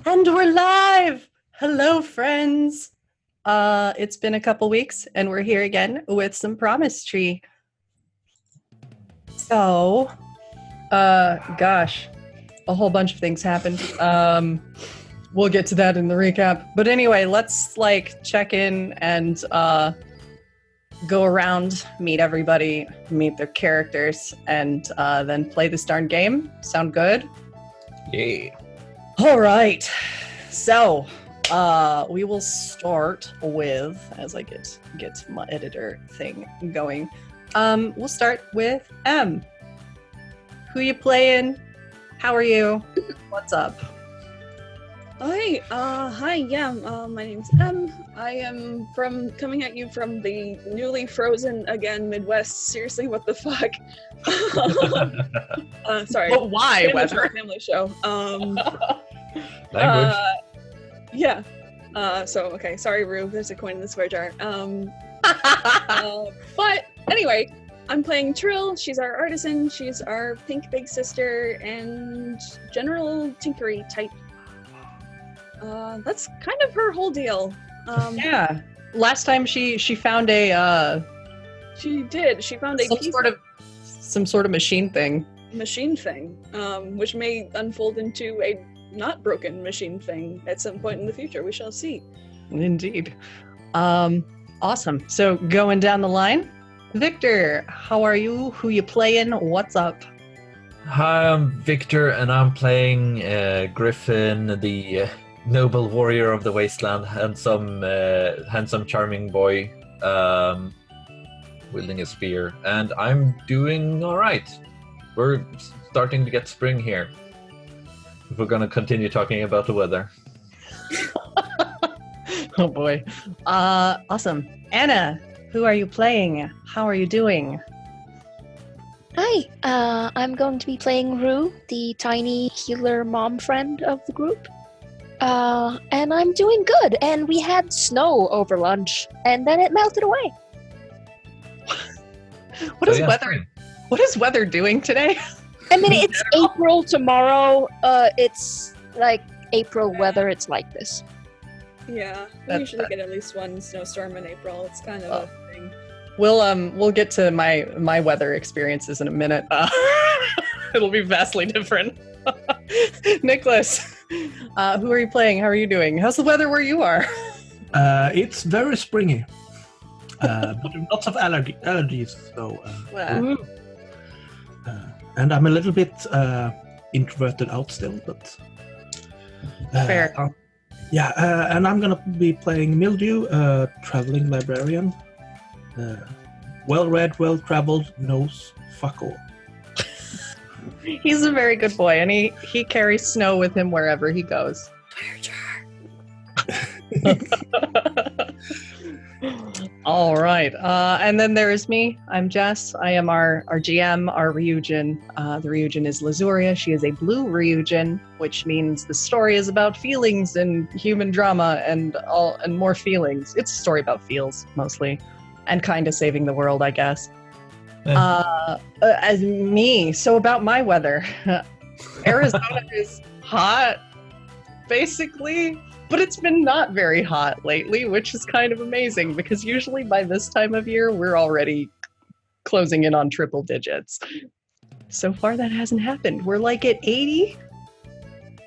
And we're live! Hello, friends. It's been a couple weeks, and we're here again with some Promise Tree. So, gosh, a whole bunch of things happened. We'll get to that in the recap. But anyway, let's check in and go around, meet everybody, meet their characters, and then play this darn game. Sound good? Yeah. All right. So, we will start with, as I get my editor thing going. We'll start with M. Who you playing? How are you? What's up? Hi, yeah, my name's Em. I am coming at you from the newly frozen again Midwest. Seriously, what the fuck? Sorry. But why, weather? Family show. Language. Yeah. Okay, sorry, Rue, there's a coin in the swear jar. But anyway, I'm playing Trill. She's our artisan. She's our pink big sister and general tinkery type. That's kind of her whole deal. Yeah. Last time she found a She did. She found some sort of machine thing. Machine thing, which may unfold into a not broken machine thing at some point in the future. We shall see. Indeed. Awesome. So going down the line, Victor, how are you? Who you playing? What's up? Hi, I'm Victor, and I'm playing Griffin, the noble warrior of the wasteland, handsome, charming boy, wielding a spear, and I'm doing all right. We're starting to get spring here. If we're going to continue talking about the weather. Oh boy. Awesome. Anna, who are you playing? How are you doing? Hi, I'm going to be playing Rue, the tiny healer mom friend of the group. And I'm doing good, and we had snow over lunch, and then it melted away. What is weather doing today? I mean, it's April tomorrow. It's like April weather, it's like this. Yeah, we usually get at least one snowstorm in April. It's kind of a thing. We'll get to my weather experiences in a minute. It'll be vastly different. Nicholas, who are you playing? How are you doing? How's the weather where you are? It's very springy, but lots of allergies. So, and I'm a little bit introverted out still, but fair. And I'm gonna be playing Mildew, traveling librarian. Well-read, well-traveled, knows fuck all. He's a very good boy, and he carries snow with him wherever he goes. All right, and then there is me. I'm Jess. I am our GM, our Ryujin. The Ryujin is Lazuria. She is a blue Ryujin, which means the story is about feelings and human drama and more feelings. It's a story about feels mostly, and kind of saving the world, I guess. As me, so about my weather. Arizona is hot, basically, but it's been not very hot lately, which is kind of amazing because usually by this time of year, we're already closing in on triple digits. So far, that hasn't happened. We're like at 80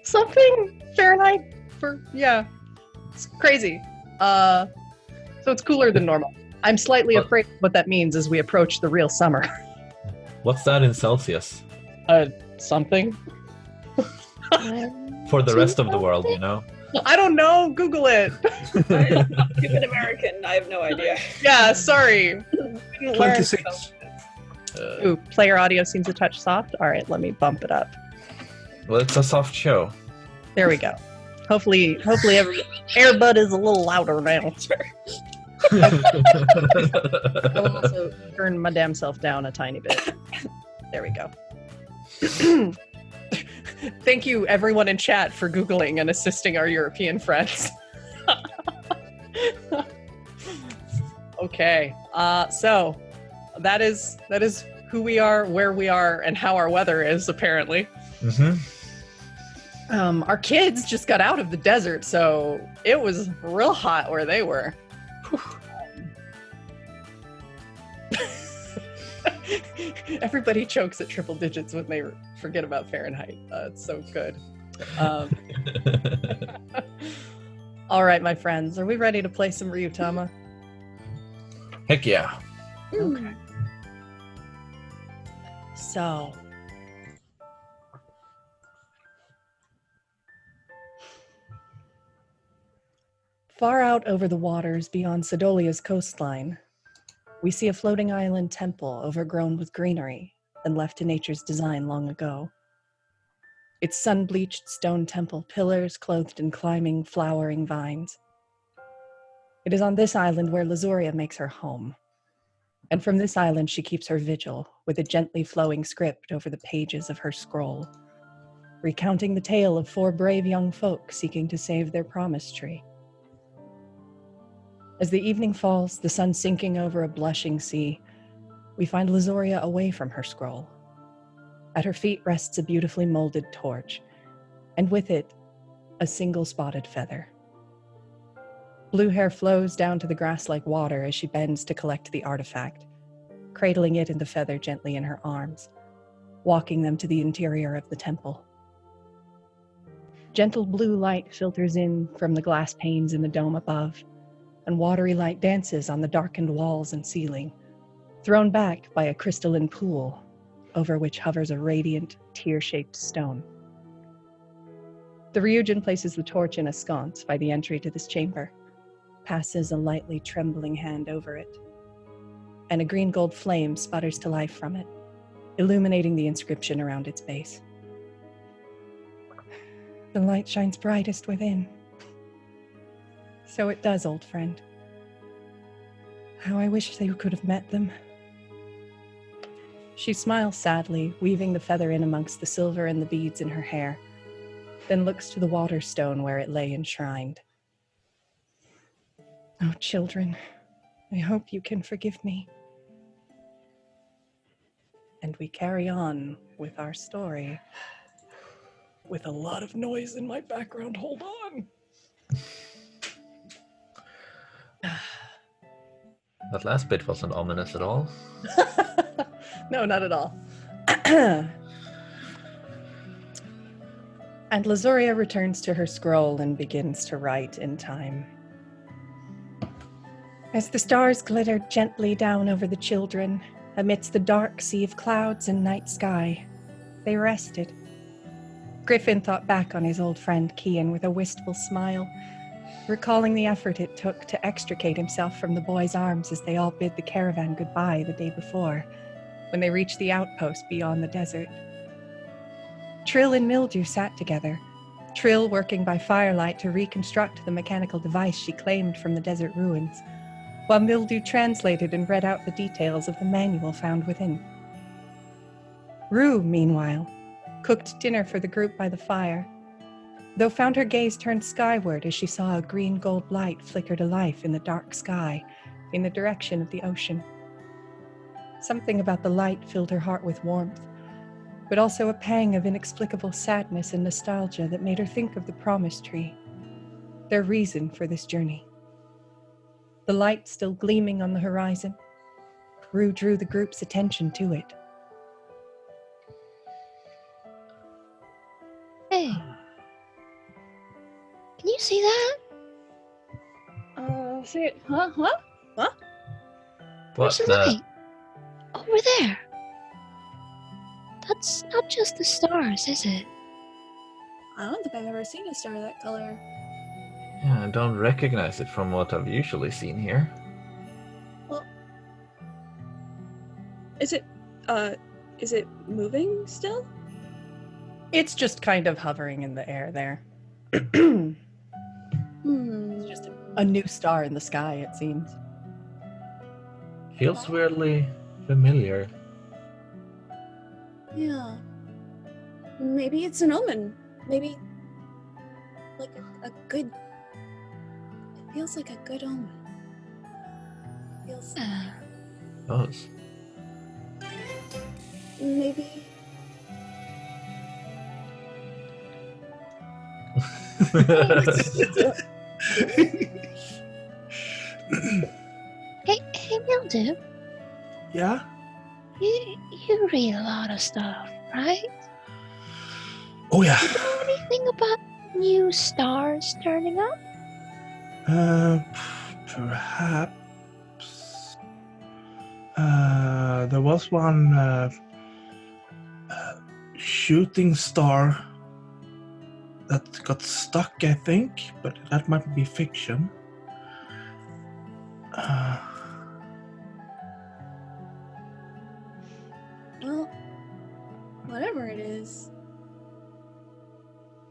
something Fahrenheit it's crazy. So it's cooler than normal. I'm slightly afraid of what that means as we approach the real summer. What's that in Celsius? Something. For the rest of the world, you know? I don't know. Google it. I'm stupid American. I have no idea. Yeah, sorry. 26. Ooh, player audio seems a touch soft. All right, let me bump it up. Well, it's a soft show. There we go. Hopefully every Airbud is a little louder now. I'll also turn my damn self down a tiny bit. There we go. Thank you, everyone in chat, for Googling and assisting our European friends. Okay, so that is who we are, where we are, and how our weather is, apparently. Mm-hmm. Our kids just got out of the desert, so it was real hot where they were. Everybody chokes at triple digits when they forget about Fahrenheit. It's so good. All right, my friends, are we ready to play some Ryuutama? Heck yeah. Okay. So, far out over the waters beyond Sidolia's coastline, we see a floating island temple overgrown with greenery and left to nature's design long ago. Its sun-bleached stone temple pillars clothed in climbing, flowering vines. It is on this island where Lazuria makes her home. And from this island she keeps her vigil with a gently flowing script over the pages of her scroll, recounting the tale of 4 brave young folk seeking to save their promise tree. As the evening falls, the sun sinking over a blushing sea, we find Lazuria away from her scroll. At her feet rests a beautifully molded torch, and with it, a single spotted feather. Blue hair flows down to the grass like water as she bends to collect the artifact, cradling it and the feather gently in her arms, walking them to the interior of the temple. Gentle blue light filters in from the glass panes in the dome above, and watery light dances on the darkened walls and ceiling, thrown back by a crystalline pool over which hovers a radiant, tear-shaped stone. The Ryujin places the torch in a sconce by the entry to this chamber, passes a lightly trembling hand over it, and a green-gold flame sputters to life from it, illuminating the inscription around its base. The light shines brightest within. So it does, old friend. How I wish they could have met them. She smiles sadly, weaving the feather in amongst the silver and the beads in her hair, then looks to the water stone where it lay enshrined. Oh, children, I hope you can forgive me. And we carry on with our story. With a lot of noise in my background, hold on. That last bit wasn't ominous at all. No, not at all. And Lazuria returns to her scroll and begins to write in time. As the stars glittered gently down over the children, amidst the dark sea of clouds and night sky, they rested. Griffin thought back on his old friend Kian with a wistful smile, recalling the effort it took to extricate himself from the boy's arms as they all bid the caravan goodbye the day before, when they reached the outpost beyond the desert. Trill and Mildew sat together, Trill working by firelight to reconstruct the mechanical device she claimed from the desert ruins, while Mildew translated and read out the details of the manual found within. Rue, meanwhile, cooked dinner for the group by the fire, though found her gaze turned skyward as she saw a green-gold light flicker to life in the dark sky in the direction of the ocean. Something about the light filled her heart with warmth, but also a pang of inexplicable sadness and nostalgia that made her think of the promise tree, their reason for this journey. The light still gleaming on the horizon, Rue drew the group's attention to it. Hey, can you see that? See it? Huh? What There's a the? light over there. That's not just the stars, is it? I don't think I've ever seen a star that color. Yeah, I don't recognize it from what I've usually seen here. Well, is it moving still? It's just kind of hovering in the air there. It's just a new star in the sky, it seems. Feels weirdly familiar. Yeah. Maybe it's an omen. Maybe like a good. It feels like a good omen. Feels Those. maybe. Hey, Mildew, Yeah? you read a lot of stuff, right? Oh, yeah. Do you know anything about new stars turning up? Perhaps. There was one shooting star that got stuck, I think, but that might be fiction. Well, whatever it is,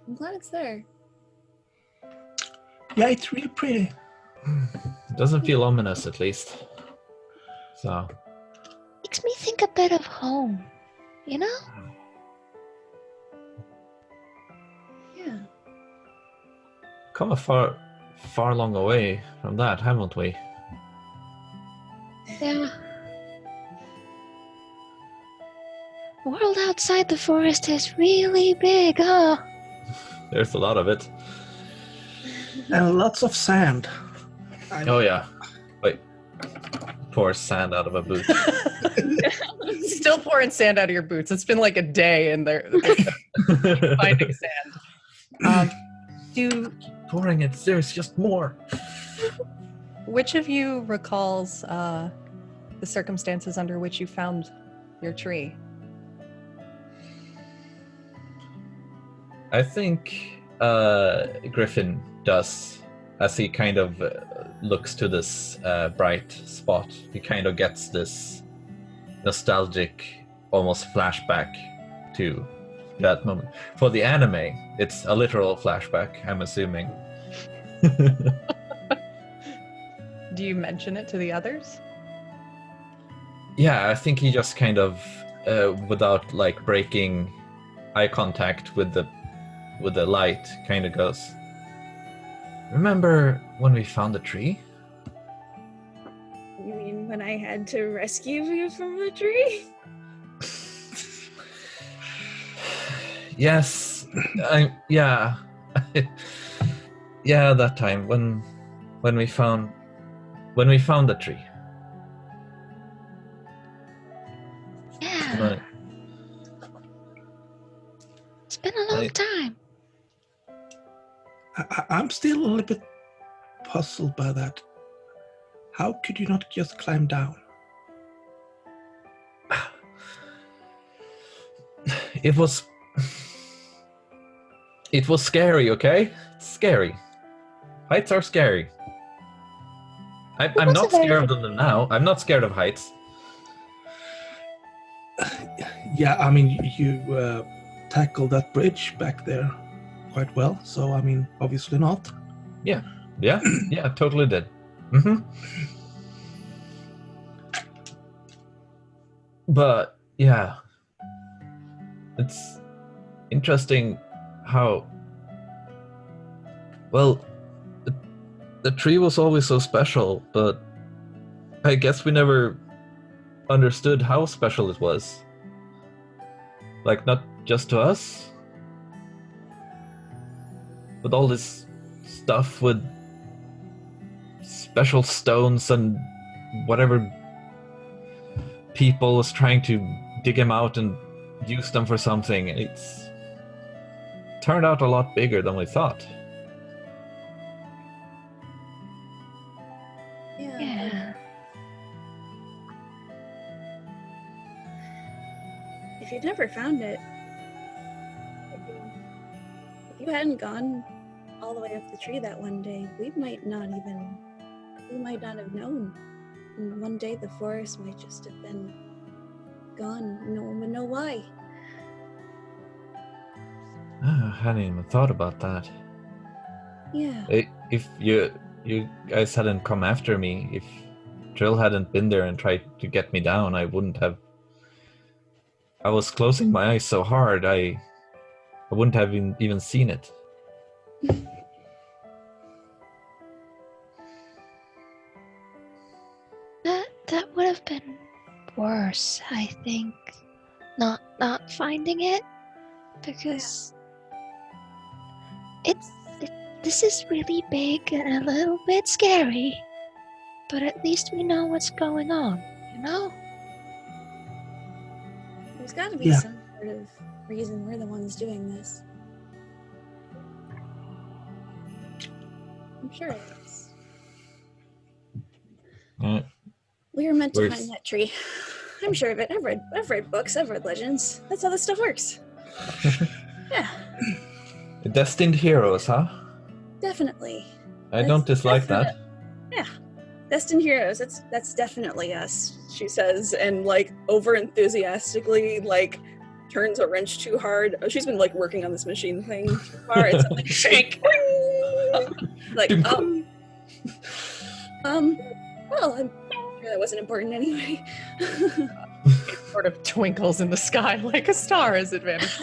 I'm glad it's there. Yeah, it's really pretty. Doesn't feel ominous, at least. So. Makes me think a bit of home, you know? Yeah. Come a far long way from that, haven't we? Yeah. The world outside the forest is really big, huh? There's a lot of it. And lots of sand. Oh yeah. Wait. Pour sand out of a boot. Still pouring sand out of your boots. It's been like a day and they're finding sand. Pouring it. There's just more. Which of you recalls the circumstances under which you found your tree? I think Griffin does, as he kind of looks to this bright spot. He kind of gets this nostalgic, almost flashback to that moment. For the anime, it's a literal flashback, I'm assuming. Do you mention it to the others? Yeah, I think he just kind of, without like breaking eye contact with the light, kind of goes, "Remember when we found the tree?" You mean when I had to rescue you from the tree? Yes, yeah, yeah. That time when we found the tree. Yeah. It's been a long time. I'm still a little bit puzzled by that. How could you not just climb down? It was scary, okay? It's scary. Heights are scary. I'm not scared of them now. I'm not scared of heights. Yeah, I mean, you tackled that bridge back there quite well, so I mean, obviously not. Yeah, totally did. Mm-hmm. But yeah, it's interesting how well the tree was always so special, but I guess we never understood how special it was. Like, not just to us, but all this stuff with special stones and whatever people was trying to dig them out and use them for something. It's turned out a lot bigger than we thought. Yeah. If you'd never found it, if you hadn't gone all the way up the tree that one day, we might not have known. And one day the forest might just have been gone. No one would know why. I hadn't even thought about that. Yeah. If you guys hadn't come after me, if Drill hadn't been there and tried to get me down, I wouldn't have. I was closing my eyes so hard, I wouldn't have even seen it. That would have been worse, I think. Not finding it, because it's this is really big and a little bit scary, but at least we know what's going on, you know? There's got to be Yeah. some sort of reason we're the ones doing this. I'm sure it is. We were meant to Where's- find that tree. I'm sure of it. I've read books. I've read legends. That's how this stuff works. Yeah, Destined heroes, huh? definitely. I don't dislike that. Yeah, destined heroes. That's definitely us. She says, and like over enthusiastically, like turns a wrench too hard. Oh, she's been like working on this machine thing too far. It's like Shake. like well, I'm sure that wasn't important anyway. It sort of twinkles in the sky like a star as it vanishes.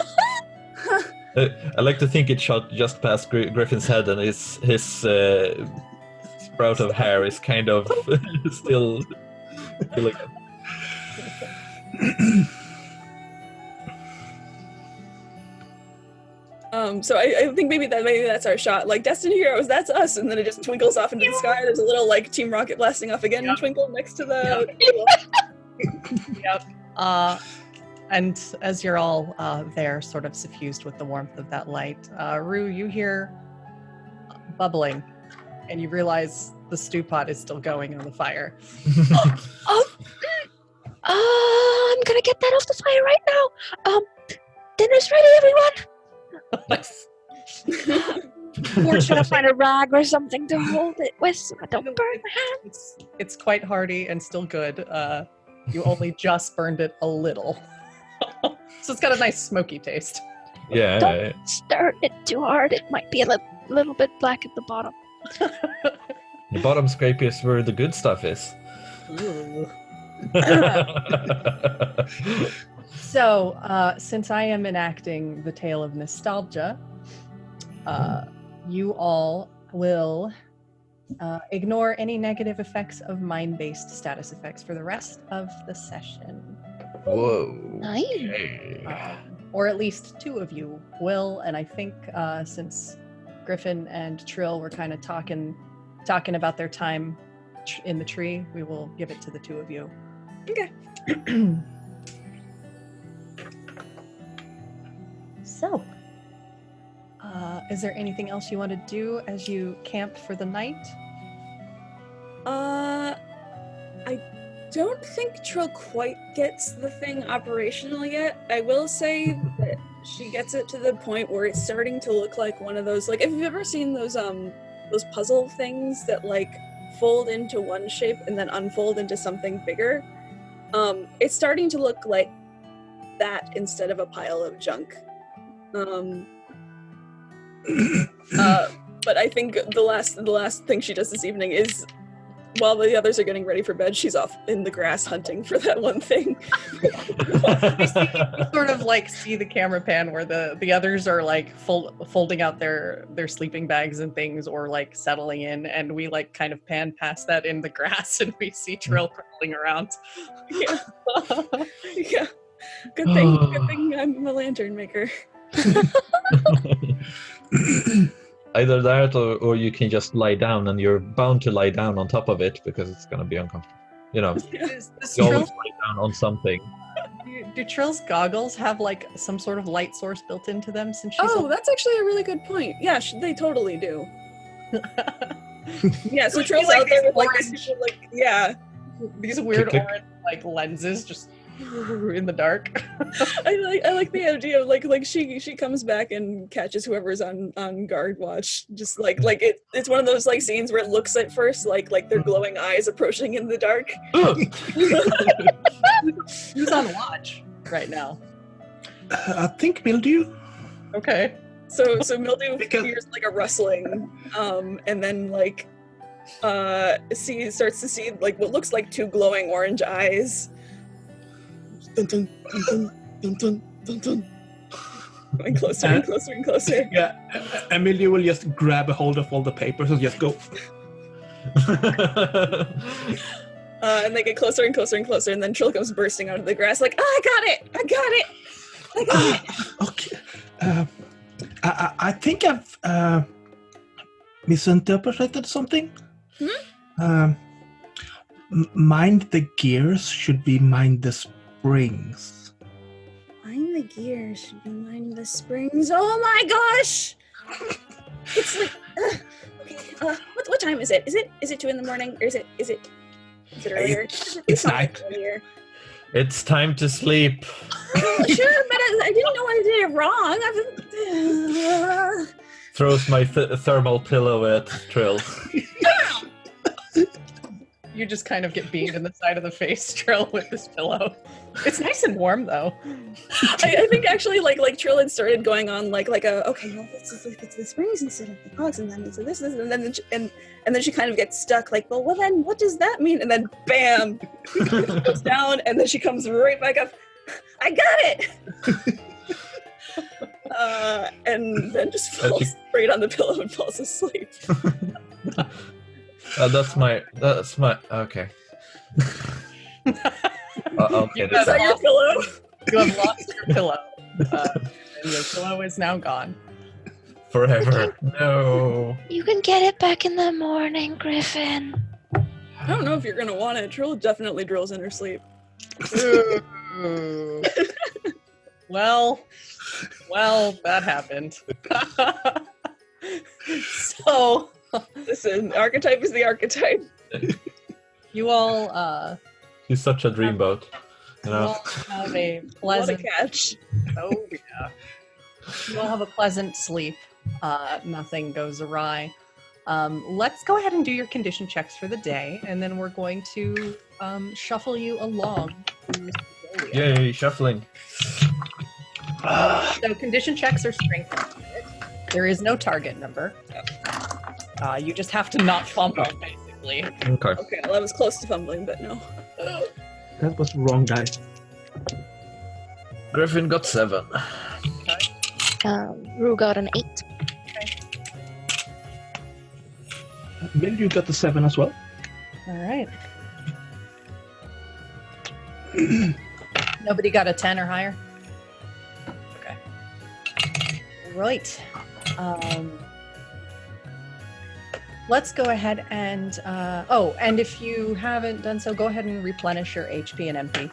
I like to think it shot just past Griffin's head, and his sprout of hair is kind of still like. So I think maybe that's our shot. Like Destined Heroes, that's us, and then it just twinkles off into the sky. There's a little like Team Rocket blasting off again, Yep. twinkle next to the. Yep. And as you're all there, sort of suffused with the warmth of that light, Rue, you hear bubbling, and you realize the stew pot is still going on the fire. I'm gonna get that off the fire right now. Dinner's ready, everyone. Nice. Or should I find a rag or something to hold it with so I don't burn my hand? It's quite hearty and still good. You only just burned it a little. So it's got a nice smoky taste. Yeah. Don't stir it too hard. It might be a little bit black at the bottom. The bottom scrape is where the good stuff is. So, since I am enacting the tale of nostalgia, you all will ignore any negative effects of mind-based status effects for the rest of the session. Whoa. Nice. Okay. Or at least two of you will, and I think since Griffin and Trill were kind of talking about their time in the tree, we will give it to the two of you. Okay. So, is there anything else you want to do as you camp for the night? I don't think Trill quite gets the thing operational yet. I will say that she gets it to the point where it's starting to look like one of those, like, if you've ever seen those puzzle things that like fold into one shape and then unfold into something bigger, it's starting to look like that instead of a pile of junk. But I think the last thing she does this evening is, while the others are getting ready for bed, she's off in the grass hunting for that one thing. You sort of like see the camera pan where the others are like folding out their sleeping bags and things, or like settling in, and we like kind of pan past that in the grass, and we see Trill crawling around. Yeah. Yeah. Good thing I'm a lantern maker. Either that, or you can just lie down, and you're bound to lie down on top of it because it's gonna be uncomfortable. You know, Does you Trill, always lie down on something. do Trill's goggles have like some sort of light source built into them? Since she's That's actually a really good point. Yeah, they totally do. Yeah, so Like, Trill's like out there these with like orange- this super, like, yeah. these weird Click. orange like lenses just in the dark. I like the idea of like she comes back and catches whoever's on guard watch. Just like it's one of those like scenes where it looks at first like their glowing eyes approaching in the dark. Who's on watch right now? I think Mildew. Okay. So Mildew Because- hears like a rustling, and then like starts to see like what looks like two glowing orange eyes. Dun dun dun dun dun dun dun dun. Going closer and closer and closer. Yeah, Mildew will just grab a hold of all the papers and just go. And they get closer and closer and closer, and then Trill comes bursting out of the grass like, I got it! Okay. I think I've misinterpreted something. Hmm? Mind the gears should be mind the springs. Mind the gears should be mind the springs. Oh my gosh! It's like okay. What time is it? Is it 2 a.m. or is it earlier? It's night. Earlier. It's time to sleep. Sure, but I didn't know I did it wrong. Throws my thermal pillow at Trill. You just kind of get beamed in the side of the face, Trill, with this pillow. It's nice and warm, though. I think actually, like Trill had started going on like okay, well, it's the springs instead of the dogs, and then it's this, and then and then she kind of gets stuck. Like, well, then what does that mean? And then bam, goes down, and then she comes right back up. I got it. And then just falls straight on the pillow and falls asleep. That's my. Okay. Okay. Is that your pillow? You have lost your pillow. And your pillow is now gone. Forever. No. You can get it back in the morning, Griffin. I don't know if you're gonna want it. Trill definitely drills in her sleep. Ooh. Well, that happened. So, Listen, archetype is the archetype. you all, He's such a dreamboat. You you know. all have a What a pleasant. catch. Oh yeah. You all have a pleasant sleep. Nothing goes awry. Let's go ahead and do your condition checks for the day, and then we're going to shuffle you along. through Sidolia. Yay, shuffling. So condition checks are strength and spirit. There is no target number. You just have to not fumble, basically. Okay. Okay, well, I was close to fumbling, but no. That was the wrong die. Griffin got 7. Rue got an 8. Will, you got the 7 as well. All right. Nobody got a 10 or higher? Okay. Right. Let's go ahead and, and if you haven't done so, go ahead and replenish your HP and MP.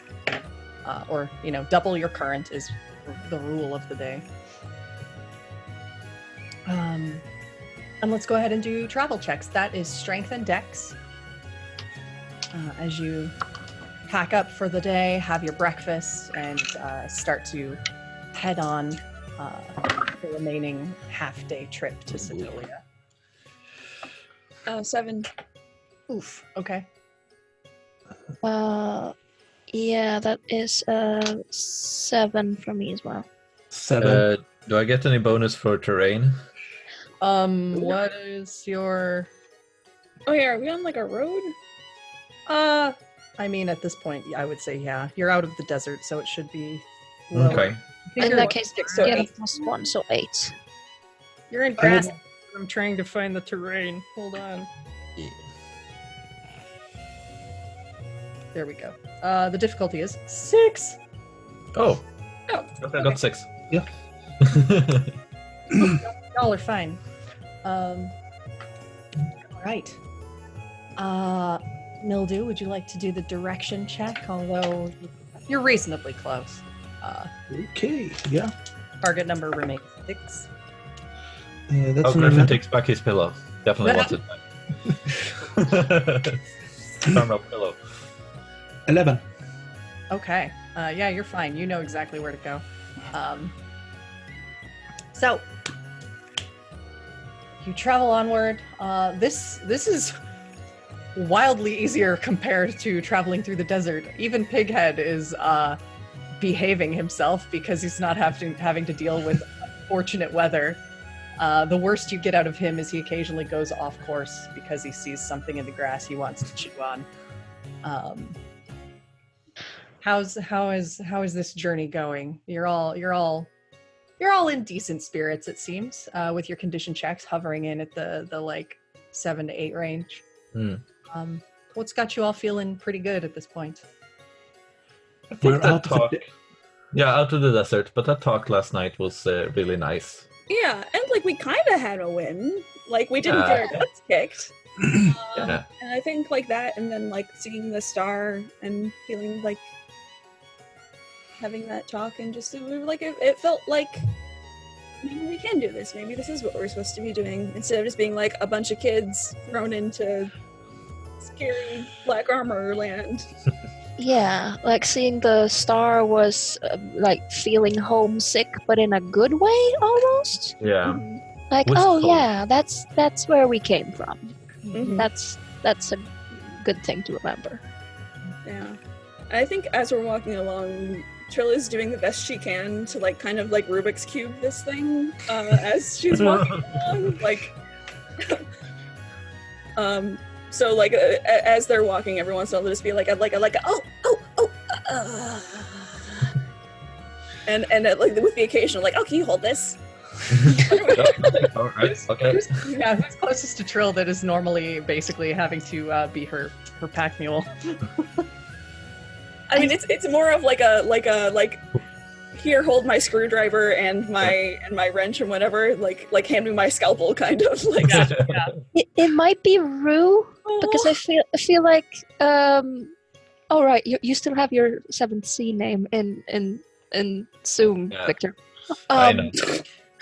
Or, double your current is the rule of the day. And let's go ahead and do travel checks. That is strength and dex. As you pack up for the day, have your breakfast, and start to head on the remaining half-day trip to Sidolia. 7. Oof. Okay. Yeah, that is 7 for me as well. 7. Do I get any bonus for terrain? What is your? Oh yeah, are we on like a road? I mean, at this point, I would say yeah. You're out of the desert, so it should be lower. Okay. I think In you're that case, so get a 8. +1, so 8. You're in grass. I'm trying to find the terrain. Hold on. There we go. The difficulty is 6. Oh. Oh, I got 6. Yeah. Y'all are fine. All right. Mildew, would you like to do the direction check? Although you're reasonably close. Okay, yeah. Target number remains 6. That's an Griffin 11. takes back his pillow. Definitely wants it back. Thermal pillow. 11. Okay. Yeah, you're fine. You know exactly where to go. So you travel onward. This is wildly easier compared to traveling through the desert. Even Pighead is behaving himself because he's not having to deal with unfortunate weather. The worst you get out of him is he occasionally goes off course because he sees something in the grass he wants to chew on. How is this journey going? You're all in decent spirits, it seems, with your condition checks hovering in at the like 7 to 8 range. What's got you all feeling pretty good at this point? I think We're that out of talk. the- Yeah, out of the desert. But that talk last night was really nice. Yeah, and like we kind of had a win. Like we didn't get our butts kicked. Yeah. And I think like that, and then like seeing the star and feeling like having that talk, and just it felt like maybe we can do this. Maybe this is what we're supposed to be doing, instead of just being like a bunch of kids thrown into scary black armor land. Yeah, like seeing the star was like feeling homesick, but in a good way almost. Yeah. Like, Wistful. oh yeah, that's where we came from. Mhm. That's a good thing to remember. Yeah. And I think as we're walking along, Trill is doing the best she can to like kind of like Rubik's Cube this thing as she's walking along. Like, so like as they're walking, every once in a while they'll just be like and like with the occasional like, oh, can you hold this? All right. Okay. Yeah, who's closest to Trill that is normally basically having to be her pack mule? I mean, it's more of like here, hold my screwdriver and my wrench and whatever. Like hand me my scalpel, kind of like. Yeah. It might be Rue because I feel like oh right, you still have your 7th C name in Zoom, Yeah. Victor. I know.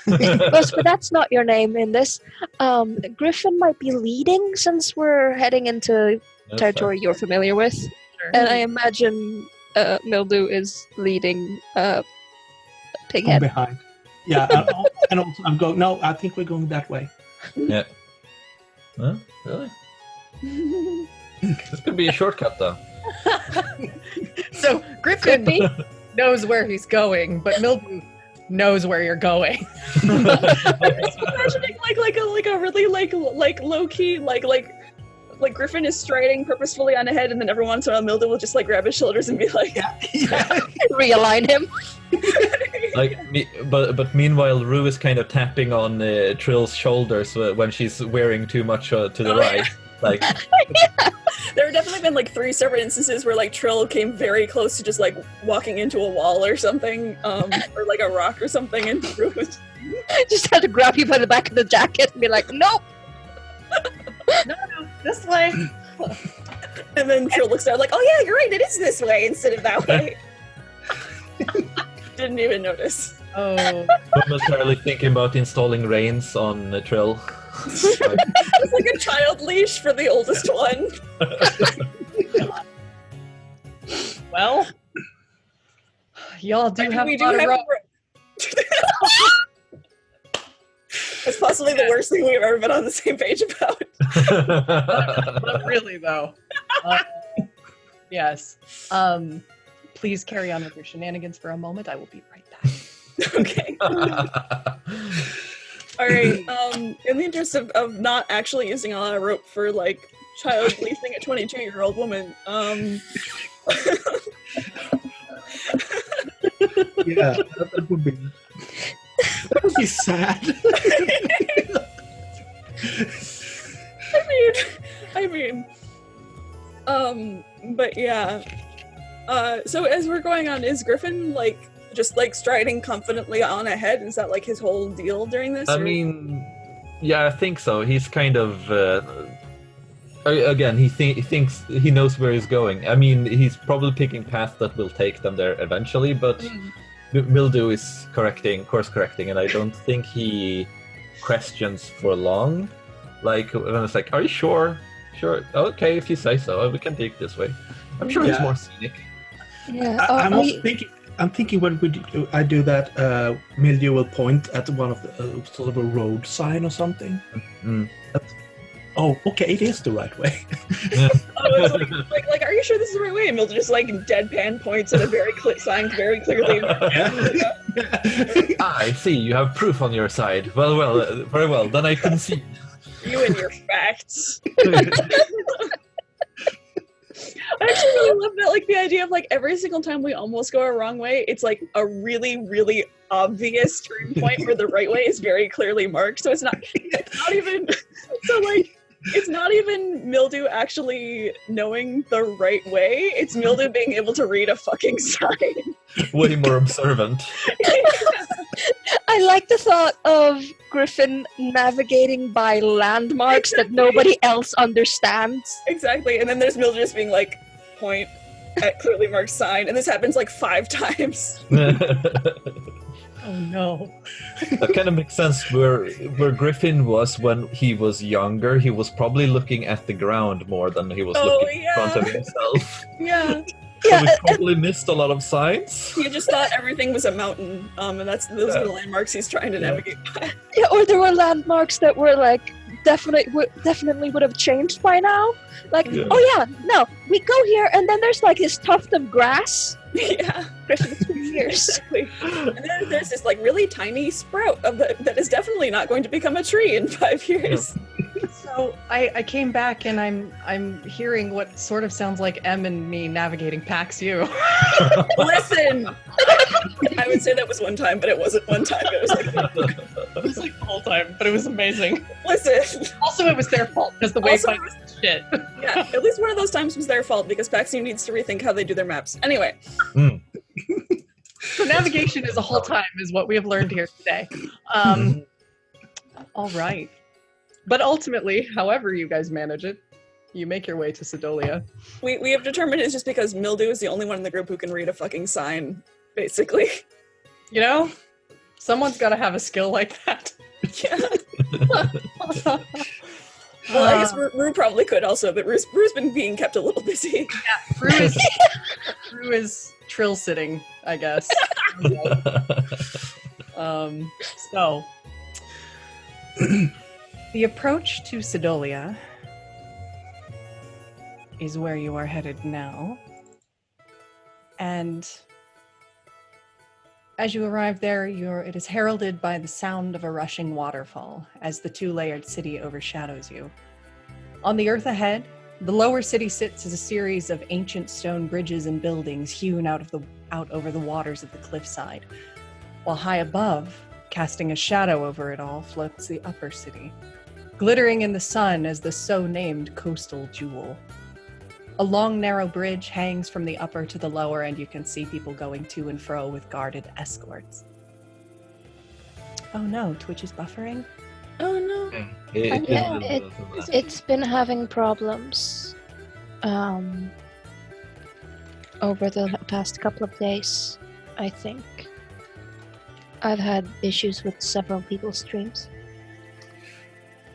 But that's not your name in this. Griffin might be leading since we're heading into That's territory you're familiar with, and I imagine Mildew is leading I'm Pighead. behind. Yeah, and also I'm going. No, I think we're going that way. fine. Yeah. Huh? Really? This could be a shortcut, though. So Could Griffin be. knows where he's going, but Mildew knows where you're going. I'm just imagining like a really like low key like Griffin is striding purposefully on ahead, and then every once in a while Mildew will just like grab his shoulders and be like, Yeah. Realign him. But meanwhile, Rue is kind of tapping on Trill's shoulders when she's wearing too much to the Oh, right. yeah. Like, There have definitely been like 3 separate instances where like Trill came very close to just like walking into a wall or something, or like a rock or something, and Rue was Just had to grab you by the back of the jacket and be like, nope. No, this way. and then Trill looks down like, oh yeah, you're right, it is this way instead of that way. Didn't even notice. Oh, momentarily thinking about installing reins on Trill. Like, It's like a child leash for the oldest one. well, y'all do have We a lot of rope. It's possibly the worst thing we've ever been on the same page about. Not really, though. Yes. Please carry on with your shenanigans for a moment. I will be right back. Okay. All right. In the interest of not actually using a lot of rope for like child leasing a 22-year-old woman, Yeah, that would be. That would be sad. I mean, but yeah. So as we're going on, is Griffin like just like striding confidently on ahead? Is that like his whole deal during this? I or- mean, yeah, I think so. He's kind of again. He thinks he knows where he's going. I mean, he's probably picking paths that will take them there eventually. But Mildew is course correcting, and I don't think he questions for long. Like when it's like, "Are you sure? Sure, okay. If you say so, we can take this way." I'm sure he's Yeah. more scenic. Yeah. I'm also thinking. I'm thinking when I do that, Mildew will point at one of the sort of a road sign or something. Mm. Oh, okay, it is the right way. Yeah. Oh, it's like, are you sure this is the right way? And Mildew just like deadpan points at a very sign very clearly. I see. You have proof on your side. Well, very well. Then I concede. You and your facts. I actually really love that, like the idea of like every single time we almost go a wrong way, it's like a really, really obvious turn point where the right way is very clearly marked. So it's not even so like it's not even Mildew actually knowing the right way. It's Mildew being able to read a fucking sign. Way more observant. I like the thought of Griffin navigating by landmarks that nobody else understands. Exactly. And then there's Mildred just being like, point at clearly marked sign. And this happens like 5 times. Oh no. That kind of makes sense. Where Griffin was when he was younger, he was probably looking at the ground more than he was looking in front of himself. Yeah. So he probably missed a lot of signs. He just thought everything was a mountain. And those are the landmarks he's trying to navigate by. Yeah, or there were landmarks that were like definitely would have changed by now. Like, oh yeah, no, we go here, and then there's like this tuft of grass. Yeah. Griffin, it's been years. Exactly. And then there's this like really tiny sprout that is definitely not going to become a tree in 5 years. So I came back and I'm hearing what sort of sounds like Em and me navigating PAX U. Listen! I would say that was one time, but it wasn't one time. It was like the whole time, but it was amazing. Listen! Also, it was their fault because the wayfinder was shit. Yeah, at least one of those times was their fault because PAX U needs to rethink how they do their maps. Anyway. So navigation is a whole time is what we have learned here today. All right. But ultimately, however you guys manage it, you make your way to Sidolia. We have determined it's just because Mildew is the only one in the group who can read a fucking sign, basically. You know, someone's got to have a skill like that. Yeah. Well, I guess Rue probably could also, but Rue's been being kept a little busy. Yeah, Rue is trill sitting, I guess. So, the approach to Sidolia is where you are headed now. And as you arrive there, it is heralded by the sound of a rushing waterfall as the two-layered city overshadows you. On the earth ahead, the lower city sits as a series of ancient stone bridges and buildings hewn out over the waters of the cliffside, while high above, casting a shadow over it all, floats the upper city, glittering in the sun as the so-named coastal jewel. A long, narrow bridge hangs from the upper to the lower, and you can see people going to and fro with guarded escorts. Oh no, Twitch is buffering? Oh no. It's been having problems over the past couple of days, I think. I've had issues with several people's streams.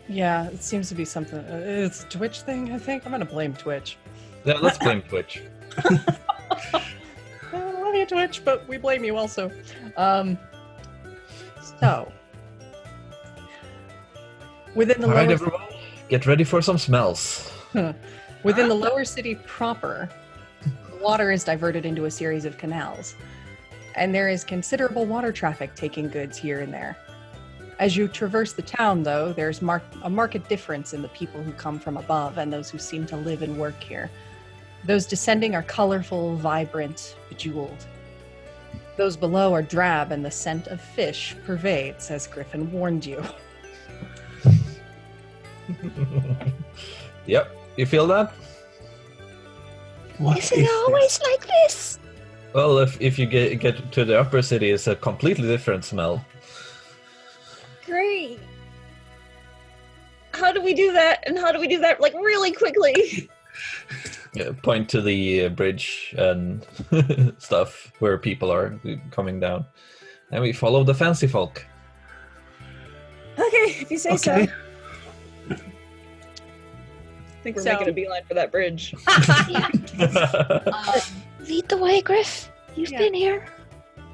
Yeah, it seems to be something. It's a Twitch thing, I think. I'm going to blame Twitch. Yeah, let's blame Twitch. I love you, Twitch, but we blame you also. So, within the Alright, everyone, get ready for some smells. Within the lower city proper, the water is diverted into a series of canals, and there is considerable water traffic taking goods here and there. As you traverse the town, though, there's a marked difference in the people who come from above and those who seem to live and work here. Those descending are colorful, vibrant, bejeweled. Those below are drab, and the scent of fish pervades, as Griffin warned you. Yep, you feel that? Is it always like this? Well, if you get to the upper city, it's a completely different smell. Great. How do we do that? And how do we do that, like, really quickly? Yeah, point to the bridge and stuff where people are coming down. And we follow the fancy folk. Okay, if you say so. I think we're making a beeline for that bridge. Lead the way, Griff. You've been here.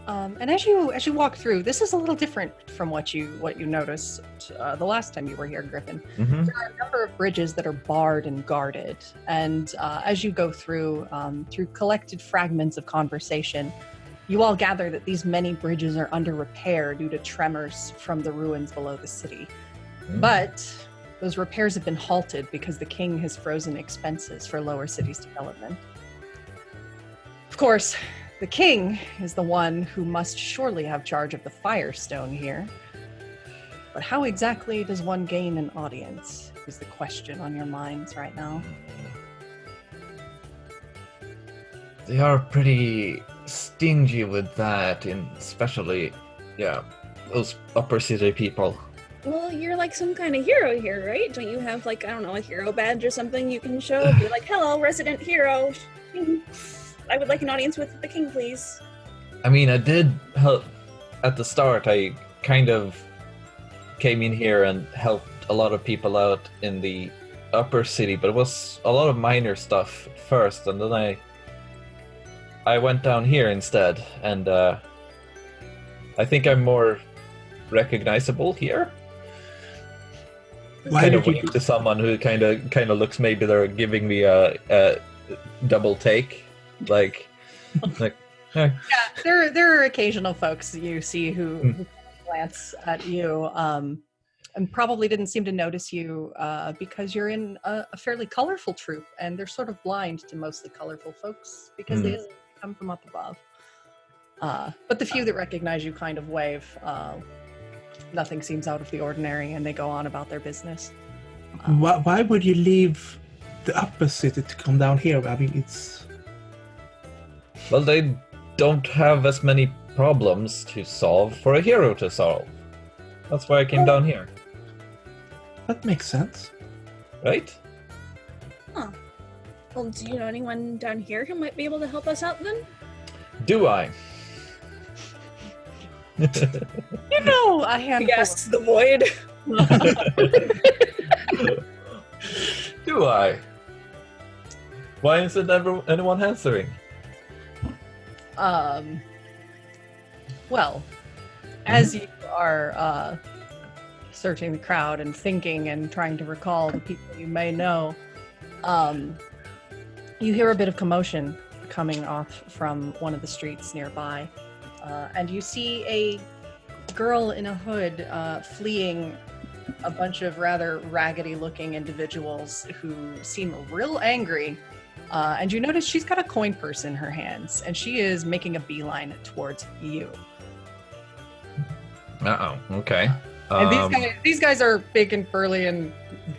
And as you walk through, this is a little different from what you noticed the last time you were here, Griffin. Mm-hmm. There are a number of bridges that are barred and guarded, and as you go through collected fragments of conversation, you all gather that these many bridges are under repair due to tremors from the ruins below the city. But those repairs have been halted because the king has frozen expenses for lower cities' development. Of course, the king is the one who must surely have charge of the Firestone here. But how exactly does one gain an audience is the question on your minds right now. They are pretty stingy with that, especially Yeah, those upper city people. Well, you're like some kind of hero here, right? Don't you have like, I don't know, a hero badge or something you can show? Be like, hello, resident hero. I would like an audience with the king, please. I mean, I did help at the start. I kind of came in here and helped a lot of people out in the upper city, but it was a lot of minor stuff first, and then I went down here instead, and I think I'm more recognizable here. Why Kind of did you wave to someone who kind of looks, maybe they're giving me a double take, like eh. Yeah, there are occasional folks you see who glance at you, and probably didn't seem to notice you because you're in a fairly colorful troupe, and they're sort of blind to mostly colorful folks because they come from up above. But the few that recognize you kind of wave. Nothing seems out of the ordinary, and they go on about their business. Why would you leave the upper city to come down here? I mean, it's... Well, they don't have as many problems to solve for a hero to solve. That's why I came down here. That makes sense. Right? Huh. Well, do you know anyone down here who might be able to help us out then? Do I? You know, a He handful. asks the void. Do I? Why isn't anyone answering? Well, as you are searching the crowd and thinking and trying to recall the people you may know, you hear a bit of commotion coming off from one of the streets nearby, and you see a girl in a hood fleeing a bunch of rather raggedy-looking individuals who seem real angry. And you notice she's got a coin purse in her hands, and she is making a beeline towards you. Uh-oh, okay. And these guys are big and burly and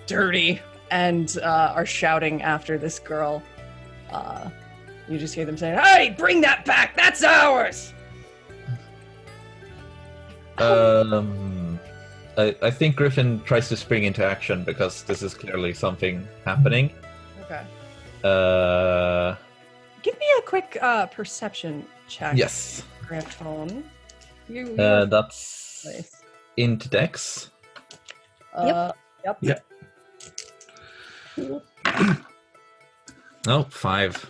dirty, and are shouting after this girl. You just hear them saying, "Hey, bring that back! That's ours!" I think Griffin tries to spring into action because this is clearly something happening. Okay. Give me a quick perception check. Yes. Griffin. That's Place. into Dex. Yep. Yeah. Oh, 5.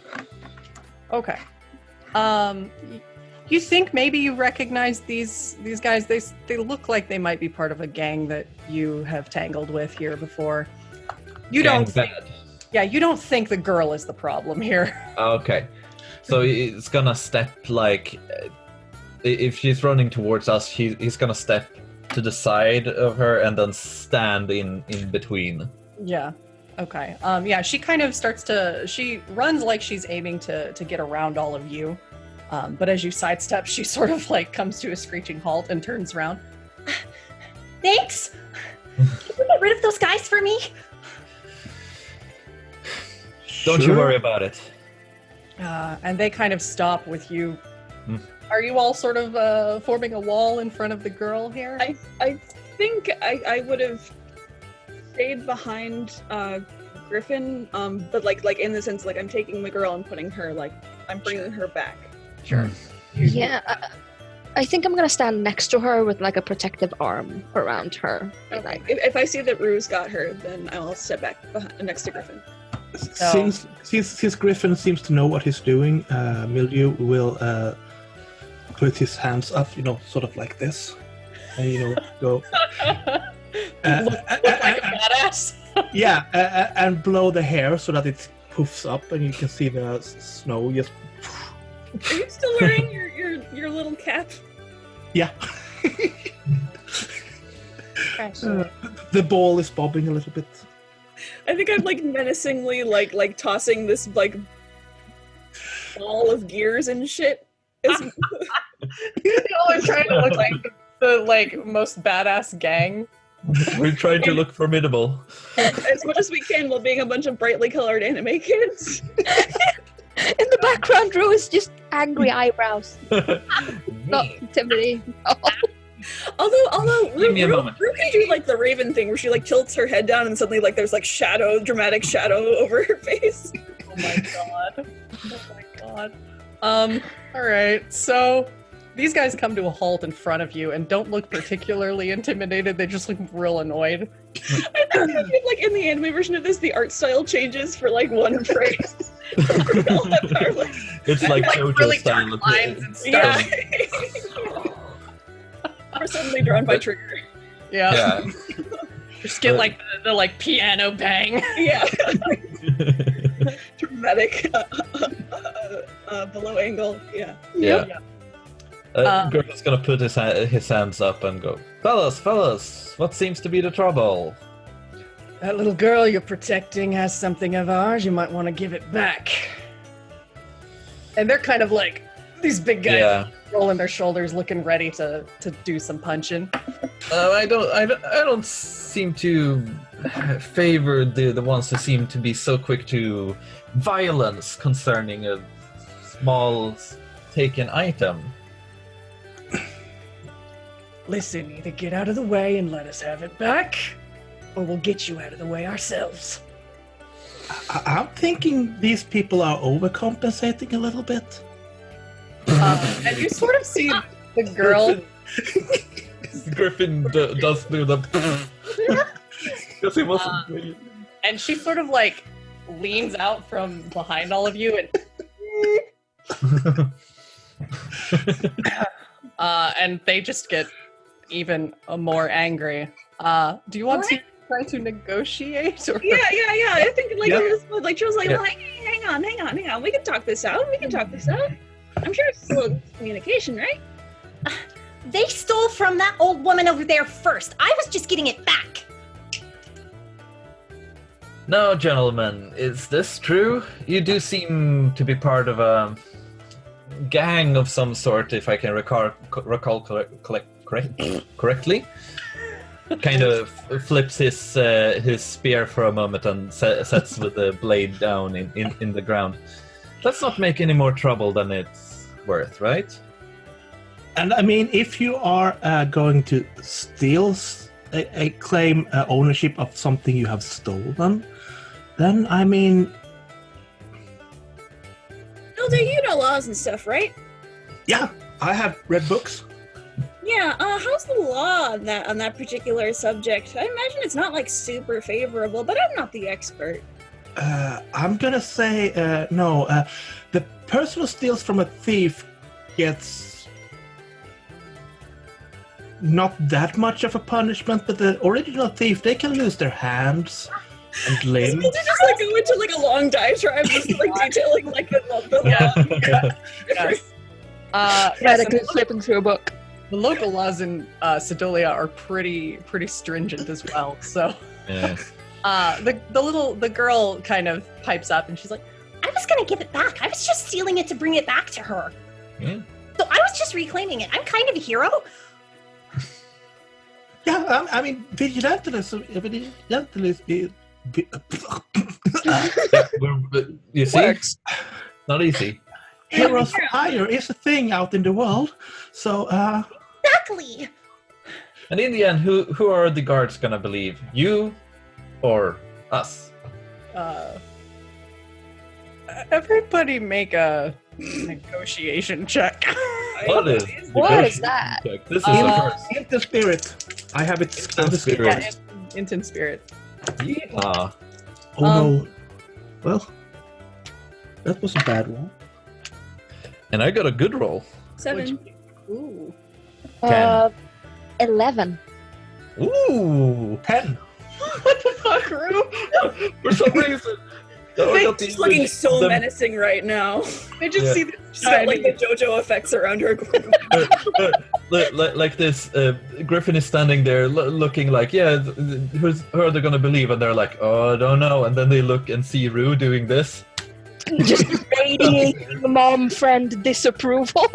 Okay. You think maybe you recognize these guys? They look like they might be part of a gang that you have tangled with here before. You don't think, you don't think the girl is the problem here. Okay. So it's gonna step like, if she's running towards us, he's gonna step to the side of her and then stand in between. Yeah. Okay. Yeah, she kind of she runs like she's aiming to get around all of you. But as you sidestep, she sort of like comes to a screeching halt and turns around. Thanks! Can you get rid of those guys for me? Don't you worry about it. And they kind of stop with you. Are you all sort of forming a wall in front of the girl here? I think I would have stayed behind Griffin, but like in the sense, like I'm taking the girl and putting her, like I'm bringing her back. Sure. Yeah, I think I'm gonna stand next to her with like a protective arm around her. Okay. Like, If I see that Rue's got her, then I'll step back next to Griffin. Since Griffin seems to know what he's doing, Mildew will put his hands up, sort of like this, and go. Look like a badass. Yeah, and blow the hair so that it poofs up, and you can see the snow just. Are you still wearing your little cap? Yeah. The ball is bobbing a little bit. I think I'm like menacingly like tossing this like ball of gears and shit. Y'all are trying to look like the most badass gang. We're trying to look formidable. As much as we can while being a bunch of brightly colored anime kids. in the background, Rue is just angry eyebrows. Not intimidating. Although Give me a moment. Rue can do like the Raven thing where she like tilts her head down and suddenly like there's like dramatic shadow over her face. Oh my god. Oh my god. All right. So these guys come to a halt in front of you and don't look particularly intimidated. They just look real annoyed. I think like in the anime version of this, the art style changes for like one phrase. It's like JoJo really style. dark lines and stuff. Yeah. Or suddenly drawn by Trigger. Yeah. Yeah. Just get like the like piano bang. Yeah. Dramatic below angle. Yeah. Yeah. Yeah. Griffin's gonna put his hands up and go, fellas, what seems to be the trouble? That little girl you're protecting has something of ours. You might want to give it back. And they're kind of like these big guys. Yeah. Rolling their shoulders, looking ready to do some punching. I don't seem to favor the ones who seem to be so quick to violence concerning a small taken item. Listen, either get out of the way and let us have it back, or we'll get you out of the way ourselves. I'm thinking these people are overcompensating a little bit. And you sort of see the girl. Griffin does do the because he wasn't. And she sort of like leans out from behind all of you and they just get even more angry. Do you want to try to negotiate? Or? Yeah. I think like Yeah. in this mode, like Joe's like, Yeah. well, hang on. We can talk this out. I'm sure it's still communication, right? They stole from that old woman over there first. I was just getting it back. No, gentlemen, is this true? You do seem to be part of a gang of some sort, if I can recall correctly. Kind of flips his spear for a moment and sets with the blade down in the ground. Let's not make any more trouble than it's worth, right? And I mean, if you are going to steal a claim ownership of something you have stolen, then I mean, Elder, you know laws and stuff, right? yeah, I have read books. Yeah. How's the law on that particular subject? I imagine it's not like super favorable, but I'm not the expert. I'm gonna say no. The person who steals from a thief gets not that much of a punishment, but the original thief, they can lose their hands and limbs. Did you just like go into like a long diatribe, just like detailing like the law? Yes. Radically flipping through a book. The local laws in Sedolia are pretty stringent as well. So Yeah. the girl kind of pipes up and she's like, I was gonna give it back. I was just stealing it to bring it back to her. Yeah. So I was just reclaiming it. I'm kind of a hero. Yeah, I mean, vigilantism You see, Works. not easy. heroes for hire is a thing out in the world. So, Exactly. And in the end, who are the guards gonna believe? You or us? everybody make a negotiation check. What is that? check? This is Uh, a first. into spirit. I have it on the Spirit. Yeah, in spirit. Yeehaw. Oh no. Well, that was a bad one. And I got a good roll. 7. Ooh. 11. Ooh. 10. What the fuck, Rue? For some reason. She's looking so menacing right now. They just Yeah. see this She's got like tiny- the JoJo effects around her. like this, Griffin is standing there looking like, yeah, who are they gonna believe? And they're like, oh, I don't know. And then they look and see Rue doing this. Just radiating the mom friend disapproval.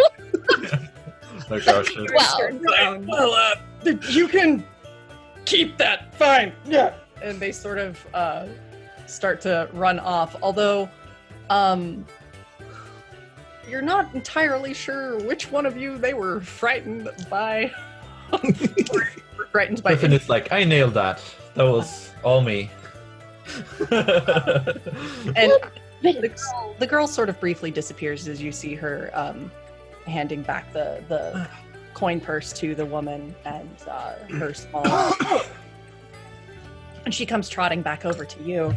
Oh gosh. Wow. Well, you can keep that. Fine. Yeah. And they sort of start to run off. Although, you're not entirely sure which one of you they were frightened by. We're frightened by Griffin is like, I nailed that. That was all me. And the girl sort of briefly disappears as you see her handing back the coin purse to the woman and her small. And she comes trotting back over to you.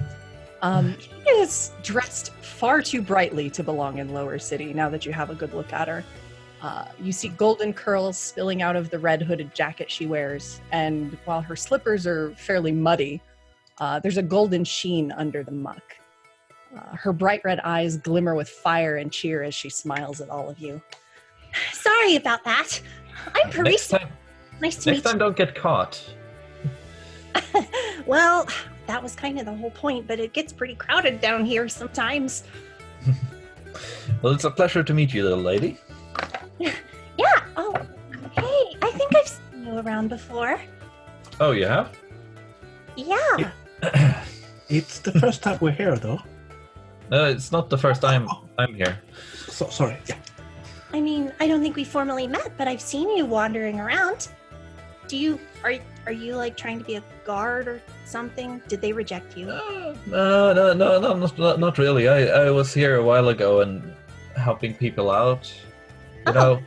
She is dressed far too brightly to belong in Lower City now that you have a good look at her. You see golden curls spilling out of the red hooded jacket she wears, and while her slippers are fairly muddy, there's a golden sheen under the muck. Her bright red eyes glimmer with fire and cheer as she smiles at all of you. Sorry about that. I'm Next Parisa. time, Nice to meet next time don't get caught. you. Well, that was kind of the whole point, but it gets pretty crowded down here sometimes. Well, it's a pleasure to meet you, little lady. Yeah. Oh, hey, I think I've seen you around before. Oh, you have? Yeah. It's the first time we're here, though. No, it's not the first time I'm here. So sorry. Yeah. I mean, I don't think we formally met, but I've seen you wandering around. Are you like trying to be a guard or something? Did they reject you? No, not really. I was here a while ago and helping people out. You know?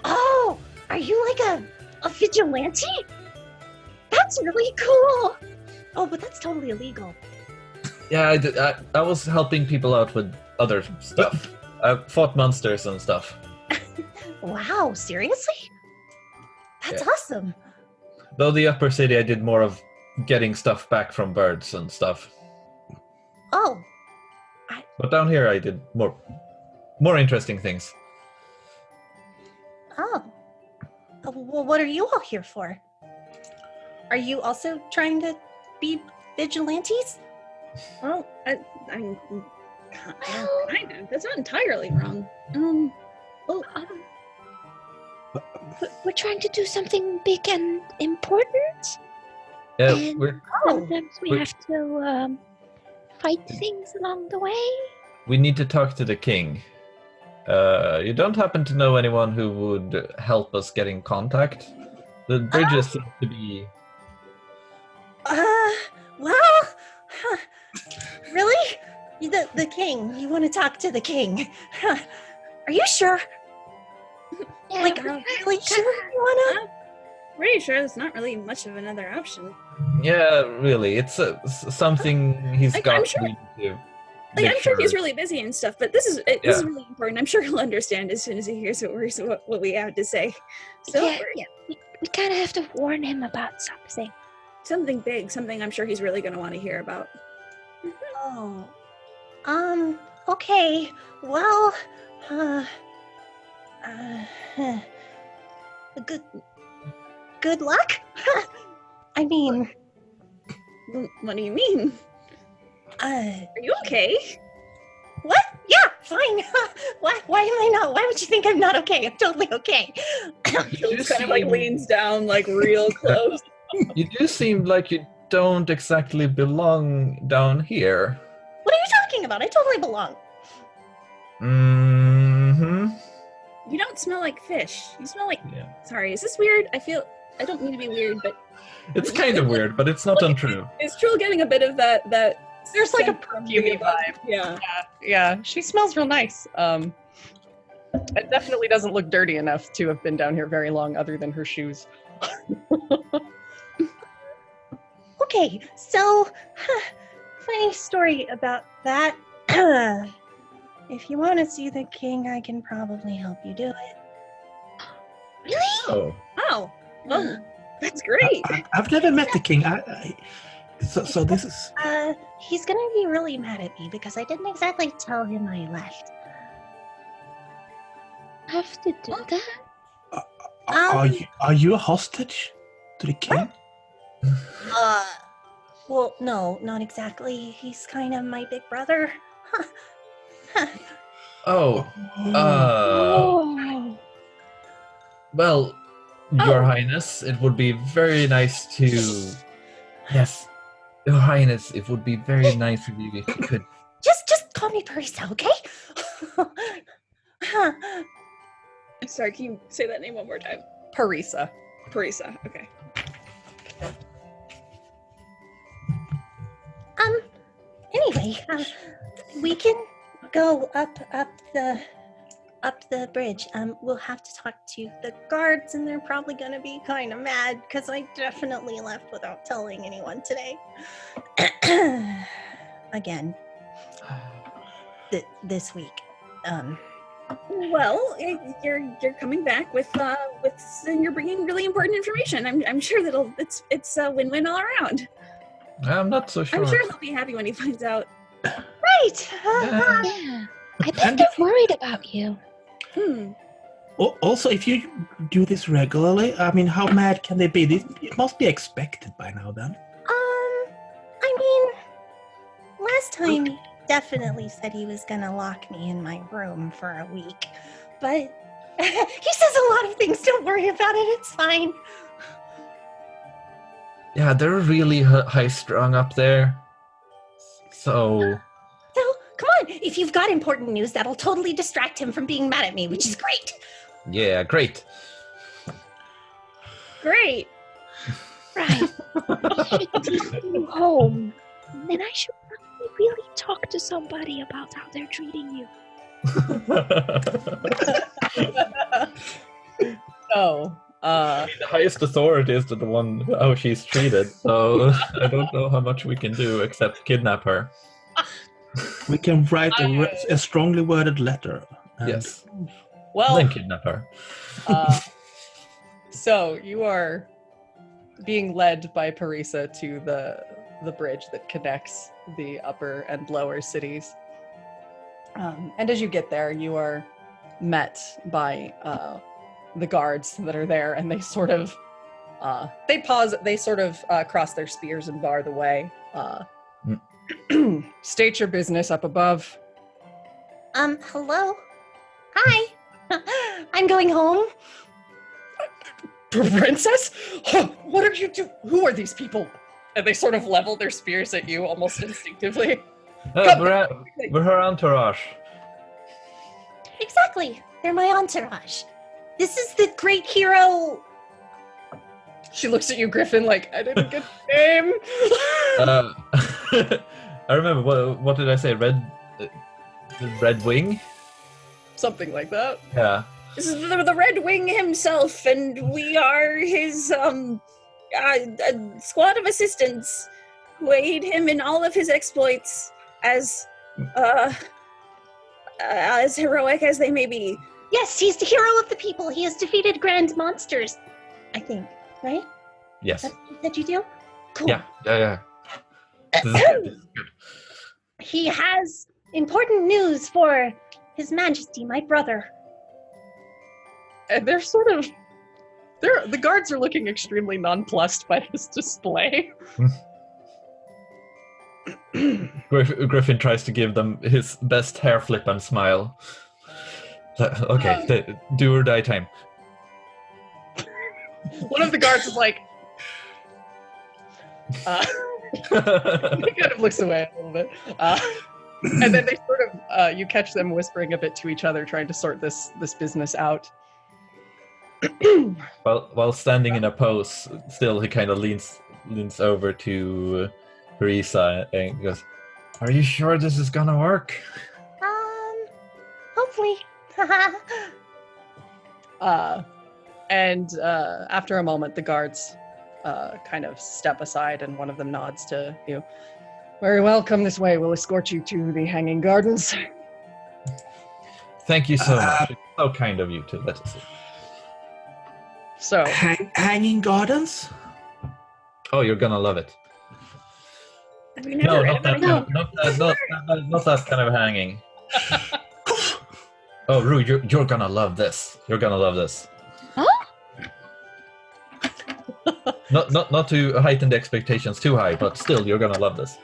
Oh, are you like a vigilante? That's really cool. Oh, but that's totally illegal. Yeah, I was helping people out with other stuff. I fought monsters and stuff. Wow, seriously? That's Yeah. awesome. Though the upper city, I did more of getting stuff back from birds and stuff. Oh, But down here, I did more interesting things. oh. Well, what are you all here for? Are you also trying to be vigilantes? Well, I'm kind of. That's not entirely wrong. We're trying to do something big and important. Yeah, And sometimes we have to fight things along the way. we need to talk to the king. You don't happen to know anyone who would help us get in contact? The bridges seem to be... Well, really? The king. You want to talk to the king? Are you sure? Yeah, Like, are you really sure you wanna? Pretty sure there's not really much of another option. Yeah, really. It's something he's Like, got I'm sure- to do. Like, Make I'm sure he's sure- really busy and stuff, but this is really important. I'm sure he'll understand as soon as he hears what we have to say. So yeah. We kind of have to warn him about something. something big, something I'm sure he's really going to want to hear about. Oh. Okay. Well, good luck? I mean, What do you mean? Are you okay? what? Yeah, fine. Why am I not? Why would you think I'm not okay? I'm totally okay. He just kind of like leans down like real close. You do seem like you don't exactly belong down here. What are you talking about? I totally belong. Mm-hmm. You don't smell like fish. You smell like... Yeah. Sorry, is this weird? I don't mean to be weird, but It's kind of weird, but it's not untrue. is Trill getting a bit of that There's like a scent from perfumey the- vibe. Yeah. Yeah, she smells real nice. It definitely doesn't look dirty enough to have been down here very long, other than her shoes. Okay, so funny story about that. If you want to see the king, I can probably help you do it. Really? Oh. Oh, well, that's great. I've never met the king. So this is. He's gonna be really mad at me because I didn't exactly tell him I left. Have to do that? Are you a hostage to the king? Well, no, not exactly. He's kind of my big brother. Oh. Oh. Well, Your Highness, it would be very nice to... Yes, Your Highness, it would be very nice of you if you could... Just call me Parisa, okay? Sorry, can you say that name one more time? Parisa. Parisa. Okay. Anyway, we can go up the bridge. We'll have to talk to the guards, and they're probably gonna be kind of mad because I definitely left without telling anyone today. Again, this week. Well, you're coming back with you're bringing really important information. I'm sure that'll it's a win-win all around. I'm not so sure. I'm sure he'll be happy when he finds out. Right. Yeah. I bet they're worried about you. Also, if you do this regularly, I mean, how mad can they be? It must be expected by now, then. I mean, last time he definitely said he was gonna lock me in my room for a week, but he says a lot of things. Don't worry about it. It's fine. Yeah, they're really high-strung up there. So Come on, if you've got important news, that'll totally distract him from being mad at me, which is great. yeah, great. Great. Right. I should take you home. Then I should probably really talk to somebody about how they're treating you. So, The highest authority is the one how she's treated, so I don't know how much we can do except kidnap her. We can write a strongly worded letter. Yes. well, Then kidnap her. so you are being led by Parisa to the bridge that connects the upper and lower cities. And as you get there, you are met by the guards that are there, and they sort of they pause. They sort of cross their spears and bar the way. State your business up above. Hello? Hi. I'm going home. Princess? What are you doing? Who are these people? And they sort of level their spears at you almost instinctively. We're her entourage. Exactly. They're my entourage. This is the great hero. She looks at you, Griffin, like, I didn't get the name. I remember, what did I say? Red Wing? Something like that. Yeah. This is the Red Wing himself, and we are his a squad of assistants who aid him in all of his exploits, as heroic as they may be. Yes, he's the hero of the people. He has defeated grand monsters, I think. Right? Yes. That you do? Cool. Yeah. This is good. He has important news for His Majesty, my brother. And they're the guards are looking extremely nonplussed by this display. Griffin tries to give them his best hair flip and smile. Okay, do or die time. One of the guards is like, he kind of looks away a little bit. And then they sort of, you catch them whispering a bit to each other, trying to sort this business out. While standing in a pose, still he kind of leans over to Parisa and goes, "Are you sure this is gonna work?" Hopefully. And after a moment, the guards kind of step aside, and one of them nods to you. Very well, come this way. We'll escort you to the Hanging Gardens. Thank you so much. It's so kind of you to let us in. So, Hanging Gardens? Oh, you're gonna love it. Have you never read about it? Not that kind of hanging. Oh, Rue, you're gonna love this. You're gonna love this. Huh? Not to heighten the expectations too high, but still, you're gonna love this.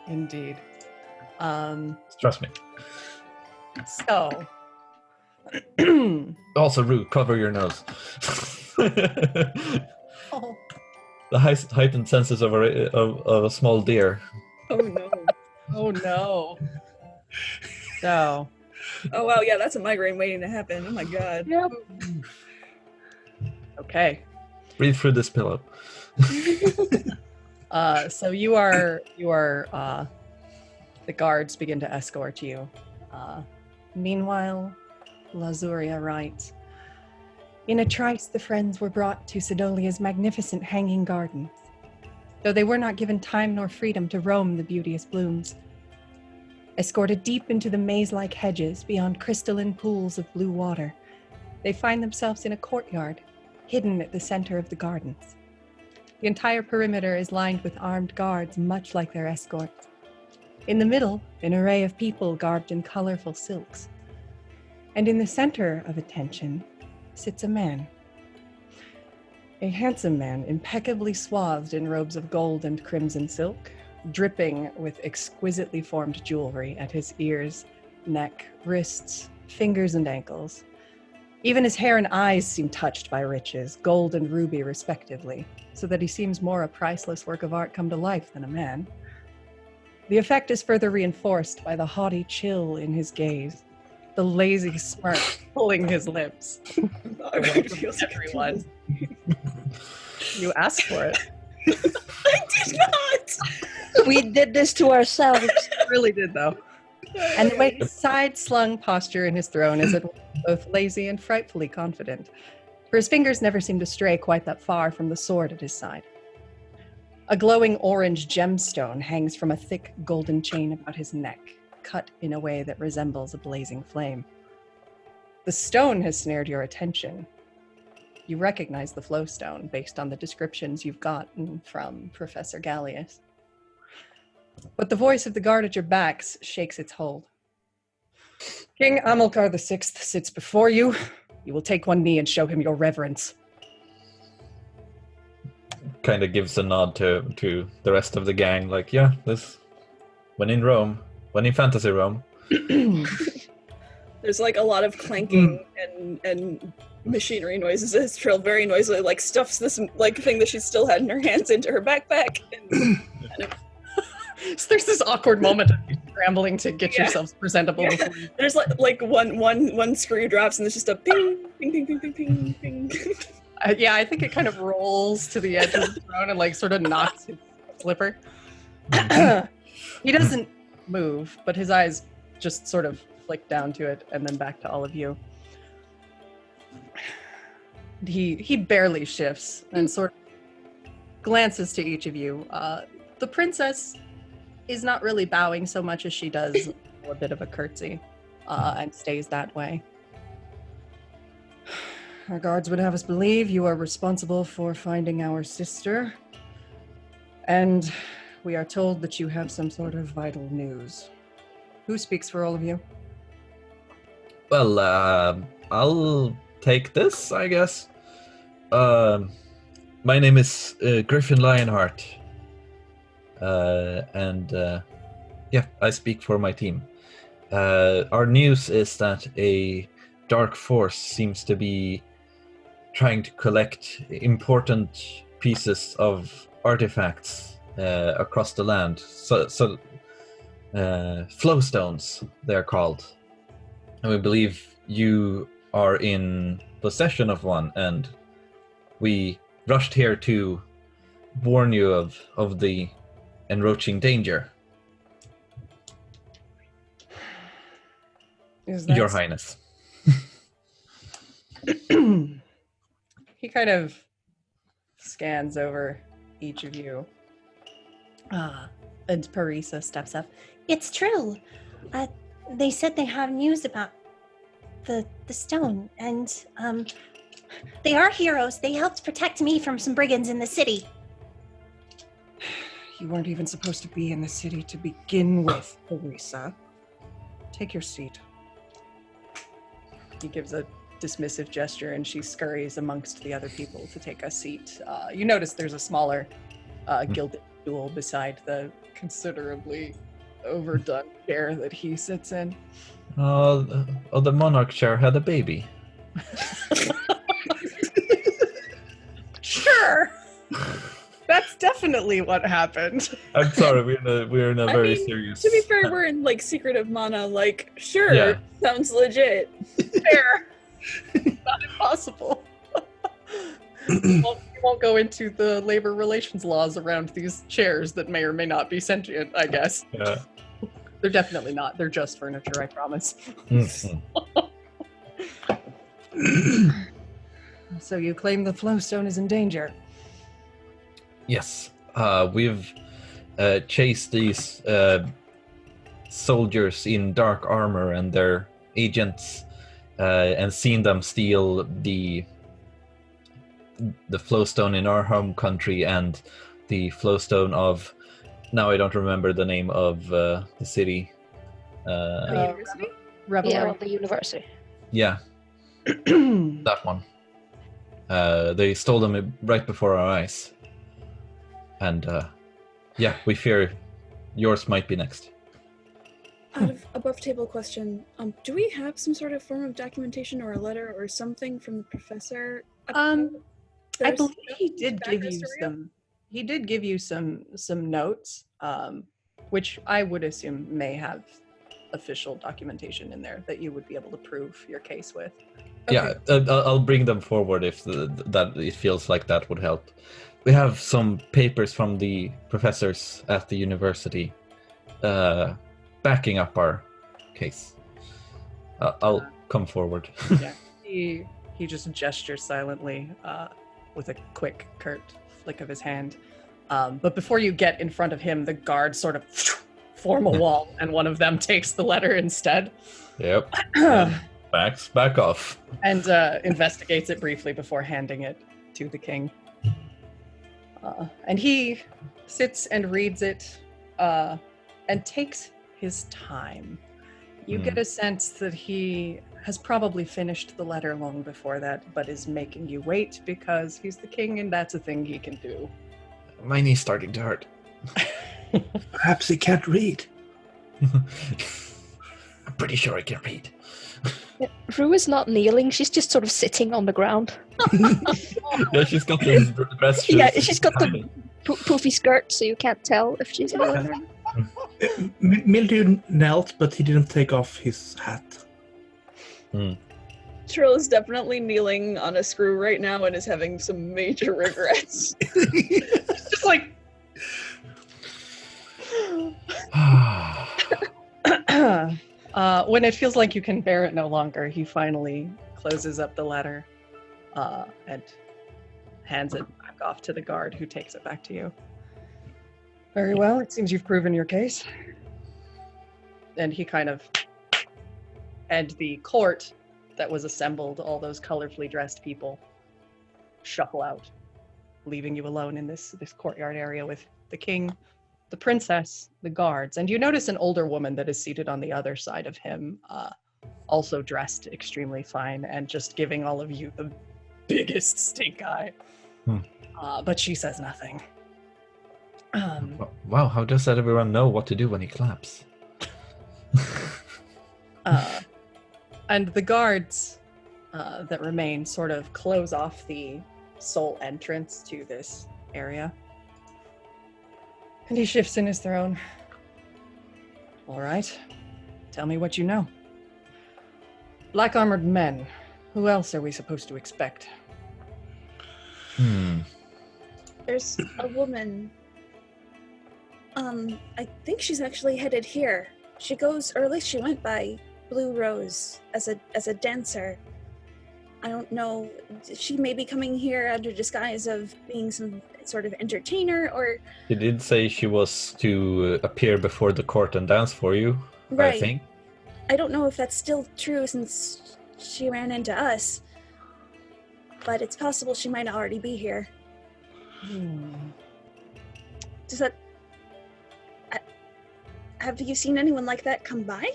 indeed. Trust me. So, Also, Rue, cover your nose. Oh. The heightened senses of a small deer. Oh no. oh no. So, Oh wow, yeah, that's a migraine waiting to happen. Oh my god. yep. Okay. Breathe through this pillow. So you are the guards begin to escort you. Meanwhile, Lazuria writes, in a trice the friends were brought to Sidolia's magnificent hanging gardens, though they were not given time nor freedom to roam the beauteous blooms. Escorted deep into the maze-like hedges beyond crystalline pools of blue water, they find themselves in a courtyard, hidden at the center of the gardens. The entire perimeter is lined with armed guards, much like their escorts. In the middle, an array of people garbed in colorful silks. And in the center of attention sits a man. A handsome man, impeccably swathed in robes of gold and crimson silk, dripping with exquisitely formed jewelry at his ears, neck, wrists, fingers, and ankles. Even his hair and eyes seem touched by riches, gold and ruby respectively, so that he seems more a priceless work of art come to life than a man. The effect is further reinforced by the haughty chill in his gaze, the lazy smirk pulling his lips. Everyone. You asked for it. I did not! We did this to ourselves. Really did, though. And the way his side-slung posture in his throne is both lazy and frightfully confident, for his fingers never seem to stray quite that far from the sword at his side. A glowing orange gemstone hangs from a thick golden chain about his neck, cut in a way that resembles a blazing flame. The stone has snared your attention. You recognize the flowstone based on the descriptions you've gotten from Professor Gallius. But the voice of the guard at your backs shakes its hold. King Amilcar VI sits before you. You will take one knee and show him your reverence. Kind of gives a nod to the rest of the gang, like, yeah, this, when in Rome, when in fantasy Rome. There's like a lot of clanking and machinery noises as Trill very noisily like stuffs this like thing that she still had in her hands into her backpack. And kind of... So there's this awkward moment of you scrambling to get yourselves presentable. Yeah. Before you... There's like one screw drops and there's just a ping, ping, ping, ping, ping, ping, ping. Yeah, I think it kind of rolls to the edge of the throne and like sort of knocks his slipper. He doesn't move, but his eyes just sort of flick down to it and then back to all of you. He barely shifts and sort of glances to each of you. The princess is not really bowing so much as she does a bit of a curtsy, and stays that way. Our guards would have us believe you are responsible for finding our sister, and we are told that you have some sort of vital news. Who speaks for all of you? Well, I'll take this, I guess. My name is Griffin Lionheart. Yeah, I speak for my team. Our news is that a dark force seems to be trying to collect important pieces of artifacts across the land. So flowstones, they're called. And we believe you are in possession of one, and we rushed here to warn you of the encroaching danger. Your Highness. He kind of scans over each of you. And Parisa steps up. It's true. They said they have news about the stone, and they are heroes. They helped protect me from some brigands in the city. You weren't even supposed to be in the city to begin with, Parisa. Take your seat. He gives a dismissive gesture and she scurries amongst the other people to take a seat. You notice there's a smaller gilded stool beside the considerably overdone chair that he sits in. The monarch chair had a baby. Sure. That's definitely what happened. I'm sorry, we're in a very serious. To be fair, we're in like secretive mana. Like, sure, Yeah. sounds legit. Fair. Not impossible. You won't go into the labor relations laws around these chairs that may or may not be sentient, I guess. Yeah. They're definitely not. They're just furniture, I promise. Mhm. So you claim the flowstone is in danger? Yes, we've chased these soldiers in dark armor and their agents, and seen them steal the flowstone in our home country and the flowstone of, now I don't remember the name of the city. The university? Revelry. the university. Yeah, that one. They stole them right before our eyes. And yeah, we fear yours might be next. Out of above table question, do we have some sort of form of documentation or a letter or something from the professor? I There's believe he did back give you history? some. He did give you some notes, which I would assume may have official documentation in there that you would be able to prove your case with. Yeah, I'll bring them forward if that it feels like that would help. We have some papers from the professors at the university backing up our case. I'll come forward. Yeah, he just gestures silently with a quick, curt flick of his hand. But before you get in front of him, the guards sort of form a wall, and one of them takes the letter instead. Yep. Back off. And investigates it briefly before handing it to the king. And he sits and reads it and takes his time. You get a sense that he has probably finished the letter long before that, but is making you wait because he's the king and that's a thing he can do. My knee's starting to hurt. Perhaps he can't read. I'm pretty sure I can read. Rue is not kneeling, she's just sort of sitting on the ground. Yeah, she's got the dress shoes. Yeah, she's got the poofy skirt, so you can't tell if she's kneeling. Mildew knelt, but he didn't take off his hat. Trill is definitely kneeling on a screw right now and is having some major regrets. It's just like... when it feels like you can bear it no longer, he finally closes up the letter and hands it back off to the guard, who takes it back to you. Very well, it seems you've proven your case. And he kind of... And the court that was assembled, all those colorfully dressed people, shuffle out, leaving you alone in this courtyard area with the king, the princess, the guards, and you notice an older woman that is seated on the other side of him, also dressed extremely fine and just giving all of you the biggest stink eye. But she says nothing. Wow, how does everyone know what to do when he claps? And the guards that remain sort of close off the sole entrance to this area. And he shifts in his throne. All right, tell me what you know. Black-armored men. Who else are we supposed to expect? There's a woman. I think she's actually headed here. She goes, or at least she went by Blue Rose as a dancer. I don't know. She may be coming here under disguise of being some sort of entertainer, or... She did say she was to appear before the court and dance for you, Right. I think. I don't know if that's still true since she ran into us, but it's possible she might already be here. Does that... have you seen anyone like that come by?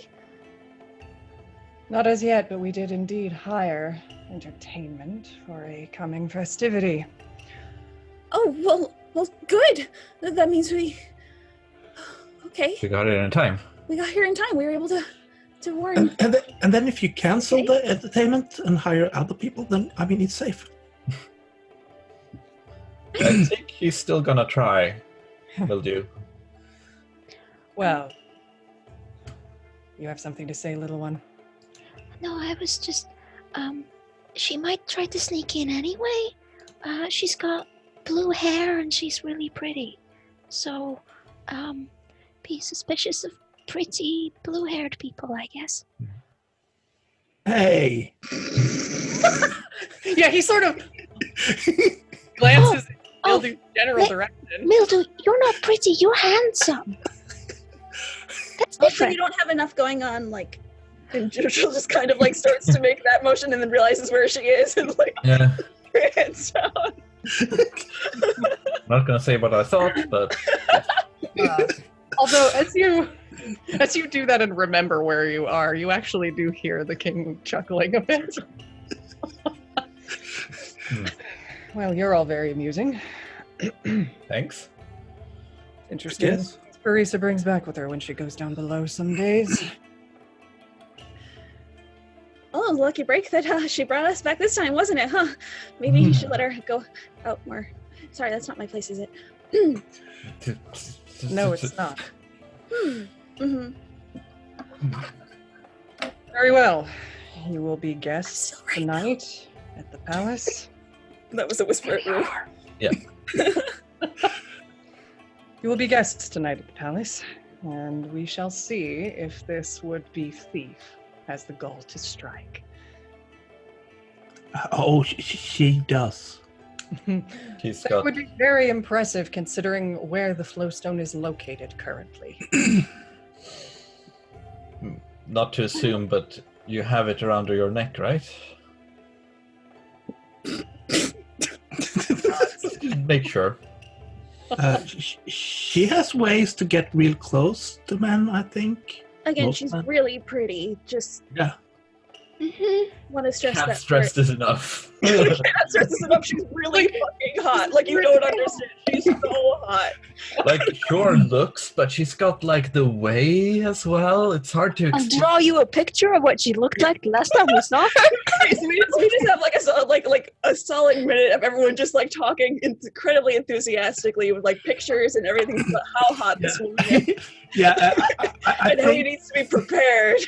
Not as yet, but we did indeed hire entertainment for a coming festivity. Oh, well, good. That means we... Okay, We got it in time. we got here in time. We were able to warn... And then if you cancel the entertainment and hire other people, then, I mean, it's safe. I think he's still gonna try. Will do. Well, you have something to say, little one? No, I was just, she might try to sneak in anyway. She's got blue hair and she's really pretty. So, be suspicious of pretty blue-haired people, I guess. Hey. Yeah, he sort of glances in Mildu's general direction. Mildew, you're not pretty, you're handsome. That's Also, different. you don't have enough going on, like, and Jujul just kind of, like, starts to make that motion and then realizes where she is and, like, Yeah. hands down. Not gonna say what I thought, but Although, as you do that and remember where you are, you actually do hear the king chuckling a bit. Well, you're all very amusing. thanks. Interesting. Yes. Barisa brings back with her when she goes down below some days. Oh, lucky break that she brought us back this time, wasn't it, huh? Maybe you should let her go out more. Sorry, that's not my place, is it? No, it's not. Mm-hmm. Very well. You will be guests tonight at the palace. That was a whisper at Rue. Yeah. You will be guests tonight at the palace, and we shall see if this would-be thief has the gall to strike. Oh, she does. He's That got would be very impressive considering where the flowstone is located currently. not to assume, but you have it around your neck, right? Make sure. She has ways to get real close to men, I think. Again, Most she's men. really pretty. Just Yeah. want to stress Can't that. stress this enough. Can't stress this enough. She's really fucking hot. Like, you don't understand. She's so hot. Like, sure looks, but she's got like the way as well. It's hard to I'll explain. draw you a picture of what she looked like the last time we saw her. Okay, so we just have like a solid minute of everyone just like talking incredibly enthusiastically with like pictures and everything about how hot this woman is Yeah, I and how he think needs to be prepared.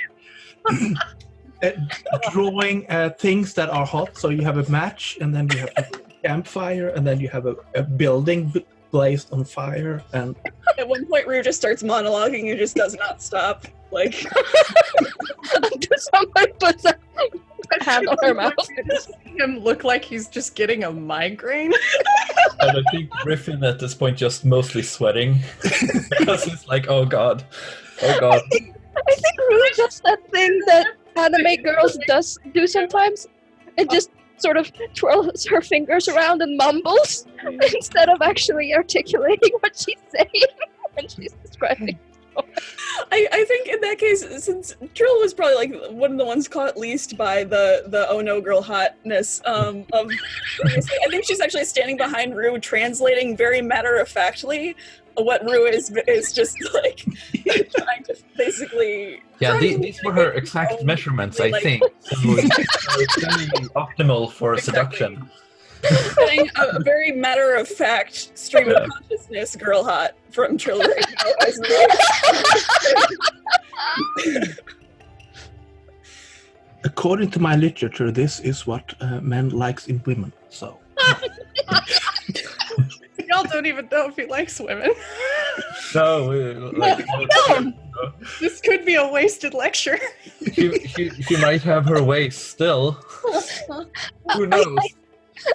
drawing things that are hot, so you have a match, and then you have a campfire, and then you have a building blazed on fire, and At one point, Rue just starts monologuing and just does not stop. Like, Does somebody put a hand on her mouth? Him look like he's just getting a migraine. And I think Griffin at this point just mostly sweating because it's like, oh god, oh god. I think Rue does that thing that anime girls do sometimes, and just sort of twirls her fingers around and mumbles instead of actually articulating what she's saying when she's describing. I think in that case, since Trill was probably like one of the ones caught least by the oh no girl hotness of I think she's actually standing behind Rue translating very matter-of-factly what Rue is just like trying to basically Yeah, these were her exact measurements, I think. So it's very optimal for seduction. getting a very matter-of-fact stream of consciousness girl hot from Trill right now. according to my literature, this is what men likes in women. So Y'all don't even know if he likes women. No, like, This could be a wasted lecture. she might have her waist still. Who knows?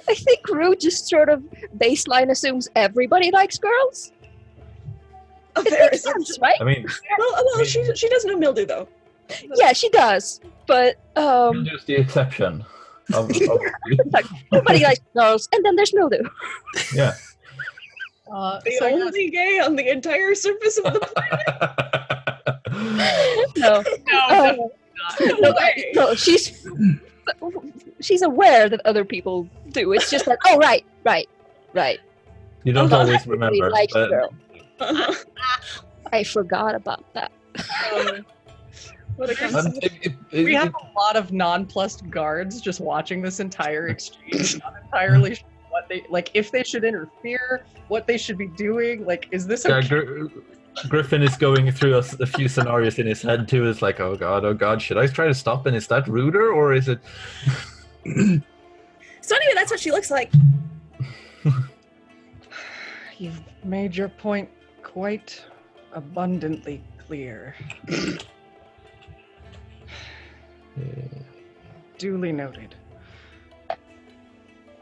I think Rue just sort of baseline assumes everybody likes girls. It makes sense, right? I mean, Well, she does know Mildew though. Yeah, she does. But just the exception. Obviously. nobody likes girls, and then there's Mildew. Yeah. The So yes, only gay on the entire surface of the No, no, no, no, she's aware that other people do. It's just that. Oh, right. You don't always remember. Likes But girl. I forgot about that. what a we have a lot of nonplussed guards just watching this entire exchange, not entirely sure what they like, if they should interfere, what they should be doing. Like, is this okay? Griffin is going through a few scenarios in his head too. It's like, oh god, should I try to stop? And is that ruder or is it? So anyway, that's what she looks like. You've made your point quite abundantly clear. Duly noted.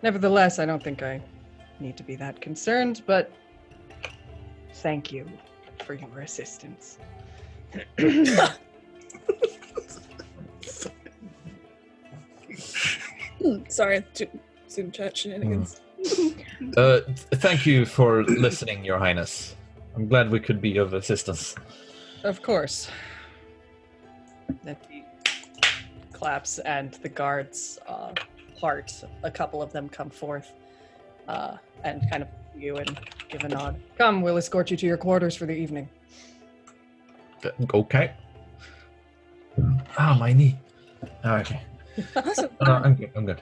Nevertheless, I don't think I need to be that concerned, but thank you for your assistance. Sorry, Zoom chat shenanigans. Thank you for listening, Your Highness. I'm glad we could be of assistance. Of course. Then he claps, and the guards part. A couple of them come forth and kind of you and give a nod. Come, we'll escort you to your quarters for the evening. Okay. My knee. Okay. Awesome. I'm good. I'm good.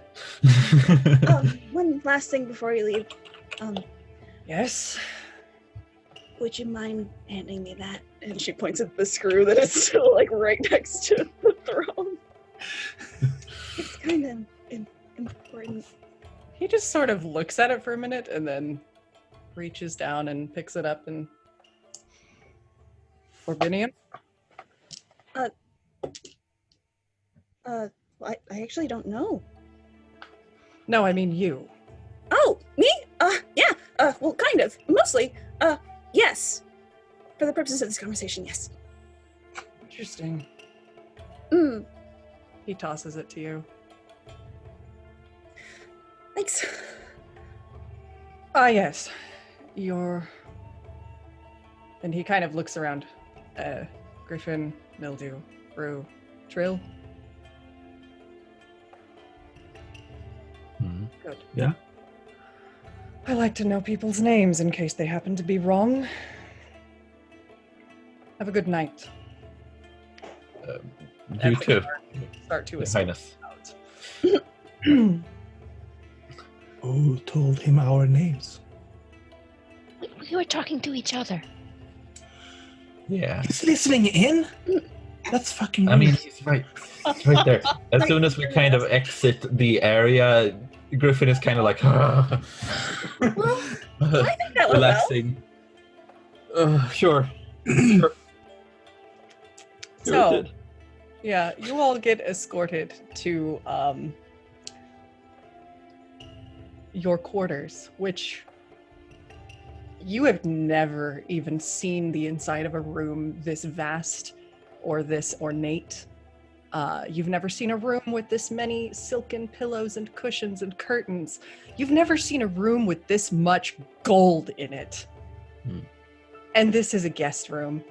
One last thing before you leave. Yes? Would you mind handing me that? And she points at the screw that is still like right next to the throne. It's kind of important. He just sort of looks at it for a minute and then reaches down and picks it up and... Orbinium? I actually don't know. No, I mean you. Oh, me? Yeah. Well, kind of. Mostly. Yes. For the purposes of this conversation, yes. Interesting. He tosses it to you. Thanks. Yes. You're... And he kind of looks around. Griffin, Mildew, Rue, Trill. Mm-hmm. Good. Yeah. I like to know people's names in case they happen to be wrong. Have a good night. You too, Start to Your escort Highness. out. Who told him our names? We were talking to each other. Yeah. He's listening in? That's fucking I mean, weird. he's right. He's right there. As soon as we kind of exit the area, Griffin is kind of like, Well, I think that went well. relaxing. Sure. So, yeah, you all get escorted to your quarters, which you have never even seen the inside of a room this vast or this ornate. You've never seen a room with this many silken pillows and cushions and curtains. You've never seen a room with this much gold in it. And this is a guest room.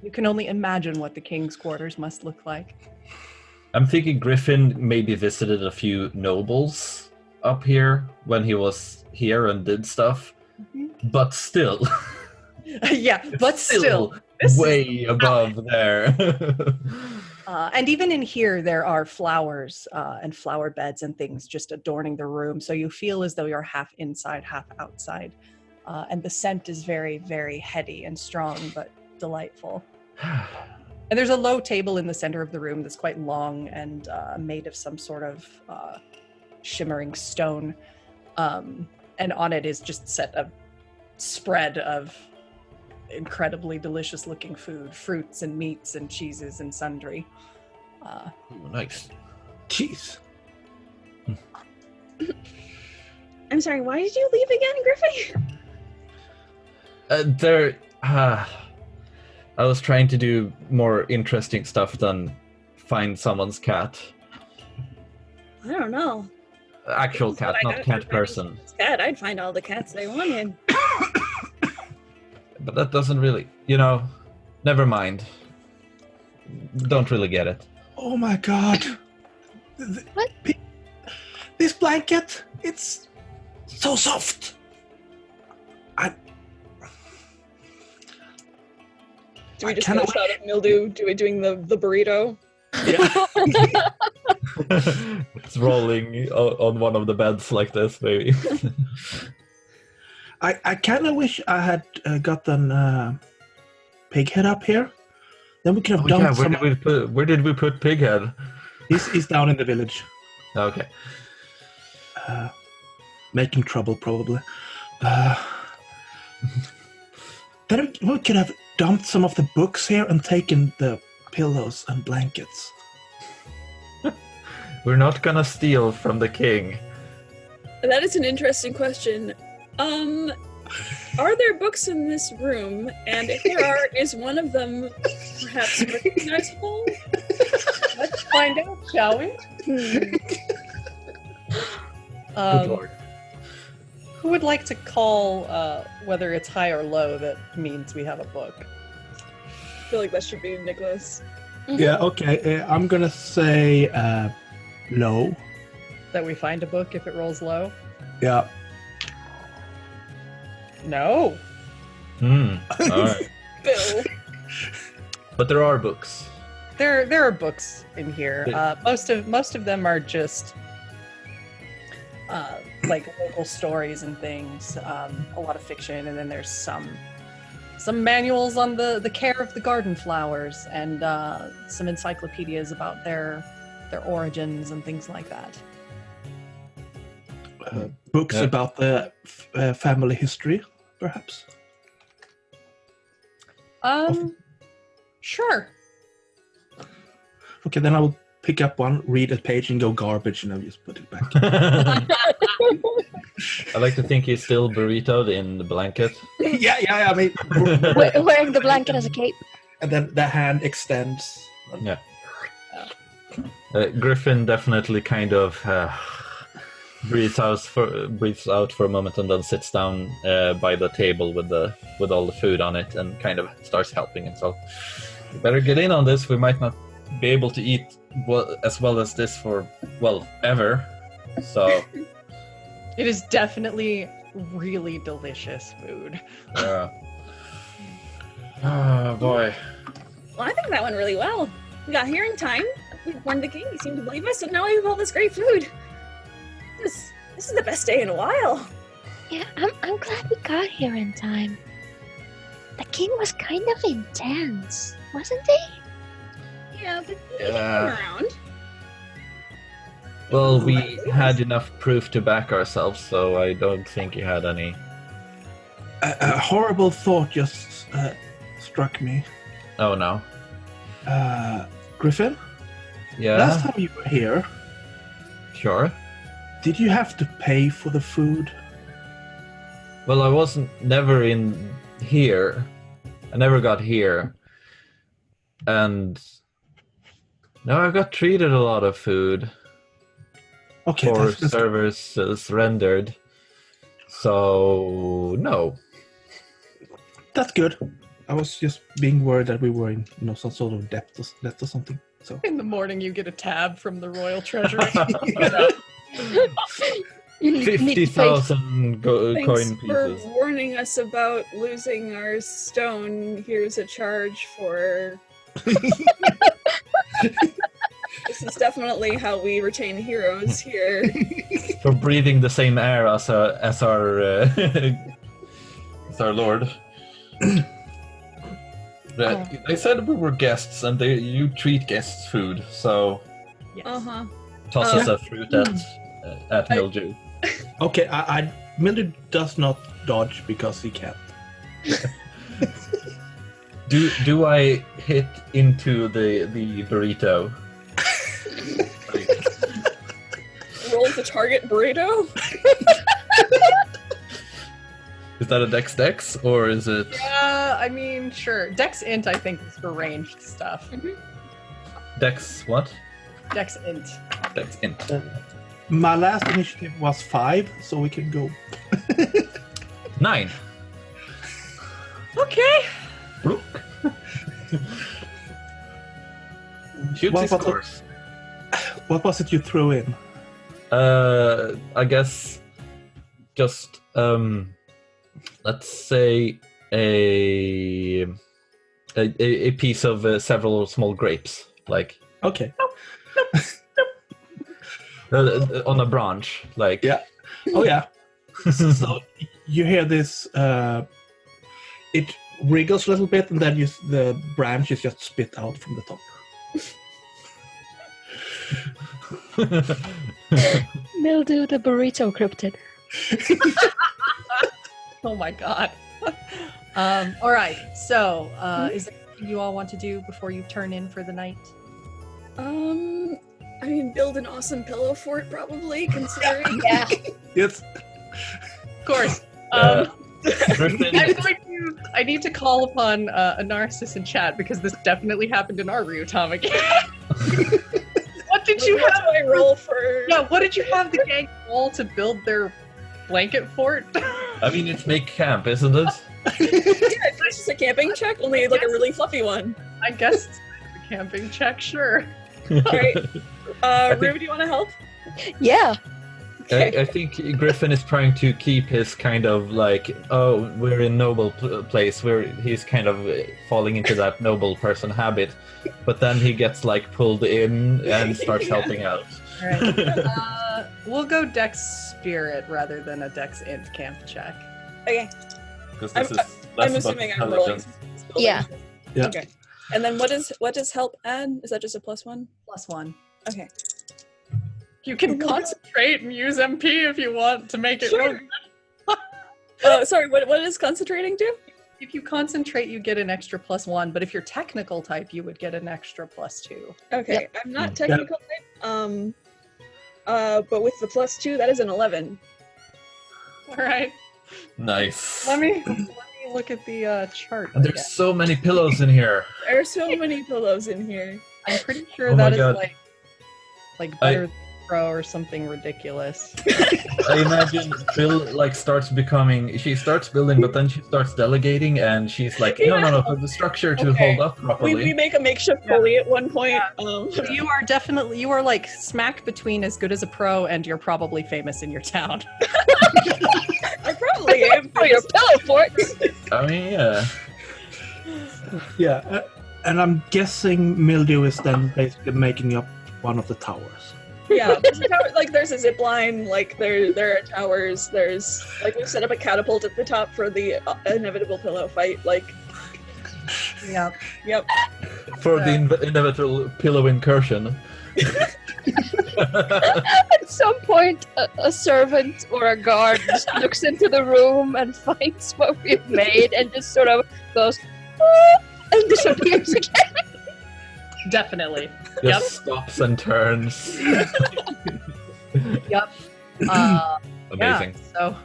You can only imagine what the king's quarters must look like. I'm thinking Griffin maybe visited a few nobles up here when he was here and did stuff. But still. Yeah, but still. Way above there. And even in here, there are flowers and flower beds and things just adorning the room. So you feel as though you're half inside, half outside. And the scent is very, very heady and strong, but delightful. And there's a low table in the center of the room that's quite long and made of some sort of shimmering stone. And on it is just set a spread of incredibly delicious looking food, fruits and meats and cheeses and sundry. Ooh, nice. Jeez. I'm sorry, why did you leave again, Griffin? I was trying to do more interesting stuff than find someone's cat. I don't know. Actual This is cat, what I not got cat for person. finding cat. I'd find all the cats I wanted. But that doesn't really, never mind. Don't really get it. Oh my god. What? This blanket, it's so soft. Do we just get a shot of Mildew doing the burrito? Yeah. It's rolling on one of the beds like this, maybe. I kind of wish I had gotten Pighead up here. Then we could have dumped some. Where did we put Pighead? He's down in the village. Okay. making trouble, probably. Then we could have dumped some of the books here and taken the pillows and blankets. We're not gonna steal from the king. That is an interesting question. Are there books in this room? And if there are, is one of them perhaps recognizable? Let's find out, shall we? Good lord. Who would like to call whether it's high or low that means we have a book? I feel like that should be Nicholas. Yeah, okay. I'm gonna say low. That we find a book if it rolls low? Yeah. No. Alright. Bill. But there are books. There are books in here. Most of them are just like local stories and things. A lot of fiction, and then there's some manuals on the care of the garden flowers, and some encyclopedias about their origins and things like that. Books about the family history, perhaps. Sure. Okay, then I'll pick up one, read a page, and go garbage, and I'll just put it back. I like to think he's still burritoed in the blanket. yeah. I mean, Wearing the blanket as a cape. and then the hand extends. Yeah. Griffin definitely kind of breathes out for a moment and then sits down by the table with all the food on it and kind of starts helping himself. We better get in on this. We might not be able to eat as well as this for ever. So It is definitely really delicious food. yeah. Oh boy. Well, I think that went really well. We got here in time. We warned the king. He seemed to believe us, and now we have all this great food. This is the best day in a while. Yeah, I'm glad we got here in time. The king was kind of intense, wasn't he? Yeah, but he Yeah. came around. Well, we had enough proof to back ourselves, so I don't think he had any. A horrible thought just struck me. Oh no. Griffin, Yeah. last time you were here, Sure. did you have to pay for the food? Well, I wasn't never in here. I never got here. And no, I got treated a lot of food Okay, for that's services rendered. So no. That's good. I was just being worried that we were in, some sort of debt or something. So In the morning, you get a tab from the royal treasury. You need to pay 50,000 Thanks coin for pieces. warning us about losing our stone. Here's a charge for. This is definitely how we retain heroes here. For breathing the same air as our as our lord. They said we were guests, and you treat guests food. So Yes. toss us a fruit at Mildew. okay, Mildred does not dodge because he can't. Do I hit into the burrito? Roll the target burrito. Is that a dex or is it? Yeah, I mean, sure. Dex int, I think, is for ranged stuff. Dex what? Dex int. Dex int. My last initiative was 5, so we can go. 9. Okay. Shoots What his was it? course. What was it you threw in? I guess just let's say a piece of several small grapes, like Okay. on a branch, like Yeah. Oh yeah. So you hear this. It wriggles a little bit, and then the branch is just spit out from the top. Mildew the burrito cryptid. Oh my god. All right. So, is there anything you all want to do before you turn in for the night? I mean, build an awesome pillow fort, probably, considering. Yeah. Yes. Of course. Griffin, I need to call upon a narcissist in chat because this definitely happened in our Ryuutama game. What did you What have? do I roll for? Yeah, what did you have the gang roll to build their blanket fort? I mean, it's make camp, isn't it? Yeah, it's just a camping check, only like a really fluffy one. I guess it's a camping check, sure. Alright. think- Rue, do you want to help? Yeah. I think Griffin is trying to keep his kind of like, oh, we're in noble place, where he's kind of falling into that noble person habit, but then he gets like pulled in and starts helping out. All right. We'll go Dex Spirit rather than a Dex Int camp check. Okay. Because I'm- this is less I'm about assuming I'm rolling. intelligence. Yeah. Yeah. Okay. And then what does help add? Is that just a +1? +1. Okay. You can concentrate and use MP if you want to make it Sure. real. Sorry, what does concentrating do? If you concentrate, you get an extra +1, but if you're technical type, you would get an extra +2. Okay, I'm not technical type. But with the +2, that is an 11. All right. Nice. Let me look at the chart. And there's so many pillows in here. There are so many pillows in here. I'm pretty sure Oh my that is God. like Better Pro or something ridiculous. I imagine Bill like she starts building, but then she starts delegating, and she's like, no, for the structure to Okay. hold up properly. We make a makeshift pulley at one point. You are like smack between as good as a pro and you're probably famous in your town. I probably am. For your pillow fort. I mean, yeah. Yeah, and I'm guessing Mildew is then basically making up one of the towers. Yeah, there's a zip line, like there are towers, there's like we've set up a catapult at the top for the inevitable pillow fight, like Yeah. yep. For the inevitable pillow incursion. At some point, a servant or a guard just looks into the room and finds what we've made and just sort of goes, "Ah," and disappears again. Definitely. Just stops and turns. Yep. Amazing. Yeah, so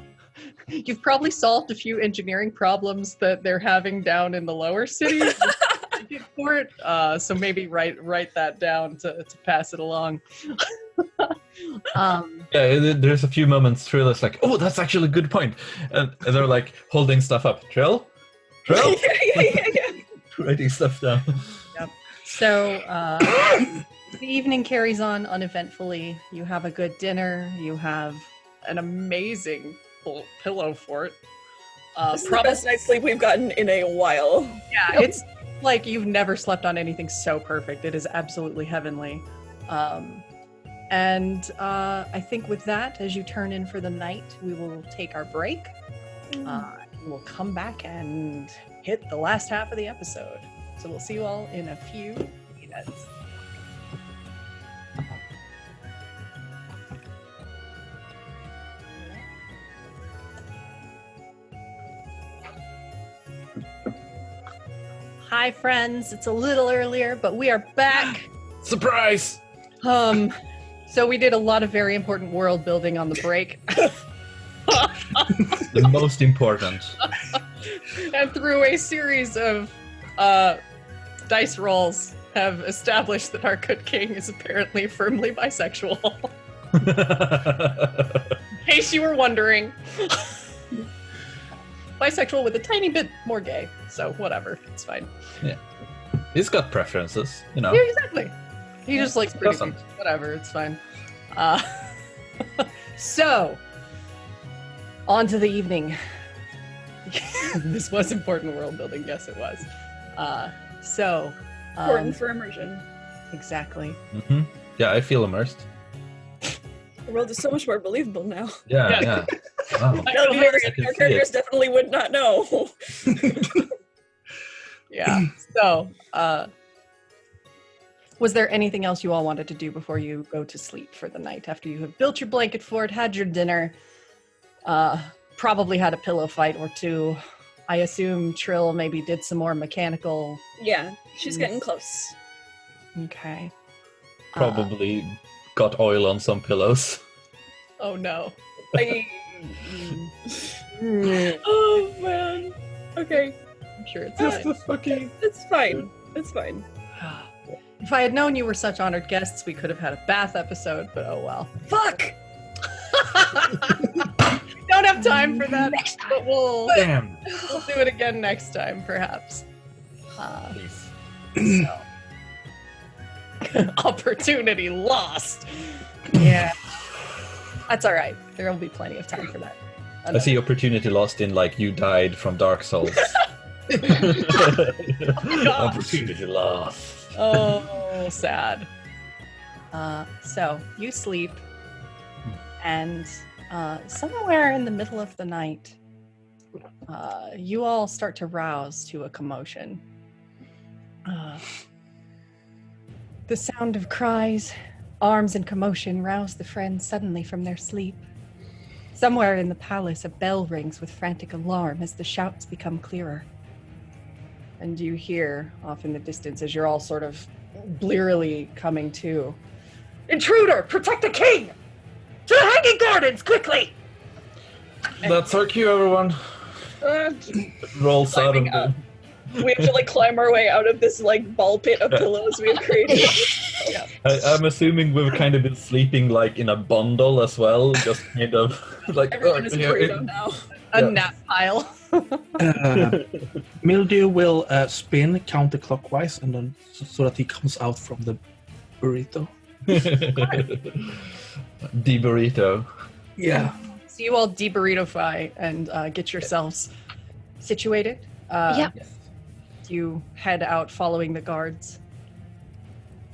you've probably solved a few engineering problems that they're having down in the lower cities. Port, so maybe write that down to pass it along. Yeah, there's a few moments through that's like, oh, that's actually a good point. And they're like holding stuff up. Trill? yeah. Writing stuff down. So the evening carries on uneventfully. You have a good dinner. You have an amazing pillow fort. This is the best night's sleep we've gotten in a while. Yeah, it's like you've never slept on anything so perfect. It is absolutely heavenly. And I think with that, as you turn in for the night, we will take our break. We'll come back and hit the last half of the episode. So we'll see you all in a few minutes. Hi friends, it's a little earlier, but we are back. Surprise! So we did a lot of very important world building on the break. The most important. And through a series of dice rolls have established that our good king is apparently firmly bisexual. In case you were wondering. Bisexual with a tiny bit more gay, so whatever, it's fine. Yeah. He's got preferences, you know. Yeah, exactly. He just likes pretty doesn't. people. Whatever, it's fine. So, on to the evening. This was important world building, yes it was. Important for immersion. Exactly. Mm-hmm. Yeah, I feel immersed. The world is so much more believable now. Yeah. Wow. I know, Our see characters it. definitely would not know. Yeah. So, was there anything else you all wanted to do before you go to sleep for the night? After you have built your blanket fort, had your dinner, Probably had a pillow fight or two. I assume Trill maybe did some more mechanical. Yeah, she's getting close. Okay. Probably got oil on some pillows. Oh no. Oh man. Okay. I'm sure it's Just fine. the fucking. It's fine. It's fine. If I had known you were such honored guests, we could have had a bath episode, but oh well. Fuck! Don't have time for that, but we'll Damn. do it again next time, perhaps. Please. Opportunity lost. Yeah. That's all right. There will be plenty of time for that. I see opportunity lost in like you died from Dark Souls. Opportunity lost. Oh, sad. So you sleep, and somewhere in the middle of the night, you all start to rouse to a commotion. The sound of cries, arms in commotion rouse the friends suddenly from their sleep. Somewhere in the palace, a bell rings with frantic alarm as the shouts become clearer. And you hear off in the distance as you're all sort of blearily coming to. Intruder! Protect the king! To the Hanging Gardens, quickly! That's our cue, everyone. Rolls out of the... We have to like climb our way out of this like ball pit of pillows we have created. I'm assuming we've kind of been sleeping like in a bundle as well, just kind of like... Everyone is freedom now. A nap pile. Mildew will spin counterclockwise, and then so that he comes out from the burrito. The burrito. Yeah. So you all deburritify and get yourselves situated. Yep. You head out following the guards.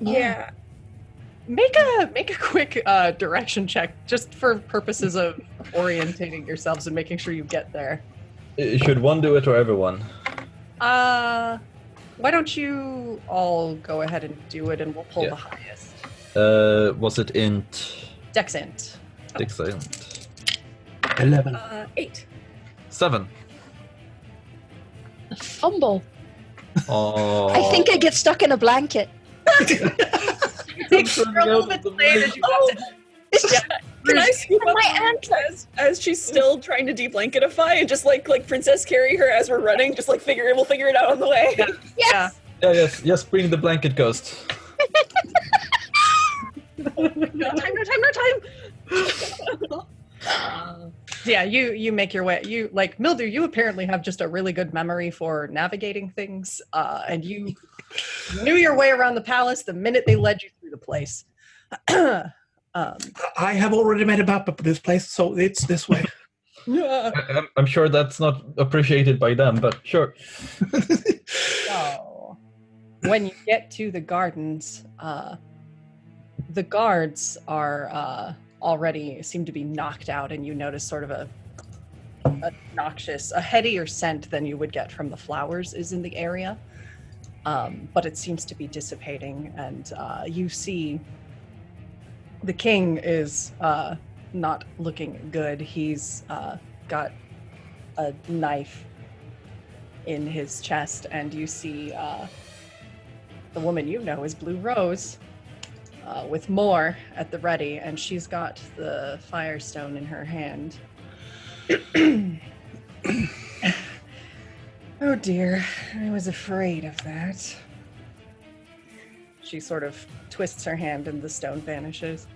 Yeah. Make a quick direction check, just for purposes of orientating yourselves and making sure you get there. Should one do it or everyone? Why don't you all go ahead and do it, and we'll pull the highest. Was it int? Dexint. Dexint. 11. 8. 7. Fumble. Oh. I think I get stuck in a blanket. It takes a little bit to say that you have to. Can I scoop up my as she's still trying to de-blanketify and just like Princess carry her as we're running? Just like we'll figure it out on the way. Yeah. Yeah, yes, bring the blanket ghost. No time. Yeah, you make your way. You like Mildew. You apparently have just a really good memory for navigating things, and you knew your way around the palace the minute they led you through the place. I have already made a map of this place, so it's this way. I'm sure that's not appreciated by them, but sure. So, when you get to the gardens, the guards are already seem to be knocked out, and you notice sort of a headier scent than you would get from the flowers is in the area. But it seems to be dissipating, and you see the king is not looking good. He's got a knife in his chest, and you see the woman you know is Blue Rose with more at the ready, and she's got the firestone in her hand. Oh dear, I was afraid of that. She sort of twists her hand and the stone vanishes.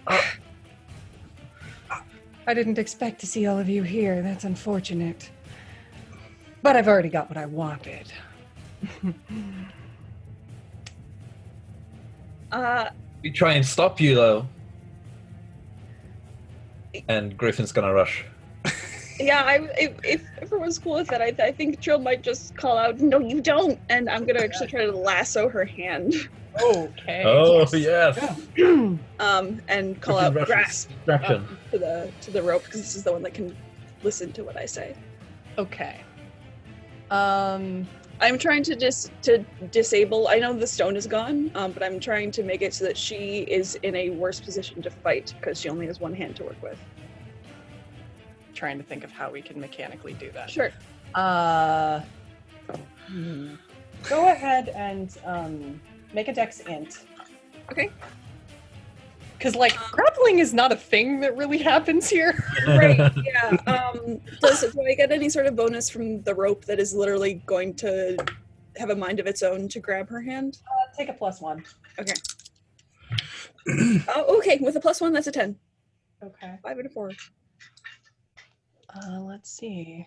I didn't expect to see all of you here. That's unfortunate. But I've already got what I wanted. We try and stop you, though. And Griffin's gonna rush. Yeah, if everyone's cool with that, I think Jill might just call out, "No, you don't!" And I'm gonna actually try to lasso her hand. Okay. Oh yes. And call out, "Grasp!" Distraction. To the rope, because this is the one that can listen to what I say. Okay. I'm trying to disable. I know the stone is gone, but I'm trying to make it so that she is in a worse position to fight because she only has one hand to work with. trying to think of how we can mechanically do that. Sure. Go ahead and make a dex int. Okay. Because, like, grappling is not a thing that really happens here. Right, yeah. Do I get any sort of bonus from the rope that is literally going to have a mind of its own to grab her hand? Take a +1. Okay. Okay, with a +1, that's a 10. Okay. 5 and a 4. Let's see.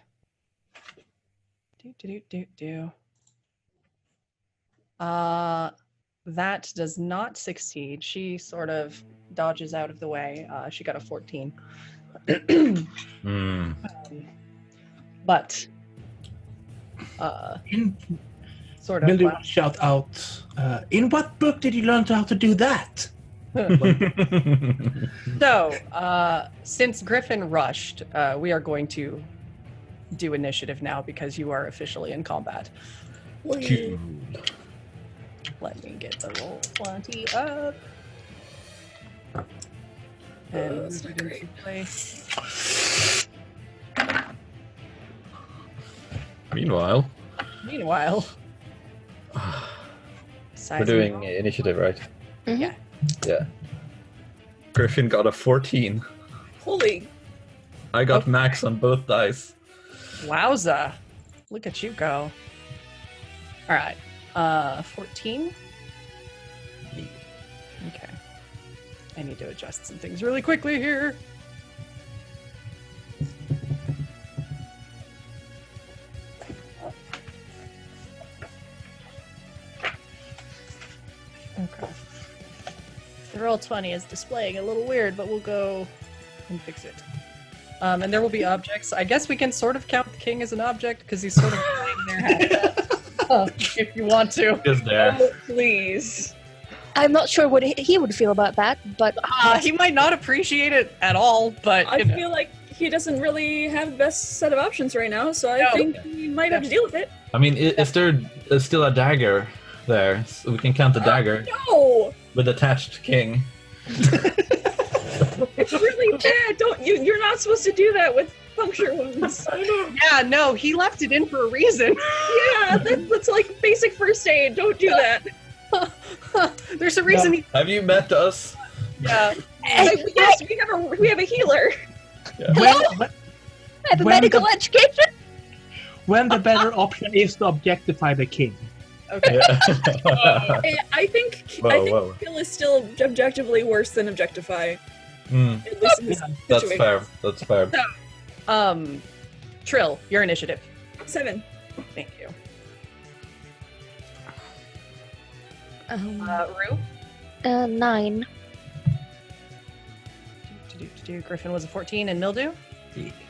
That does not succeed. She sort of dodges out of the way. She got a 14. But sort of Mildew will shout out, in what book did you learn how to do that? So, since Griffin rushed, we are going to do initiative now because you are officially in combat. Let me get the roll 20 up. And move it into place. Meanwhile, we're doing initiative, right? Mhm. Yeah. Yeah. Griffin got a 14. Holy. I got max on both dice. Wowza. Look at you go. All right. 14. Okay. I need to adjust some things really quickly here. Okay. The roll 20 is displaying a little weird, but we'll go and fix it. And there will be objects. I guess we can sort of count the king as an object because he's sort of laying there if you want to. Just there. Oh, please. I'm not sure what he would feel about that, but He might not appreciate it at all, but I feel like he doesn't really have the best set of options right now, so I think he might have to deal with it. I mean, is there still a dagger there? So we can count the dagger No! with attached king. It's really bad. You're not supposed to do that with puncture wounds. yeah, no, he left it in for a reason. Yeah, that's like basic first aid. Don't do that. There's a reason. Have you met us? Yeah. Yes, we have a healer. Yeah. I have a medical education. When the better option is to objectify the king. Okay. Yeah. I think Whoa. kill is still objectively worse than objectify. At least in this That's situation. fair. That's fair. Trill, your initiative. 7. Thank you. Rue? 9. Griffin was a 14, and Mildew?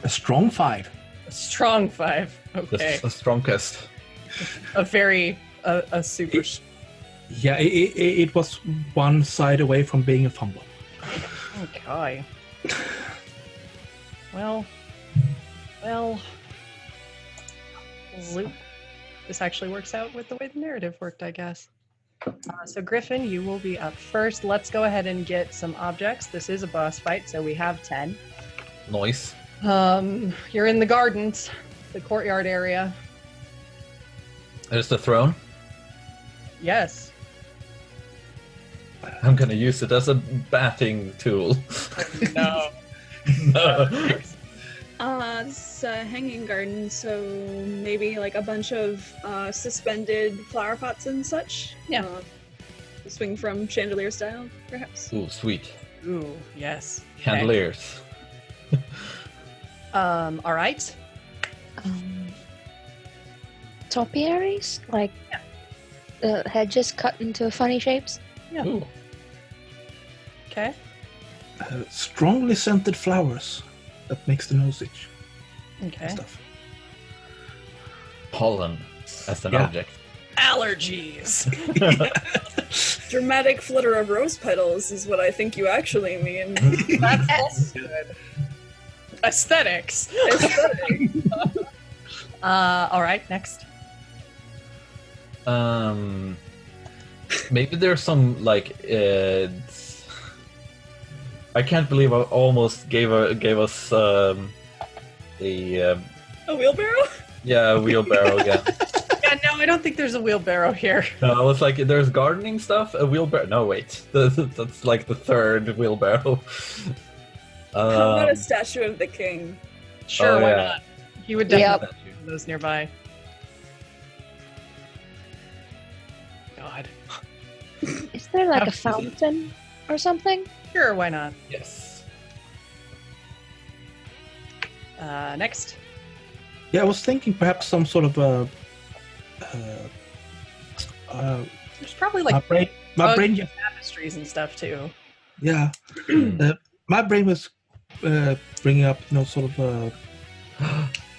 A strong 5. A strong 5. Okay. The strongest. A very, a super. Yeah, it was one side away from being a fumble. Okay. Well. Loop. This actually works out with the way the narrative worked, I guess. So Griffin, you will be up first. Let's go ahead and get some objects. This is a boss fight, so we have 10. Nice. You're in the gardens, the courtyard area. There's the throne. Yes. I'm gonna use it as a batting tool. No. No. It's a hanging garden, so maybe like a bunch of suspended flower pots and such. Yeah. Swing from chandelier style, perhaps. Ooh, sweet. Ooh, yes. Okay. Chandeliers. All right. Topiaries? Like hedges cut into funny shapes? Yeah. Ooh. Okay. Strongly scented flowers. That makes the nose itch. Okay. Stuff. Pollen as an Yeah. object. Allergies. Dramatic flutter of rose petals is what I think you actually mean. That's also good. Aesthetics. All right. Next. Maybe there's some like I can't believe I almost gave us a wheelbarrow? a wheelbarrow again. Yeah, no, I don't think there's a wheelbarrow here. No, I was like, there's gardening stuff. A wheelbarrow. No, wait, that's like the third wheelbarrow. How about a statue of the king? Sure, why not? He would definitely Statue. have those nearby. God. Is there like a fountain or something? Sure, why not? Yes. Next. Yeah, I was thinking perhaps some sort of There's probably my like brain just tapestries and stuff too. yeah. My brain was bringing up sort of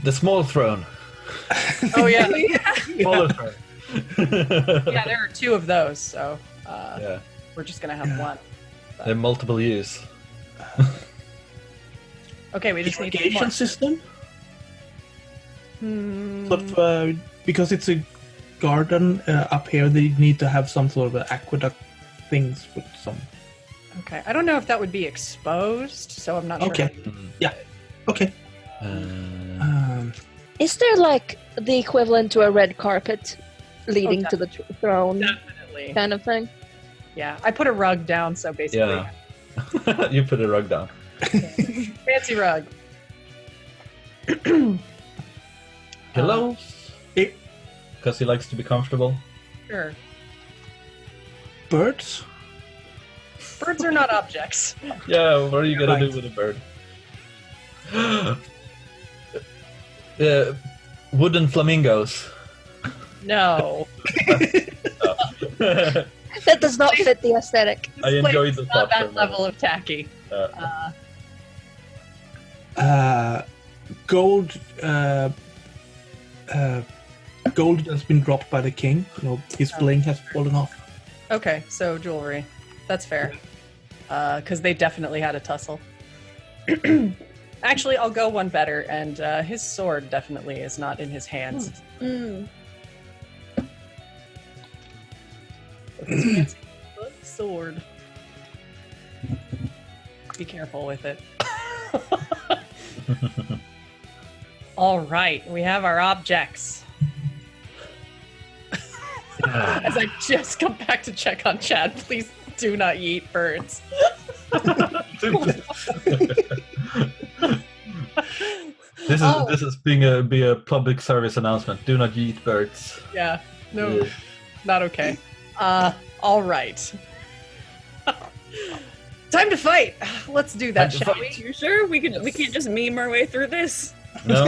The small throne. Oh yeah. Smaller throne. Yeah, there are two of those, so Yeah. we're just gonna have one. They're multiple use. Okay, we just need two irrigation more. system. Hmm. Sort of, because it's a garden up here, they need to have some sort of aqueduct things with some. Okay, I don't know if that would be exposed, so I'm not sure. Okay. Yeah. Okay. Is there like the equivalent to a red carpet leading Oh, to the throne Definitely. kind of thing? Yeah, I put a rug down, so basically, Yeah. You put a rug down. fancy rug. Pillows? Because he likes to be comfortable. Sure. Birds. Birds are not objects. Yeah, what are you gonna Right. do with a bird? Wooden flamingos. No. That does not fit the aesthetic. I This place enjoyed is the not thought for a that level of tacky. Gold. Gold has been dropped by the king. His bling has fallen off. Okay, so jewelry. That's fair. Because they definitely had a tussle. Actually, I'll go one better, and his sword definitely is not in his hands. Mm. His fancy sword. Be careful with it. All right, we have our objects. As I just come back to check on Chad, please do not eat birds. This is be a public service announcement. Do not eat birds. Yeah, no, Yeah. not okay. All right. Time to fight. Let's do that, Time to shall fight. we? You sure we can't just meme our way through this? No.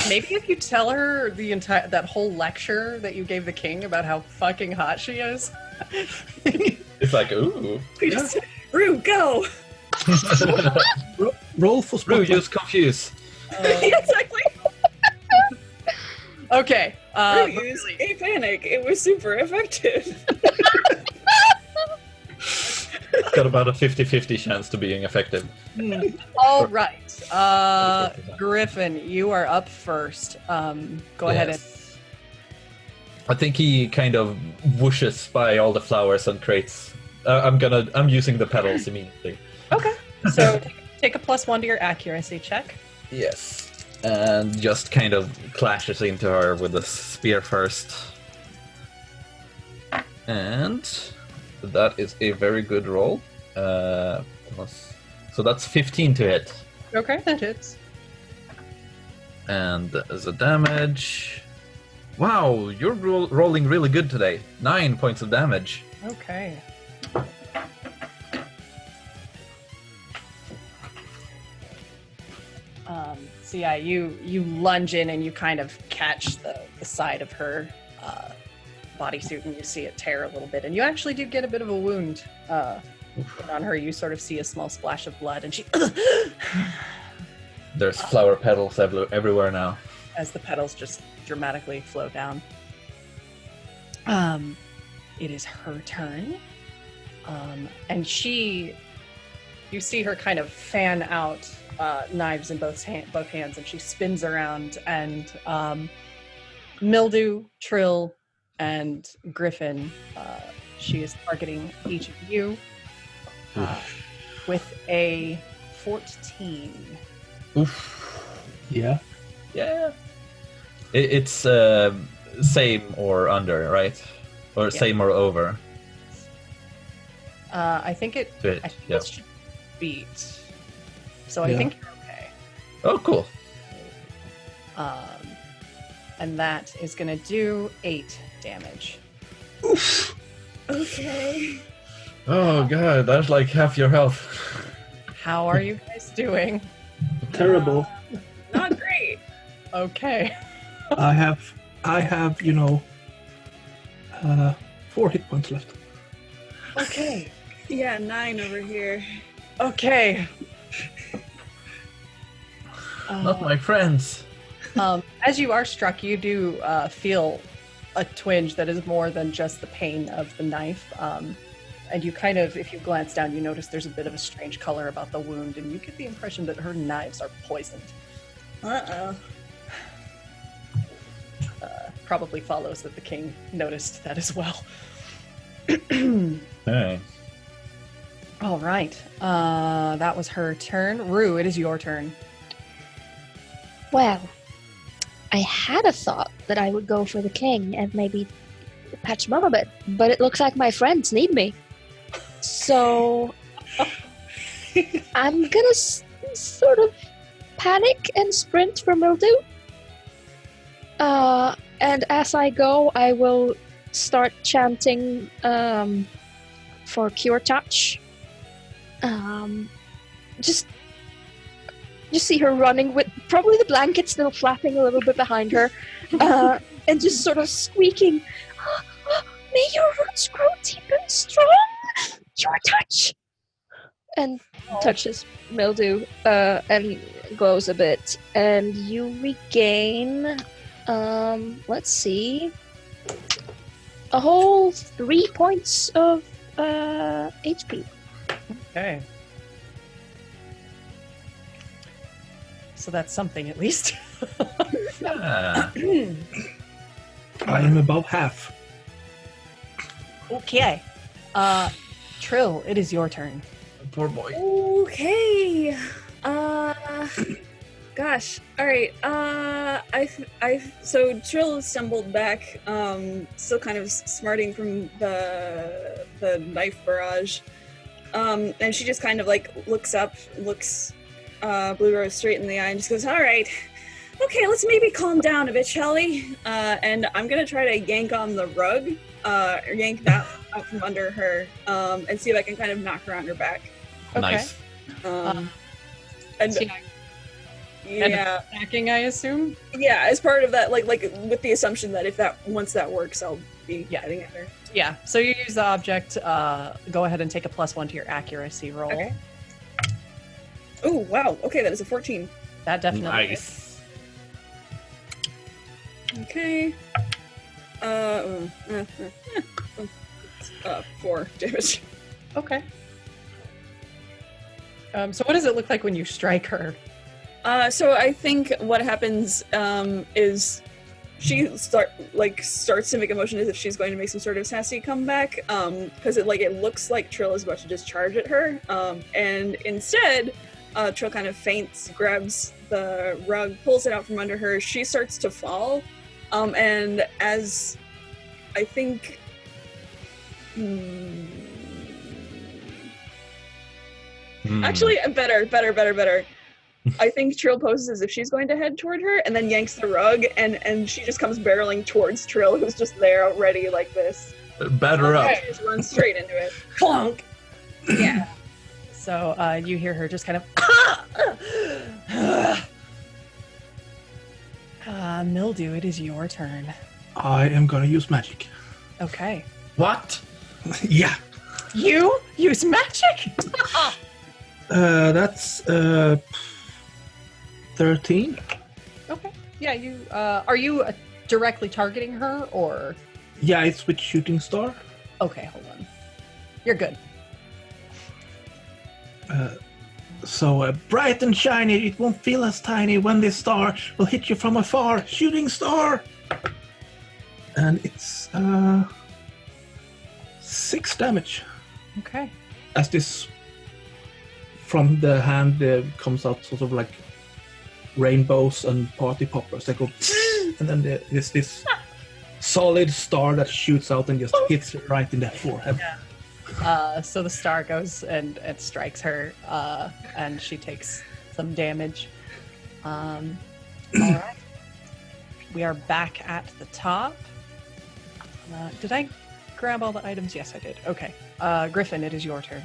Maybe if you tell her that whole lecture that you gave the king about how fucking hot she is. It's like, ooh. We just Rue, go! Roll for Rue, spotlight. use confuse. Yeah, exactly. Okay. Rue used a panic. It was super effective. It's got about a 50-50 chance to being effective. All right. Griffin, you are up first. Go ahead and. Yes. I think he kind of whooshes by all the flowers and creates. I'm using the petals immediately. Okay. So take a +1 to your accuracy check. Yes. And just kind of clashes into her with the spear first. And that is a very good roll. So that's 15 to hit. Okay, that hits. And as a damage... Wow, you're rolling really good today. 9 points of damage. Okay. So yeah, you lunge in and you kind of catch the side of her bodysuit and you see it tear a little bit. And you actually do get a bit of a wound on her. You sort of see a small splash of blood and she... There's flower petals everywhere now. as the petals just dramatically flow down. It is her turn. And you see her kind of fan out knives in both hands, and she spins around, and Mildew, Trill, and Griffin, she is targeting each of you with a 14. Oof. Yeah. Yeah. It's same or under, right? Or same or over. I think it. To hit, I think yeah. it should beat. So I Yeah. think you're okay. Oh, cool. And that is going to do 8 damage. Okay. Oh god, that's like half your health. How are you guys doing? Terrible. Not great. Okay. I have 4 hit points left. Okay. Yeah, 9 over here. Okay. Not my friends. As you are struck, you do feel a twinge that is more than just the pain of the knife. And you kind of, if you glance down, you notice there's a bit of a strange color about the wound, and you get the impression that her knives are poisoned. Uh-oh. Probably follows that the king noticed that as well. Hey. All right. That was her turn. Rue, it is your turn. Well, I had a thought that I would go for the king and maybe patch him up a bit, but it looks like my friends need me. So I'm gonna sort of panic and sprint for Mildew. And as I go, I will start chanting for Cure Touch. Just see her running with probably the blanket still flapping a little bit behind her, and just sort of squeaking, "May your roots grow deep and strong! Your touch!" And touches Mildew and glows a bit, and you regain, let's see, a whole 3 points of HP. Okay. So that's something, at least. Yeah. I am above half. Okay. Trill, it is your turn. Poor boy. Okay. Gosh. All right. So Trill stumbled back, still kind of smarting from the knife barrage, and she just kind of like looks Blue Rose straight in the eye and just goes, "All right, okay, let's maybe calm down a bit, shall we?" And I'm gonna try to yank on the rug, or yank that out from under her, and see if I can kind of knock her on her back. Okay. Nice. And So, yeah, attacking, I assume? yeah, as part of that, like with the assumption that if once that works, I'll be heading at her. Yeah. So you use the object. Go ahead and take a +1 to your accuracy roll. Okay. Oh wow! Okay, that is a 14. That definitely. Nice. Okay. 4 damage. Okay. So what does it look like when you strike her? So I think what happens is she starts to make a motion as if she's going to make some sort of sassy comeback, because it looks like Trill is about to just charge at her, and instead Trill kind of feints, grabs the rug, pulls it out from under her. She starts to fall, and as I think actually better. I think Trill poses as if she's going to head toward her, and then yanks the rug, and she just comes barreling towards Trill, who's just there already like this. Batter up. She just runs straight into it. Clunk! Yeah. So you hear her just kind of. Mildew, it is your turn. I am gonna use magic. Okay. What? Yeah. You use magic? That's 13. Okay. Yeah, you are you directly targeting her or? Yeah, it's with shooting star. Okay, hold on. You're good. So bright and shiny, it won't feel as tiny when this star will hit you from afar. Shooting star! And it's 6 damage. Okay. As this from the hand comes out sort of like rainbows and party poppers that go, and then there's this solid star that shoots out and just hits her right in the forehead. So the star goes and it strikes her, and she takes some damage. All right. We are back at the top. Did I grab all the items? Yes, I did. Okay. Griffin, it is your turn.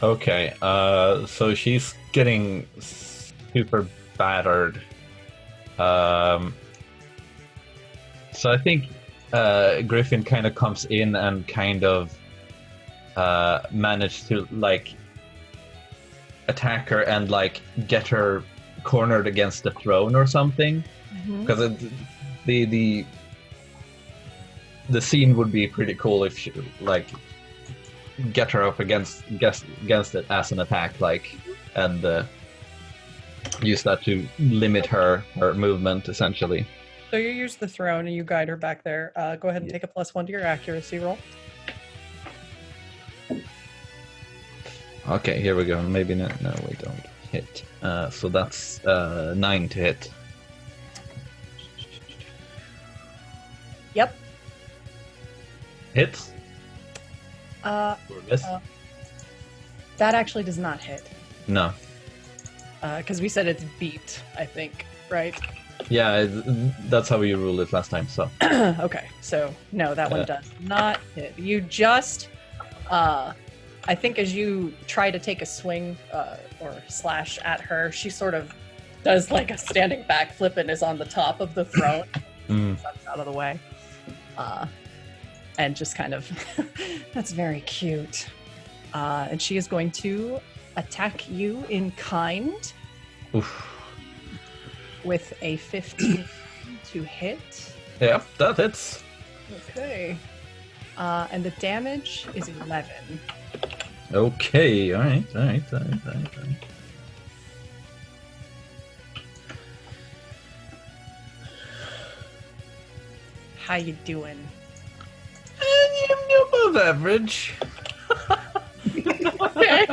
Okay, so she's getting super battered. So I think Griffin kind of comes in and kind of managed to like attack her and like get her cornered against the throne or something. Because the scene would be pretty cool if she like get her up against it as an attack, like, and use that to limit her movement essentially. So you use the throne and you guide her back there. Go ahead and take a +1 to your accuracy roll. Okay, here we go. Maybe no, we don't hit. So that's 9 to hit. Yep. Hits? That actually does not hit. No. Because we said it's beat, I think, right? Yeah, that's how you ruled it last time, so. Okay, so no, that one does not hit. You just, I think as you try to take a swing or slash at her, she sort of does like a standing backflip and is on the top of the throne. That's out of the way. And just kind of, that's very cute. And she is going to attack you in kind. Oof. With a 15 to hit. Yeah, that hits. Okay. And the damage is 11. Okay, all right. How you doing? You're above average. Okay.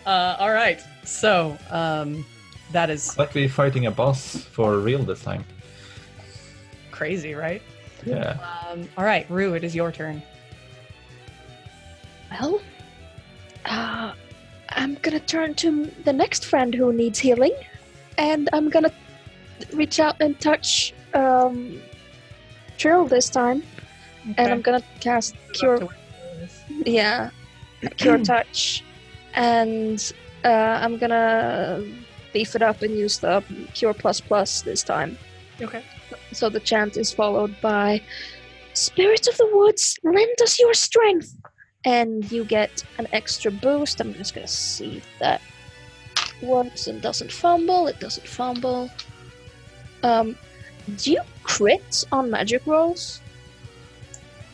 All right. So, that is Like we're fighting a boss for real this time. crazy, right? Yeah. All right, Rue, it is your turn. Well, I'm gonna turn to the next friend who needs healing, and I'm gonna reach out and touch Trill this time, and I'm gonna cast Cure. Yeah, Cure Touch, and I'm gonna beef it up and use the Cure ++ this time. Okay. So the chant is followed by Spirit of the Woods, lend us your strength! And you get an extra boost. I'm just gonna see if that works and doesn't fumble. It doesn't fumble. Do you crit on magic rolls?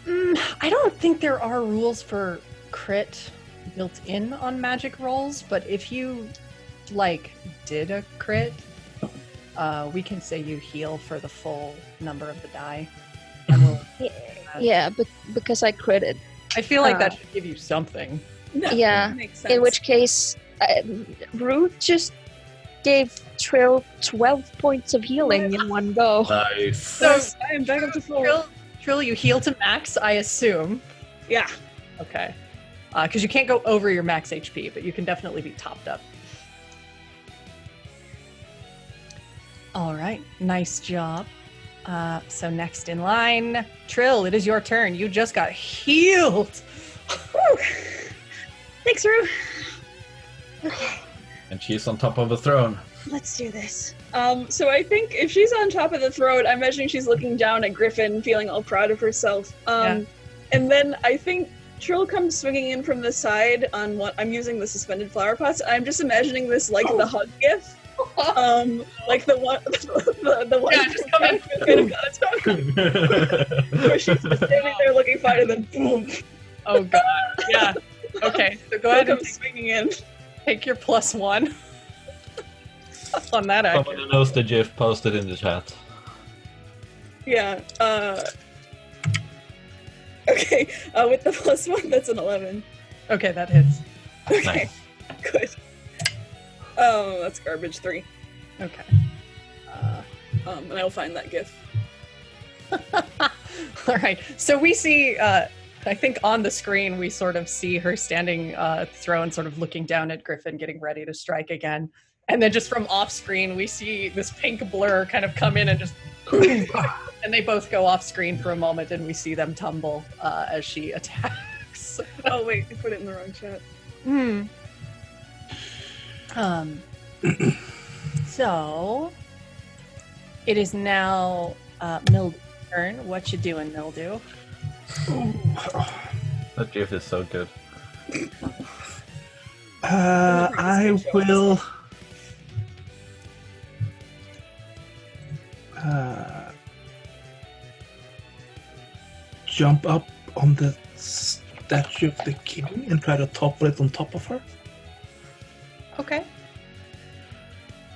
I don't think there are rules for crit built in on magic rolls, but if you like did a crit, we can say you heal for the full number of the die. And we'll Yeah, but because I critted. I feel like that should give you something. No, Yeah, makes sense. in which case, Ruth just gave Trill 12 points of healing in one go. Nice. So I am back up to full. Trill, you heal to max, I assume. Yeah. Okay. Because you can't go over your max HP, but you can definitely be topped up. All right, nice job. So next in line, Trill, it is your turn. You just got healed. Woo. Thanks, Rue. And she's on top of the throne. Let's do this. So I think if she's on top of the throne, I'm imagining she's looking down at Griffin, feeling all proud of herself. And then I think Trill comes swinging in from the side on what I'm using the suspended flower pots. I'm just imagining this like the hug gif. Like the one, the one. Yeah, just come in. Where she's just standing there looking fine, and then boom. Oh god. Yeah. Okay. So go ahead and Comes swinging in. take your +1 on that. Someone who knows the GIF, post it in the chat. Yeah. Okay. With the +1, that's an 11. Okay, that hits. Okay. Nice. Good. Oh, that's garbage 3. Okay. And I will find that GIF. All right. So we see, I think on the screen, we sort of see her standing at the throne, sort of looking down at Griffin, getting ready to strike again. And then just from off screen, we see this pink blur kind of come in and just, and they both go off screen for a moment, and we see them tumble as she attacks. Oh wait, I put it in the wrong chat. So it is now Mildew's turn. What you doing, Mildew? That GIF is so good. I will jump up on the statue of the king and try to topple it on top of her. Okay.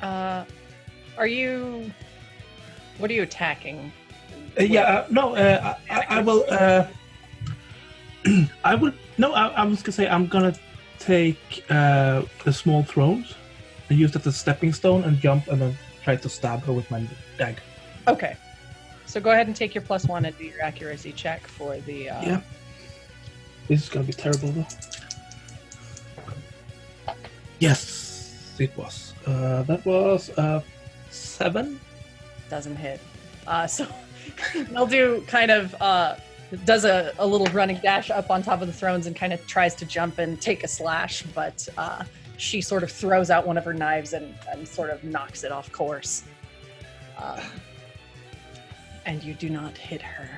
Are you? What are you attacking? I will. I would. No, I was gonna say I'm gonna take the small thrones and use that as a stepping stone and jump and then try to stab her with my dagger. Okay. So go ahead and take your +1 and do your accuracy check for the. Yeah. This is gonna be terrible though. Yes, it was. That was 7. Doesn't hit. So Mildew kind of does a little running dash up on top of the thrones and kind of tries to jump and take a slash, but she sort of throws out one of her knives and sort of knocks it off course. And you do not hit her.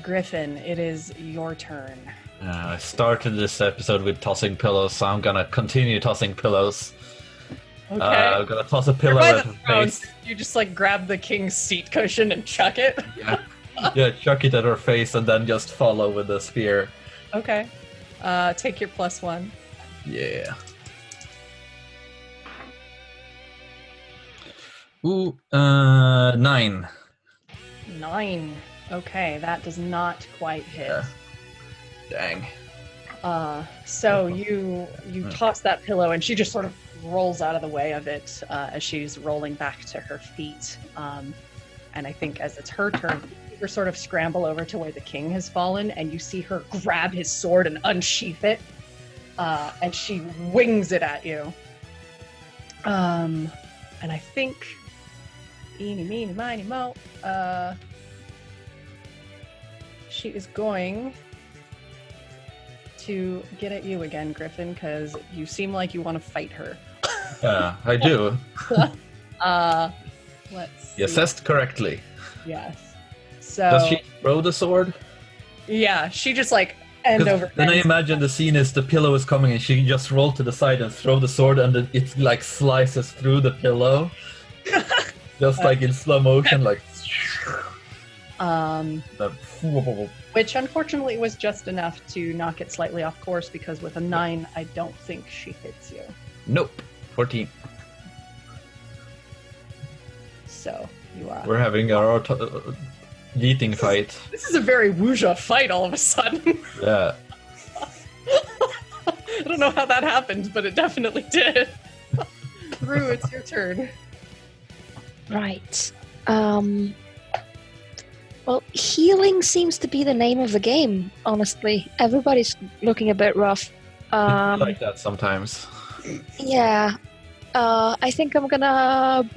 Griffin, it is your turn. I started this episode with tossing pillows, so I'm gonna continue tossing pillows. Okay. I'm gonna toss a pillow By at the her thrones, face. you just like grab the king's seat cushion and chuck it. Yeah, chuck it at her face and then just follow with the spear. Okay. Take your +1. Yeah. Ooh, 9. 9. Okay, that does not quite hit. Yeah. Dang. So you toss that pillow and she just sort of rolls out of the way of it as she's rolling back to her feet. And I think as it's her turn, you see her sort of scramble over to where the king has fallen, and you see her grab his sword and unsheath it, and she wings it at you. And I think, eeny, meeny, miny, mo, she is going to get at you again, Griffin, because you seem like you want to fight her. Yeah, I do. Let's see. You assessed correctly. Yes. So Does she throw the sword? yeah, she just like end 'Cause over. then I ends. imagine the scene is the pillow is coming and she just roll to the side and throw the sword and it like slices through the pillow. Just like in slow motion, like. Which unfortunately was just enough to knock it slightly off course, because with a 9, I don't think she hits you. Nope. 14. So you are. We're having our yeeting fight. This is a very wuxia fight all of a sudden. Yeah. I don't know how that happened, but it definitely did. Rue, it's your turn. Right. Well, healing seems to be the name of the game, honestly. Everybody's looking a bit rough. I like that sometimes. Yeah. I think I'm gonna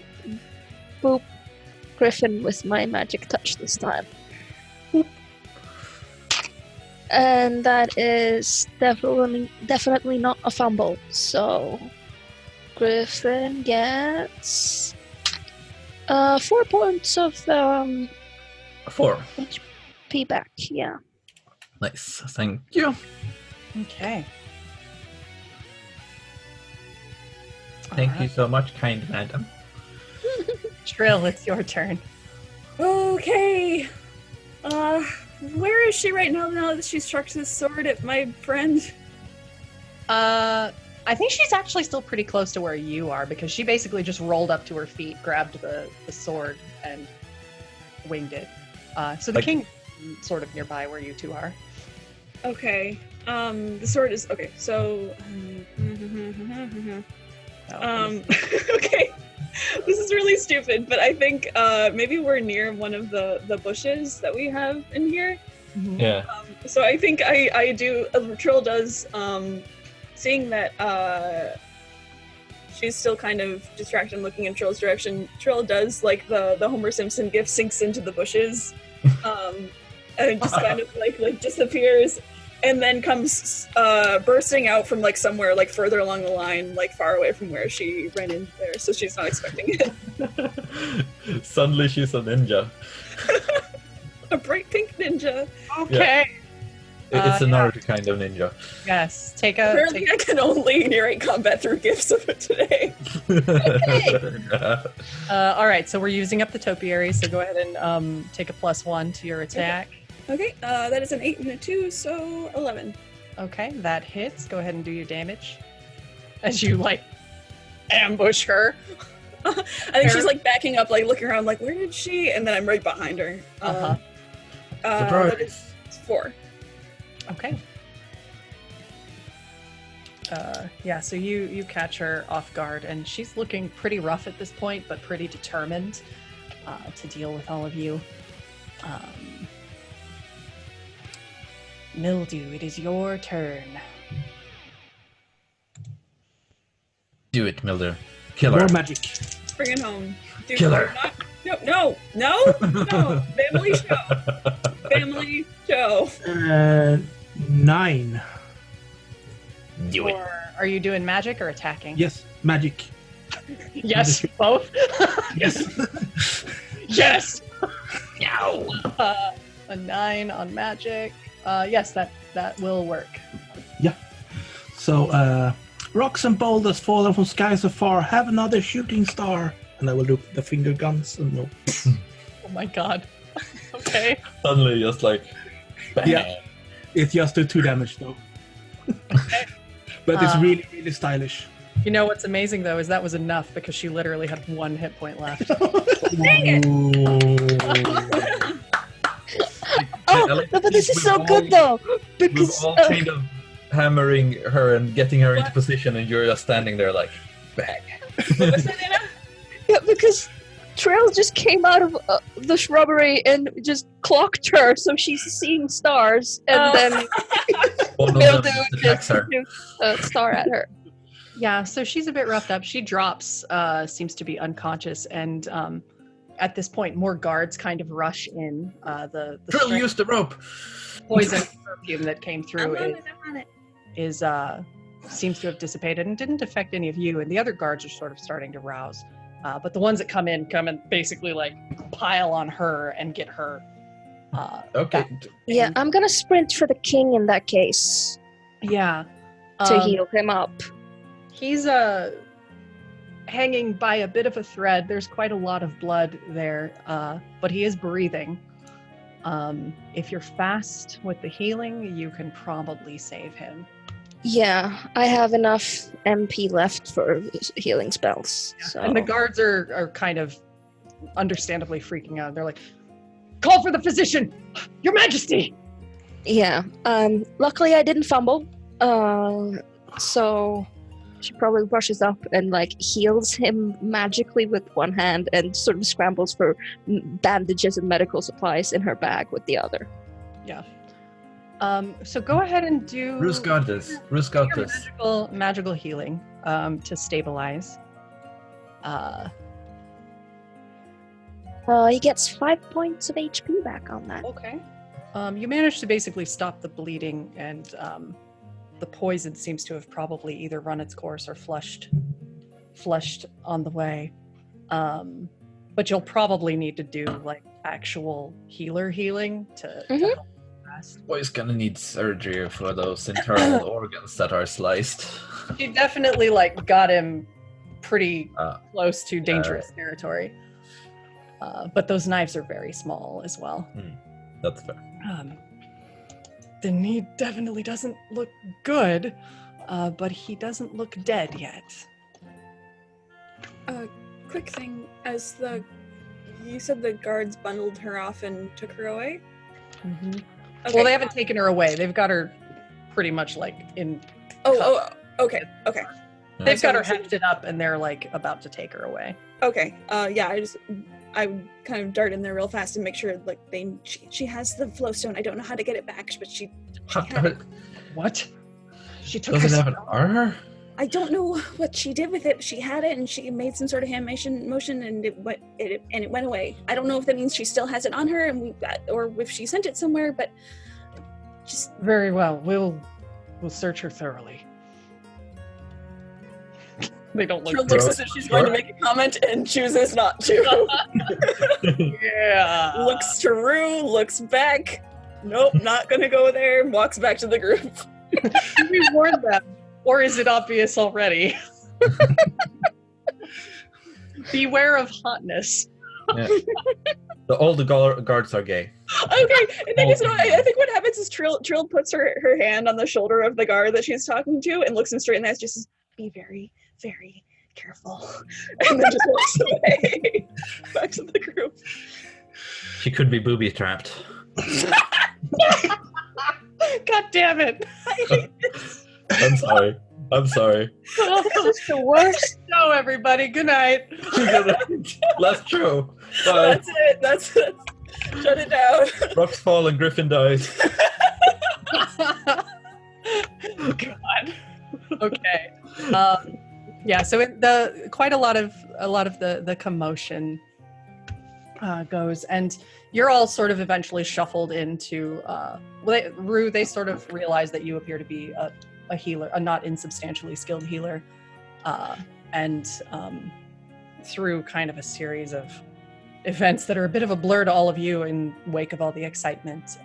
boop Griffin with my magic touch this time. Boop. And that is definitely not a fumble. So Griffin gets 4 points of 4. HP back. Yeah. Nice. Thank you. Okay. Thank you so much, kind madam. Trill, it's your turn. Okay. Where is she right now that she struck this sword at my friend? I think she's actually still pretty close to where you are, because she basically just rolled up to her feet, grabbed the sword, and winged it. So the king is sort of nearby where you two are. Okay. The sword is okay. So Okay. This is really stupid, but I think maybe we're near one of the bushes that we have in here. Mhm. Yeah. So I think I do. Trill does. Seeing that she's still kind of distracted and looking in Trill's direction, Trill does like the Homer Simpson gif, sinks into the bushes, and it just kind of like disappears, and then comes bursting out from like somewhere like further along the line, like far away from where she ran in there, so she's not expecting it. Suddenly she's a ninja. A bright pink ninja. Okay. It's another kind of ninja. Yes. Apparently, I can only narrate combat through gifs of it today. All right. So we're using up the topiary. So go ahead and take a +1 to your attack. Okay. That is an 8 and a 2, so 11. Okay, that hits. Go ahead and do your damage. As you like ambush her. I think she's like backing up, like looking around, like where did she? And then I'm right behind her. That is 4. Okay. Yeah, so you catch her off guard, and she's looking pretty rough at this point, but pretty determined to deal with all of you. Mildew, it is your turn. Do it, Mildew. Kill her. More magic. Bring it home. Dude, Kill her. No. Family show. Family show. 9. Do it. Or are you doing magic or attacking? Yes, magic. Yes, both. Yes. Yes. No. A 9 on magic. Yes, that will work. So, rocks and boulders fallen from skies afar. Have another shooting star. And I will do the finger guns and no. Oh my god. Okay. Suddenly, just like, bang. Yeah. It's just do 2 damage though. But it's really, really stylish. You know what's amazing though is that was enough because she literally had 1 hit point left. Dang it. Oh, no, but this is so good though, because We're all kind of hammering her and getting her into position, and you're just standing there like, bang. yeah, because Trail just came out of the shrubbery and just clocked her, so she's seeing stars, and then One of Mildew them just attacks her. shoots a star at her. Yeah, so she's a bit roughed up. She drops, seems to be unconscious, and at this point, more guards kind of rush in. The Drill, strength use the rope. poison perfume that came through I'm on it. is seems to have dissipated and didn't affect any of you. And the other guards are sort of starting to rouse, but the ones that come and basically like pile on her and get her. Okay. Yeah, I'm gonna sprint for the king in that case Yeah. to heal him up. He's hanging by a bit of a thread. There's quite a lot of blood there, but he is breathing. If you're fast with the healing, you can probably save him. Yeah, I have enough MP left for healing spells. So. And the guards are kind of understandably freaking out. They're like, "Call for the physician! Your Majesty!" Yeah. Luckily I didn't fumble. So she probably rushes up and like heals him magically with one hand and sort of scrambles for bandages and medical supplies in her bag with the other. Yeah. So go ahead and do Bruce got this. Bruce got your this. magical healing to stabilize. He gets 5 points of HP back on that. Okay. You managed to basically stop the bleeding, and the poison seems to have probably either run its course or flushed on the way. But you'll probably need to do like actual healer healing to help the rest. Boy's gonna need surgery for those internal organs that are sliced. She definitely like got him pretty close to dangerous territory. But those knives are very small as well. That's fair. The knee definitely doesn't look good, but he doesn't look dead yet. Quick thing, you said the guards bundled her off and took her away? Mm-hmm. Okay. Well, they haven't taken her away. They've got her pretty much like in. Okay. They've got her hefted up, and they're like about to take her away. Okay. Yeah. I would kind of dart in there real fast and make sure like she has the flowstone. I don't know how to get it back, but she had it. What? She took Does her it have an R? I don't know what she did with it. She had it and she made some sort of hand motion and it went away. I don't know if that means she still has it on her or if she sent it somewhere, but just very well. We'll search her thoroughly. They don't look. Trill looks as if she's going to make a comment and chooses not to. Yeah. Looks to Rue, looks back. Nope, not gonna go there. Walks back to the group. Should we warn them? Or is it obvious already? Beware of hotness. Yeah. All the guards are gay. Okay, I think what happens is Trill puts her hand on the shoulder of the guard that she's talking to and looks him straight in the eyes, just says, be very, very careful. And then just walks away back to the group. She could be booby trapped. God damn it. I hate this. I'm sorry. This is the worst show, everybody. Good night. That's true. Bye. That's it. Shut it down. Rocks fall and Griffin dies. God. Okay. Yeah. So quite a lot of the commotion goes, and you're all sort of eventually shuffled into. Rue, they sort of realize that you appear to be a healer, a not insubstantially skilled healer, and through kind of a series of events that are a bit of a blur to all of you in wake of all the excitement,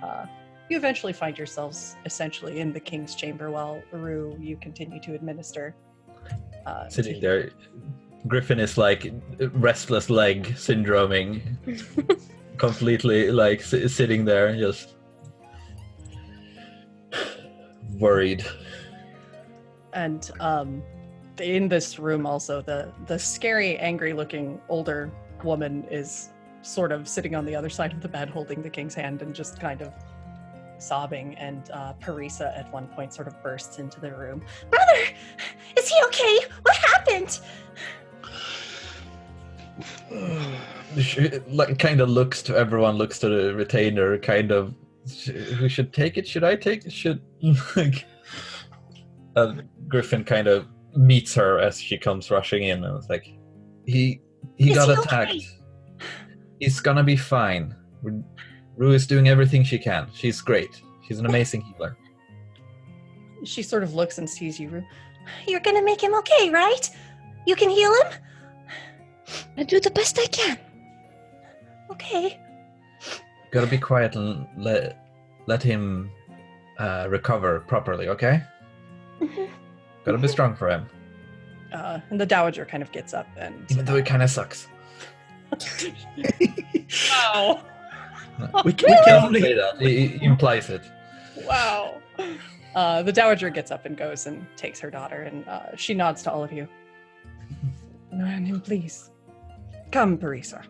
you eventually find yourselves essentially in the king's chamber while Rue, you continue to administer. Sitting there, Griffin is like restless leg syndroming, completely like sitting there, just worried. And in this room also, the scary, angry-looking older woman is sort of sitting on the other side of the bed holding the king's hand and just kind of sobbing, and Parisa at one point sort of bursts into the room. Brother, is he okay? What happened? She like kind of looks to everyone, looks to the retainer, kind of, who should take it? Should I take it? Should like Griffin kind of meets her as she comes rushing in, and it's like, he got attacked. Okay? He's gonna be fine. Rue is doing everything she can. She's great. She's an amazing healer. She sort of looks and sees you, Rue. You're gonna make him okay, right? You can heal him? I do the best I can. Okay. Gotta be quiet and let him recover properly, okay? Mm-hmm. Gotta be strong for him. And the Dowager kind of gets up and... Even though it kind of sucks. Wow. We can only say that. He implies it. Wow. The Dowager gets up and goes and takes her daughter, and she nods to all of you. And please, come, Parisa.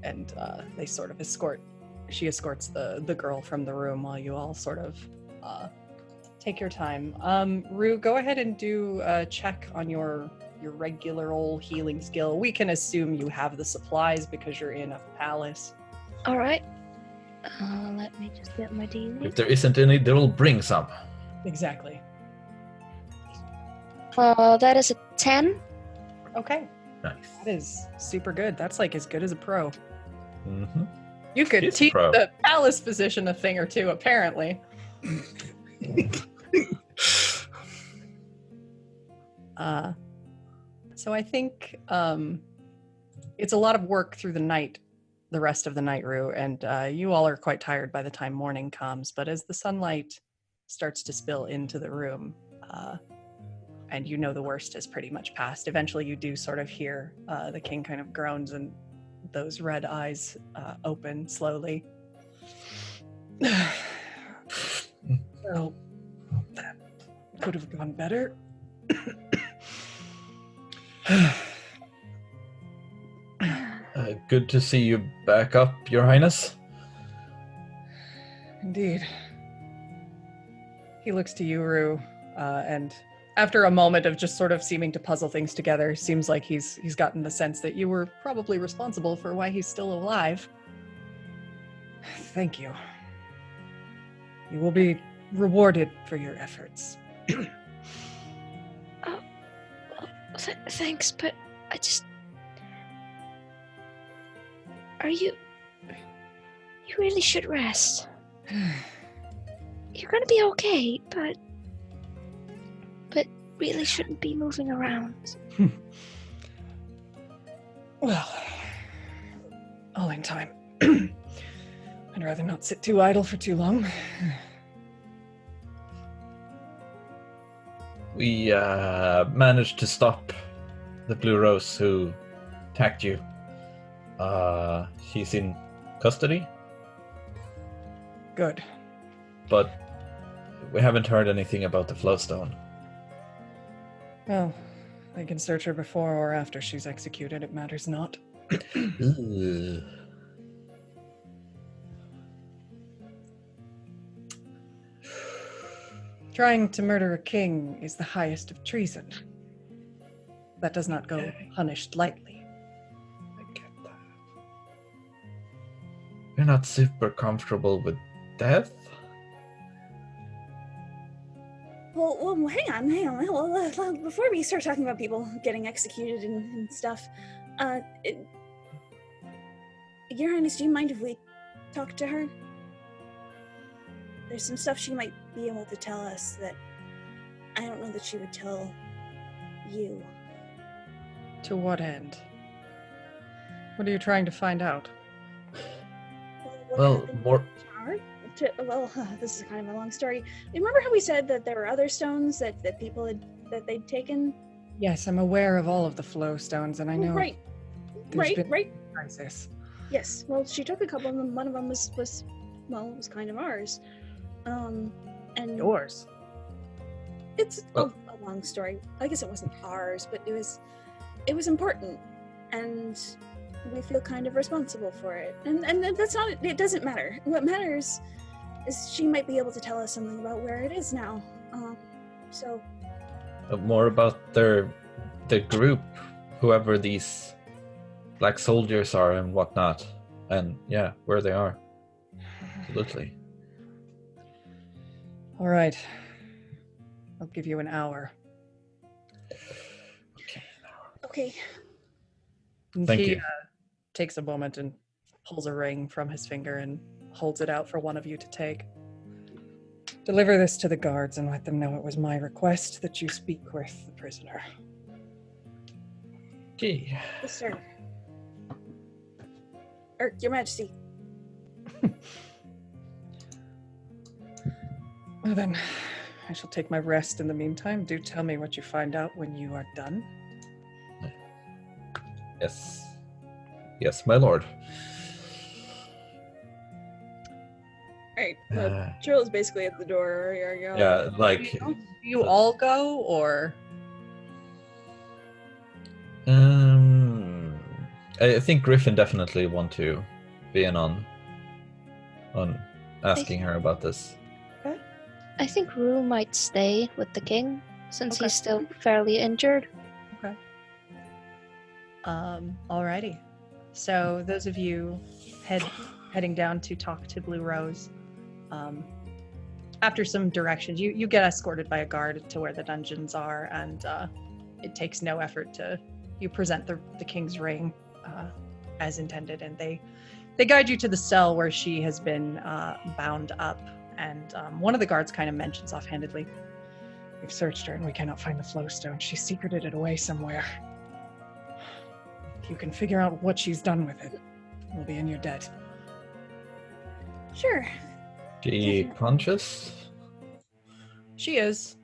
And they sort of she escorts the girl from the room while you all sort of take your time. Rue, go ahead and do a check on your regular old healing skill. We can assume you have the supplies because you're in a palace. All right. Let me just get my D. If there isn't any, they will bring some. Exactly. That is a 10. Okay. Nice. That is super good. That's like as good as a pro. Mm-hmm. You could teach the palace physician a thing or two, apparently. So I think it's a lot of work through the rest of the night, Rue, and you all are quite tired by the time morning comes, but as the sunlight starts to spill into the room, and you know the worst has pretty much passed, eventually you do sort of hear the king kind of groans and those red eyes open slowly. Well, that could have gone better. Good to see you back up, Your Highness. Indeed. He looks to you, Rue, and after a moment of just sort of seeming to puzzle things together, seems like he's gotten the sense that you were probably responsible for why he's still alive. Thank you. You will be rewarded for your efforts. Thanks, but I just... You really should rest. You're gonna be okay, but really shouldn't be moving around. Well, all in time. I'd rather not sit too idle for too long. We managed to stop the Blue Rose who attacked you. She's in custody, Good. but we haven't heard anything about the Flowstone. Well, they can search her before or after she's executed. It matters not. Ugh. Trying to murder a king is the highest of treason. That does not go punished lightly. I get that. You're not super comfortable with death? Well, hang on. Well, before we start talking about people getting executed and stuff, Your Highness, do you mind if we talk to her? There's some stuff she might be able to tell us that I don't know that she would tell you. To what end? What are you trying to find out? Well, more... This is kind of a long story. Remember how we said that there were other stones that they'd taken? Yes, I'm aware of all of the flow stones, and I know. Right. there's been Right. a crisis. Yes. Well, she took a couple of them. One of them was kind of ours. And Yours. it's a long story. I guess it wasn't ours, but it was important, and we feel kind of responsible for it. And that's not. It doesn't matter. What matters is she might be able to tell us something about where it is now. So more about the group, whoever these black soldiers are and whatnot, and yeah, where they are. Absolutely. All right. I'll give you an hour. okay. And Thank he, you. Takes a moment and pulls a ring from his finger and holds it out for one of you to take. Deliver this to the guards and let them know it was my request that you speak with the prisoner. Okay. Yes, sir. Your Majesty. Well then, I shall take my rest in the meantime. Do tell me what you find out when you are done. Yes. Yes, my lord. Alright, Trill is basically at the door. Yeah, like... Do you all go, or? I think Griffin definitely want to be in on asking her about this. I think Rue might stay with the king, since Okay. he's still fairly injured. Okay. Alrighty. So those of you heading down to talk to Blue Rose, after some directions, you get escorted by a guard to where the dungeons are, and it takes no effort you present the king's ring as intended, and they guide you to the cell where she has been bound up. And one of the guards kind of mentions offhandedly, "We've searched her and we cannot find the flowstone. She secreted it away somewhere. If you can figure out what she's done with it, we'll be in your debt." Sure. She conscious? She is.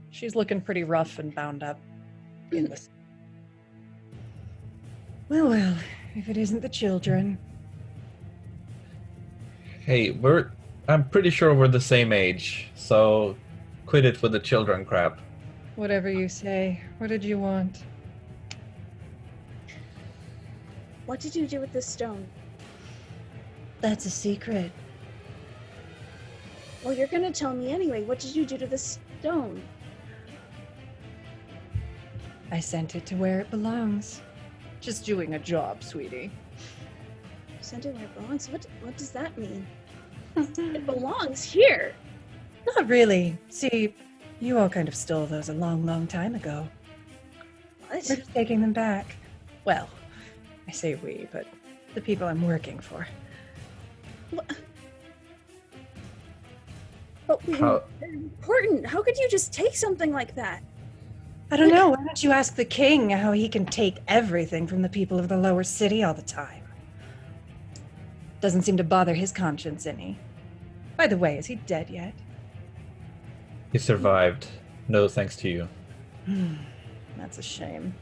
She's looking pretty rough and bound up in this. Well, if it isn't the children. Hey, I'm pretty sure we're the same age, so quit it with the children crap. Whatever you say. What did you want? What did you do with this stone? That's a secret. Well, you're gonna tell me anyway. What did you do to this stone? I sent it to where it belongs. Just doing a job, sweetie. Sent it where it belongs? What does that mean? It belongs here. Not really. See, you all kind of stole those a long, long time ago. What? We're just taking them back. Well, I say we, but the people I'm working for. But How- they're important. How could you just take something like that? I don't know. Why don't you ask the king how he can take everything from the people of the lower city all the time? Doesn't seem to bother his conscience any. By the way, is he dead yet? He survived. No thanks to you. That's a shame.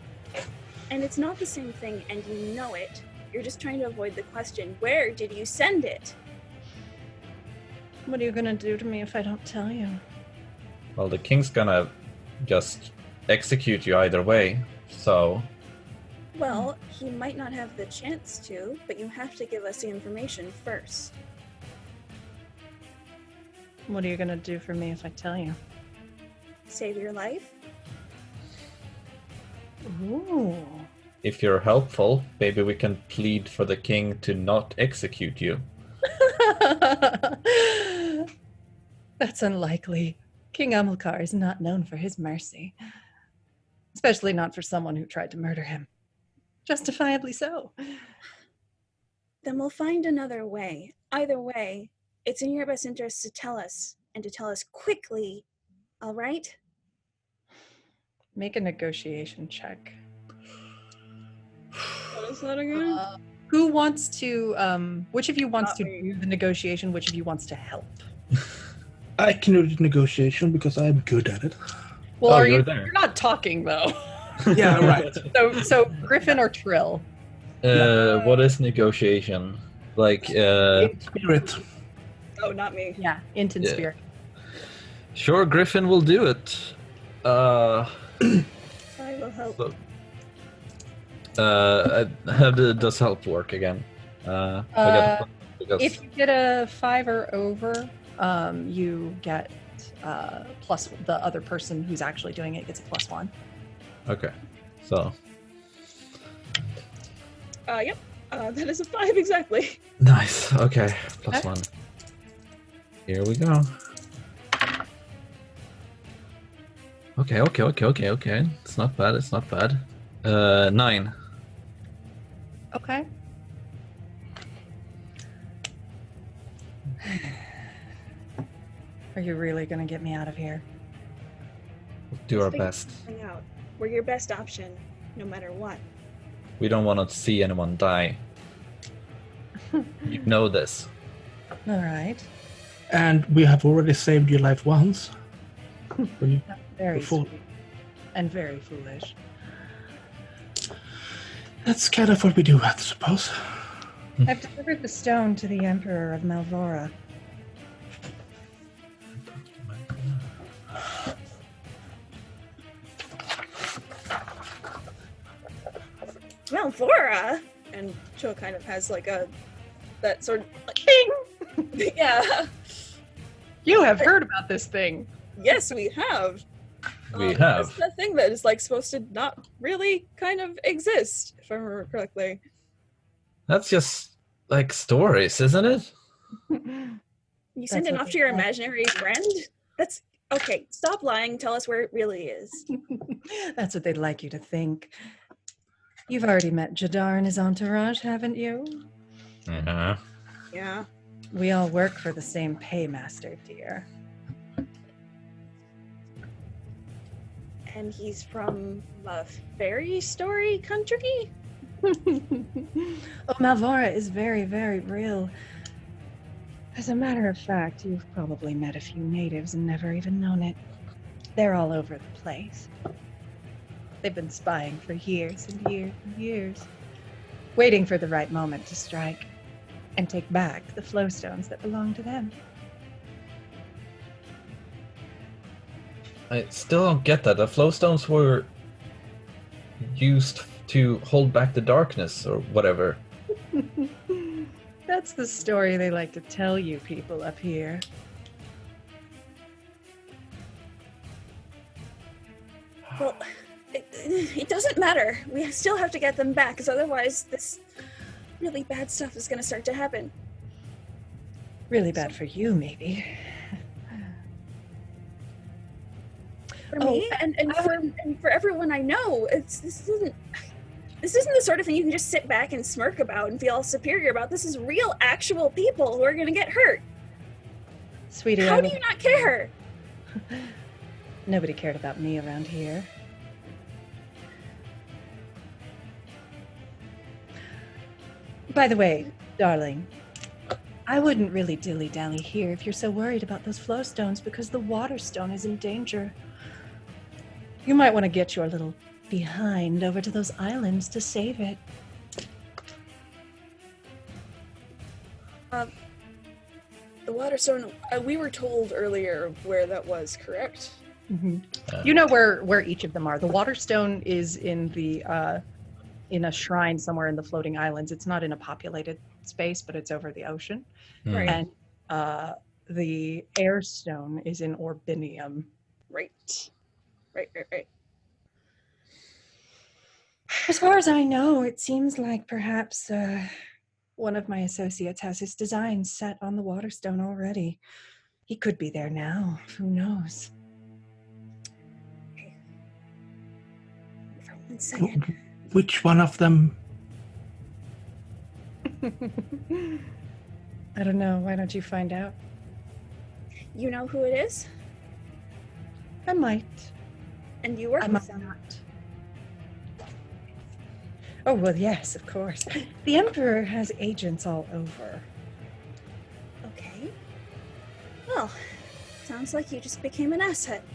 And it's not the same thing, and you know it. You're just trying to avoid the question, where did you send it? What are you gonna do to me if I don't tell you? Well, the king's gonna just execute you either way, so... Well, he might not have the chance to, but you have to give us the information first. What are you gonna do for me if I tell you? Save your life? Ooh. If you're helpful, maybe we can plead for the king to not execute you. That's unlikely. King Amilcar is not known for his mercy. Especially not for someone who tried to murder him. Justifiably so. Then we'll find another way. Either way, it's in your best interest to tell us, and to tell us quickly, all right? Make a negotiation check. What is that again? Who wants to, which of you wants Not to me. do the negotiation? Which of you wants to help? I can do the negotiation because I'm good at it. Well, Oh, are you're you? there. You're not talking though. Yeah, right. So Griffin or Trill? What is negotiation? Like, Spirit. Oh, not me. Yeah, Int and Yeah. Spirit. sure, Griffin will do it. I will help. How does help work again? Because If you get a 5 or over, you get plus the other person who's actually doing it gets a +1. okay, so Yep. That is a 5 exactly. nice. Okay, plus Okay. 1. Here we go. Okay. It's not bad. It's not bad. 9. Okay. Are you really gonna get me out of here? We'll do our Figure best. something out. We're your best option, no matter what. We don't want to see anyone die. You know this. All right. And we have already saved your life once. When you- Very Before- sweet. And very foolish. That's kind of what we do, I suppose. I've delivered the stone to the Emperor of Malvora. Malvora! And Cho kind of has like that sort of like, bing! Yeah. You have heard about this thing. Yes, we have. We have. It's the thing that is like supposed to not really kind of exist, if I remember correctly. That's just like stories, isn't it? You send it what off they to your say. imaginary friend? That's okay. Stop lying. Tell us where it really is. That's what they'd like you to think. You've already met Jadar and his entourage, haven't you? Uh-huh. Yeah. We all work for the same paymaster, dear. And he's from a fairy story country? Oh, Malvora is very, very real. As a matter of fact, you've probably met a few natives and never even known it. They're all over the place. They've been spying for years and years and years, waiting for the right moment to strike and take back the flowstones that belong to them. I still don't get that. The flowstones were used to hold back the darkness or whatever. That's the story they like to tell you people up here. Well, it doesn't matter. We still have to get them back, because otherwise this really bad stuff is going to start to happen. Really bad for you, maybe. For me and for everyone I know, this isn't the sort of thing you can just sit back and smirk about and feel superior about. This is real, actual people who are going to get hurt. Sweetie, how do you not care? Nobody cared about me around here. By the way, darling, I wouldn't really dilly-dally here if you're so worried about those flow stones, because the water stone is in danger. You might want to get your little behind over to those islands to save it. The water stone, we were told earlier where that was, correct? Mm-hmm. You know where each of them are. The water stone is in the in a shrine somewhere in the floating islands. It's not in a populated space, but it's over the ocean. Right. And the air stone is in Orbinium. Right. As far as I know, it seems like perhaps one of my associates has his design set on the water stone already. He could be there now. Who knows? Okay. For 1 second. Which one of them? I don't know. Why don't you find out? You know who it is? I might. And you work I with might them. not. Oh, well, yes, of course. The Emperor has agents all over. Okay. Well, sounds like you just became an asset.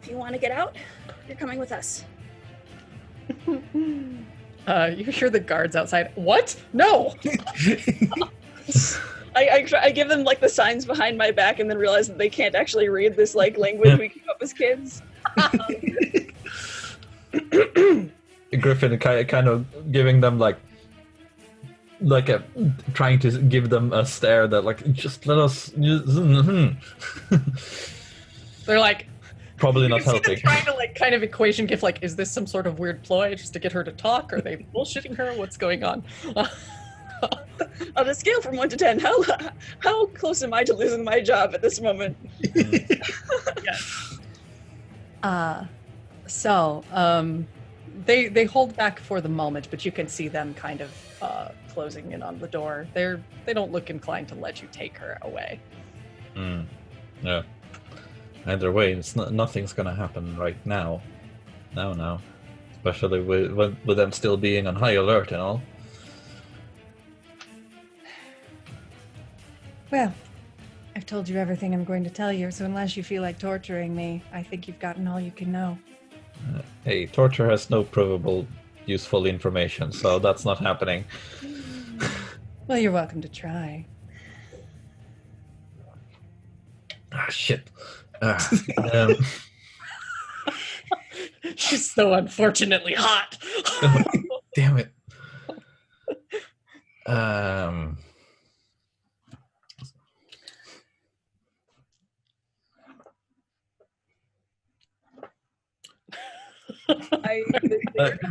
If you want to get out, you're coming with us. You hear the guards outside. What? No! I give them like the signs behind my back and then realize that they can't actually read this like language we keep up as kids. Griffin kind of giving them like a trying to give them a stare that like just let us. They're like probably not you can see them helping. trying to like kind of equation gift like, is this some sort of weird ploy just to get her to talk? Are they bullshitting her? What's going on? On a scale from 1 to 10, how close am I to losing my job at this moment? Yes. They hold back for the moment, but you can see them kind of closing in on the door. They don't look inclined to let you take her away. Yeah. Either way, nothing's gonna happen right now. No. Especially with them still being on high alert and all. Well, I've told you everything I'm going to tell you, so unless you feel like torturing me, I think you've gotten all you can know. Hey, torture has no provable, useful information, so that's not happening. Well, you're welcome to try. Ah, shit. She's so unfortunately hot. Damn it.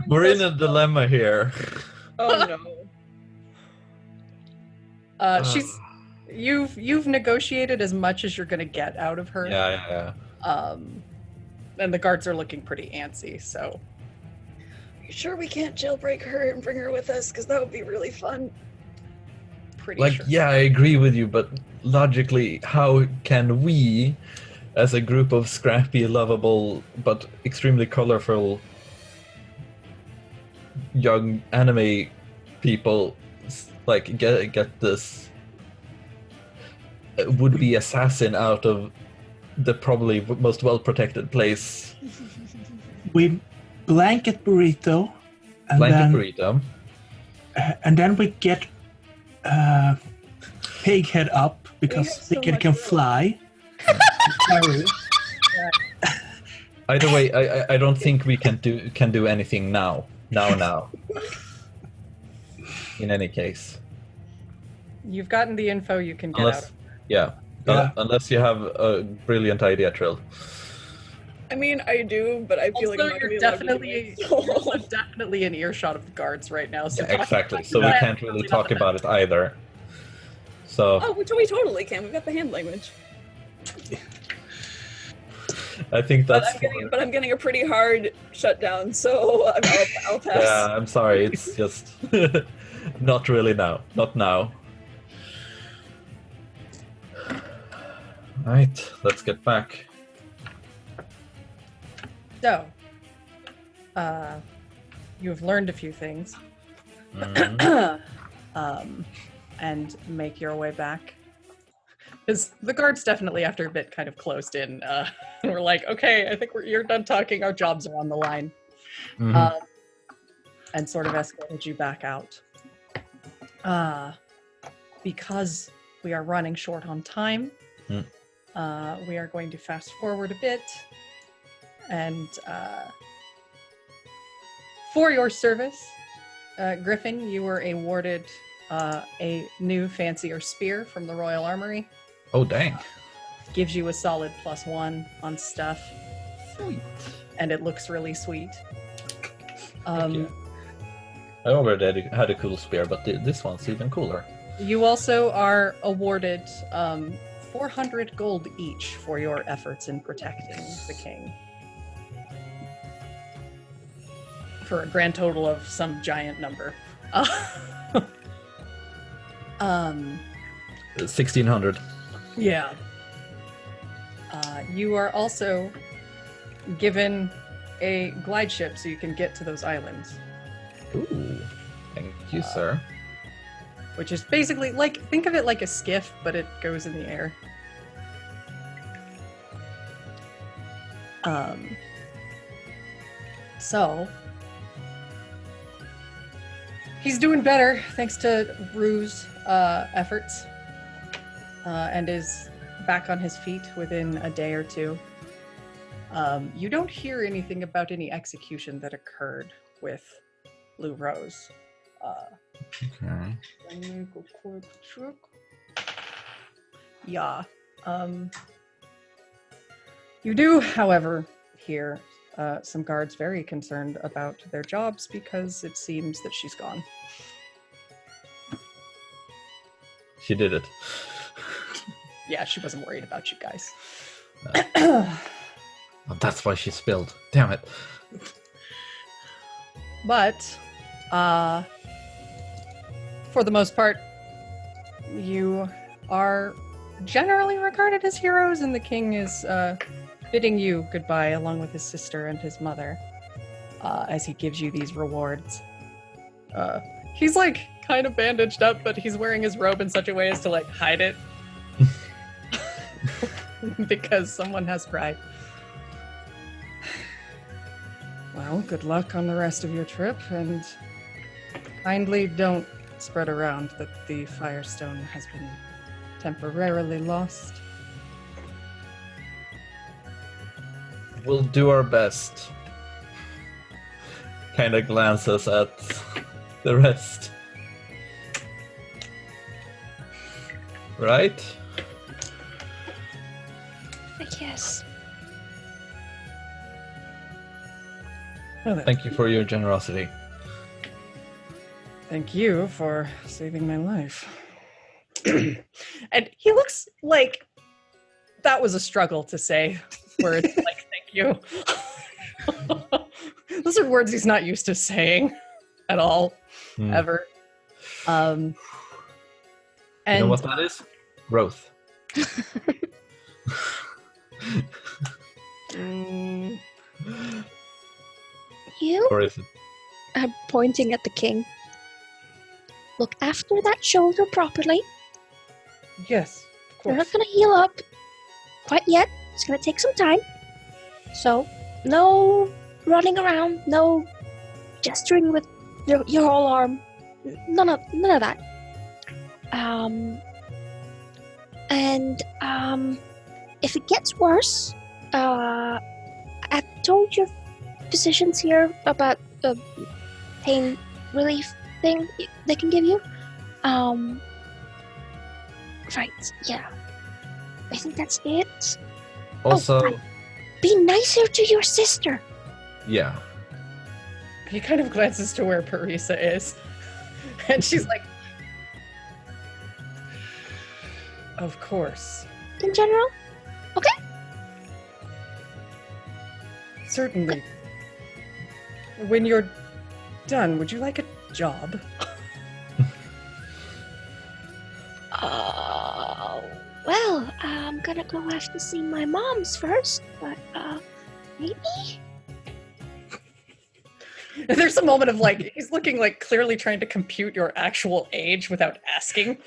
We're in a dilemma here. Oh no. She's you've negotiated as much as you're going to get out of her. Yeah. And the guards are looking pretty antsy, so. Are you sure we can't jailbreak her and bring her with us? Because that would be really fun. Pretty sure. Yeah, I agree with you, but logically, how can we, as a group of scrappy, lovable, but extremely colorful young anime people, like get this would-be assassin out of the probably most well-protected place? We blanket burrito, and Burrito. And then we get Pighead up because so Pighead much can room. fly. Either way, I don't think we can do anything now. In any case, You've gotten the info you can get out of her. yeah. Unless you have a brilliant idea, Trill. I mean, I do, but I feel like I'm not you're gonna be allowed to do it, so- you're also definitely in earshot of the guards right now. So Yeah, exactly. So we about can't really talk about it either. So Oh, we totally can. We've got the hand language. I think But that's. I'm getting a pretty hard shutdown, so I'll pass. Yeah, I'm sorry. It's just not really now. Not now. Right, let's get back. So, you've learned a few things, Mhm. and make your way back. Because the guards definitely, after a bit, kind of closed in. And we're like, okay, I think you're done talking. Our jobs are on the line. Mhm. And sort of escorted you back out. Because we are running short on time, we are going to fast forward a bit. And for your service, Griffin, you were awarded a new fancier spear from the Royal Armory. Oh, dang. Gives you a solid +1 on stuff. Sweet. And it looks really sweet. you. I already had a cool spear, but this one's even cooler. You also are awarded 400 gold each for your efforts in protecting the king. For a grand total of some giant number. 1600. Yeah. You are also given a glide ship so you can get to those islands. Ooh. Thank you, sir. Which is basically like, think of it like a skiff, but it goes in the air. So he's doing better thanks to Rue's efforts, and is back on his feet within a day or two. You don't hear anything about any execution that occurred with Blue Rose. Okay. Let me go quick check. Yeah. You do, however, hear some guards very concerned about their jobs because it seems that she's gone. She did it. Yeah, she wasn't worried about you guys. Oh, that's why she spilled. Damn it. But, for the most part, you are generally regarded as heroes, and the king is bidding you goodbye along with his sister and his mother as he gives you these rewards. He's like kind of bandaged up, but he's wearing his robe in such a way as to like hide it. Because someone has pride. Well, good luck on the rest of your trip, and kindly don't spread around that the Firestone has been temporarily lost. We'll do our best. Kind of glances at the rest. Right? I guess. Well, then, Thank you for your generosity. thank you for saving my life. And he looks like that was a struggle to say words like thank you. Those are words he's not used to saying at all, ever. And You know what that is? Growth. You? Or is it? I'm pointing at the king. Look after that shoulder properly. yes, of You're course. not gonna heal up quite yet. It's gonna take some time. So, no running around, no gesturing with your whole arm. None of that. If it gets worse, I've told your physicians here about the pain relief thing they can give you. Right, yeah. I think that's it. Also, right. be nicer to your sister. Yeah. He kind of glances to where Parisa is, and she's like, "Of course, In general? certainly. When you're done, would you like a job?" Well, I'm gonna go have to see my mom's first, but, maybe? And there's a moment of like, he's looking like clearly trying to compute your actual age without asking.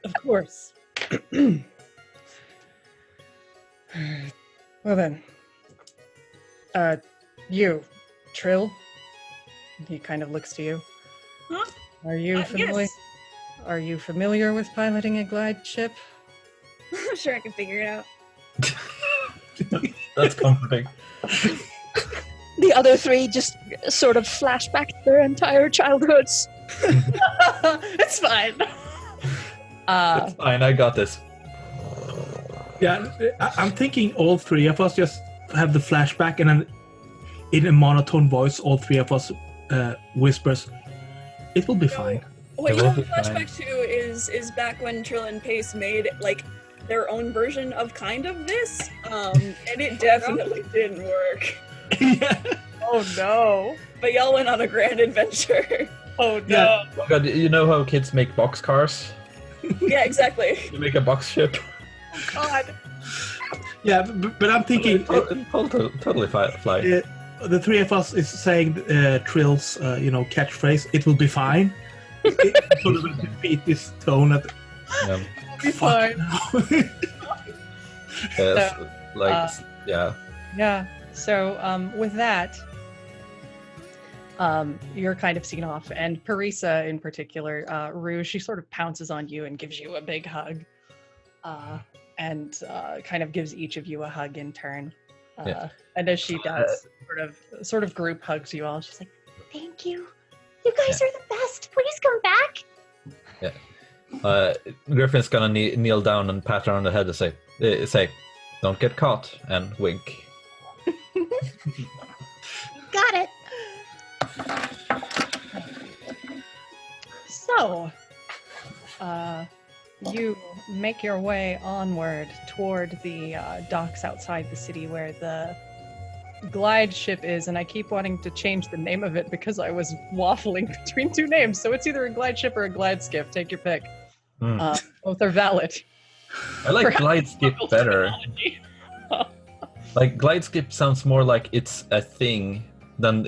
Of course. Well then. You, Trill. He kind of looks to you. Huh? Are you familiar? Yes. Are you familiar with piloting a glide ship? I'm sure I can figure it out. That's comforting. The other three just sort of flash back to their entire childhoods. It's fine. It's fine, I got this. Yeah, I'm thinking all three of us just have the flashback, and then in a monotone voice, all three of us whispers, "It will be fine." What It you will have a be fine. flashback to is back when Trill and Pace made like their own version of kind of this, and it definitely didn't work. Yeah. Oh no. But y'all went on a grand adventure. Oh no. Yeah. Oh god, you know how kids make box cars? Yeah, exactly. You make a box ship? God. Yeah, but I'm thinking Totally fly. the three of us is saying Trill's catchphrase, "It will be fine." It sort of repeat this tone at Yeah. Be fine. Yes, So, like, yeah. Yeah. So with that, you're kind of seen off, and Parisa in particular, Rue, she sort of pounces on you and gives you a big hug, and kind of gives each of you a hug in turn. Yeah. And as she does, sort of group hugs you all. She's like, Thank you. You guys are the best. Please come back. Griffin's gonna kneel down and pat her on the head and say, "Don't get caught," and wink. Got it. So, you make your way onward toward the docks outside the city where the glide ship is, and I keep wanting to change the name of it because I was waffling between two names. So it's either a glide ship or a glide skiff. Take your pick. Both are valid. I like Perhaps glide skip local better. terminology. Like glide skip sounds more like it's a thing than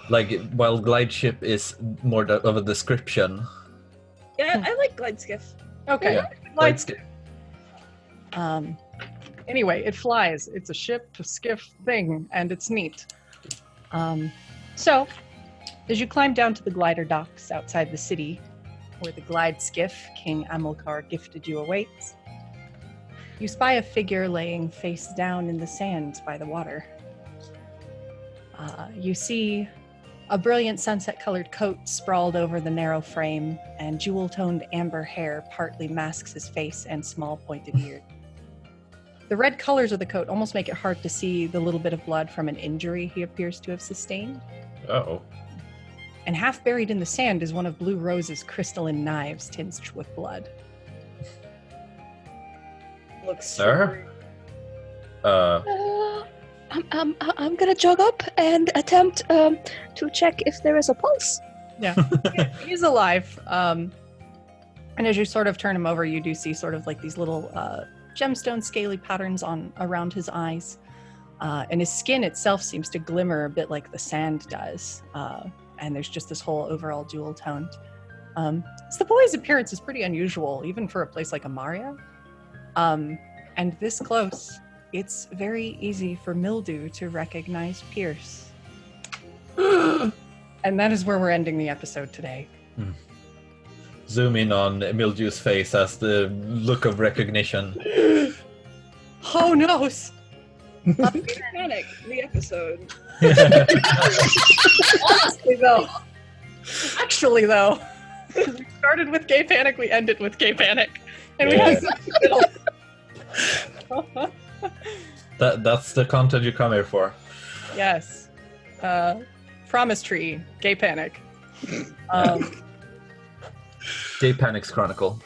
while glide ship is more of a description. Yeah, I like glide skiff. Okay. Yeah, Glide skip. Anyway, it flies. It's a ship, a skiff thing, and it's neat. So, as you climb down to the glider docks outside the city, where the glide skiff King Amilcar gifted you awaits, you spy a figure laying face down in the sand by the water. You see a brilliant sunset-colored coat sprawled over the narrow frame, and jewel-toned amber hair partly masks his face and small pointed ears. The red colors of the coat almost make it hard to see the little bit of blood from an injury he appears to have sustained. Oh. And half buried in the sand is one of Blue Rose's crystalline knives tinged with blood. Looks Sir? I'm gonna jog up and attempt to check if there is a pulse. Yeah, he's alive. And as you sort of turn him over, you do see sort of like these little gemstone scaly patterns around his eyes. And his skin itself seems to glimmer a bit like the sand does. And there's just this whole overall jewel toned. So the boy's appearance is pretty unusual, even for a place like Amaria. And this close, it's very easy for Mildew to recognize Pierce. And that is where we're ending the episode today. Zoom in on Mildew's face as the look of recognition. Oh noes! Panic, the episode. Honestly, though. Actually, though. We started with gay panic, we ended with gay panic. And we Yeah. had some middle. That's the content you come here for. Yes. Promise Tree, Gay Panic. Gay Panic's Chronicle.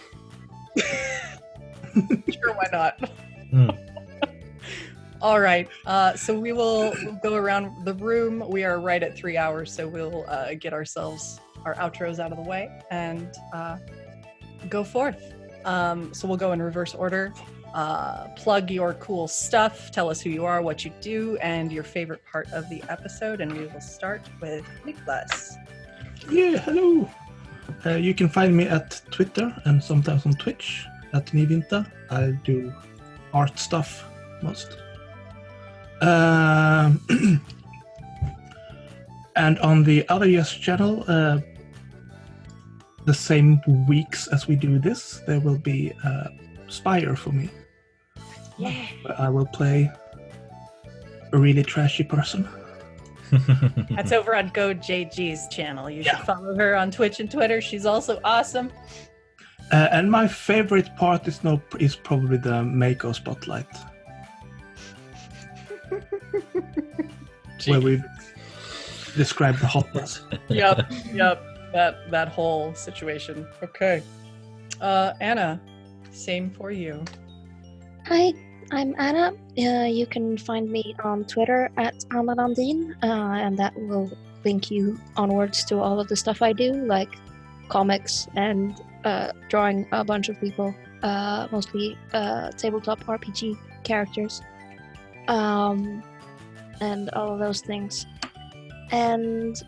Sure, why not? Mm. All right. So we'll go around the room. We are right at 3 hours, so we'll get ourselves our outros out of the way and go forth. So we'll go in reverse order. Plug your cool stuff. Tell us who you are, what you do, and your favorite part of the episode. And we will start with Nicholas. Yeah, hello. You can find me at Twitter and sometimes on Twitch at nyvinter. I do art stuff most. And on the other Yes channel, the same weeks as we do this, there will be Spire for me. Yeah. I will play a really trashy person. That's over on GoJG's channel. You should Yeah. follow her on Twitch and Twitter. She's also awesome. And my favorite part is probably the Mako spotlight, where we describe the hotness. Yep. That whole situation. Okay. Anna, same for you. Hi, I'm Anna. You can find me on Twitter at Anna Landin, and that will link you onwards to all of the stuff I do, like comics and drawing a bunch of people, mostly tabletop RPG characters, and all of those things. And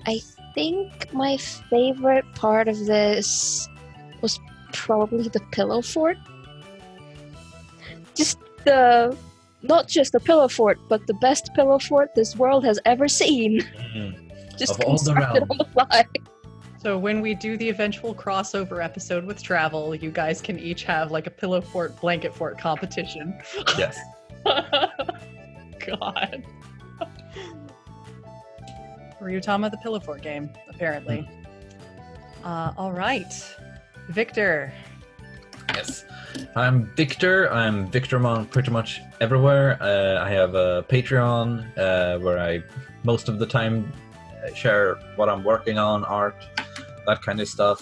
I think my favorite part of this was probably the pillow fort. Not just the pillow fort, but the best pillow fort this world has ever seen. Just Of all the constructed realm. on the fly. So when we do the eventual crossover episode with travel, you guys can each have like a pillow fort, blanket fort competition. Yes. God. Ryuutama the pillow fort game, apparently. All right. Victor. Yes. I'm Victor. I'm Victormon pretty much everywhere. I have a Patreon where I most of the time share what I'm working on, art, that kind of stuff.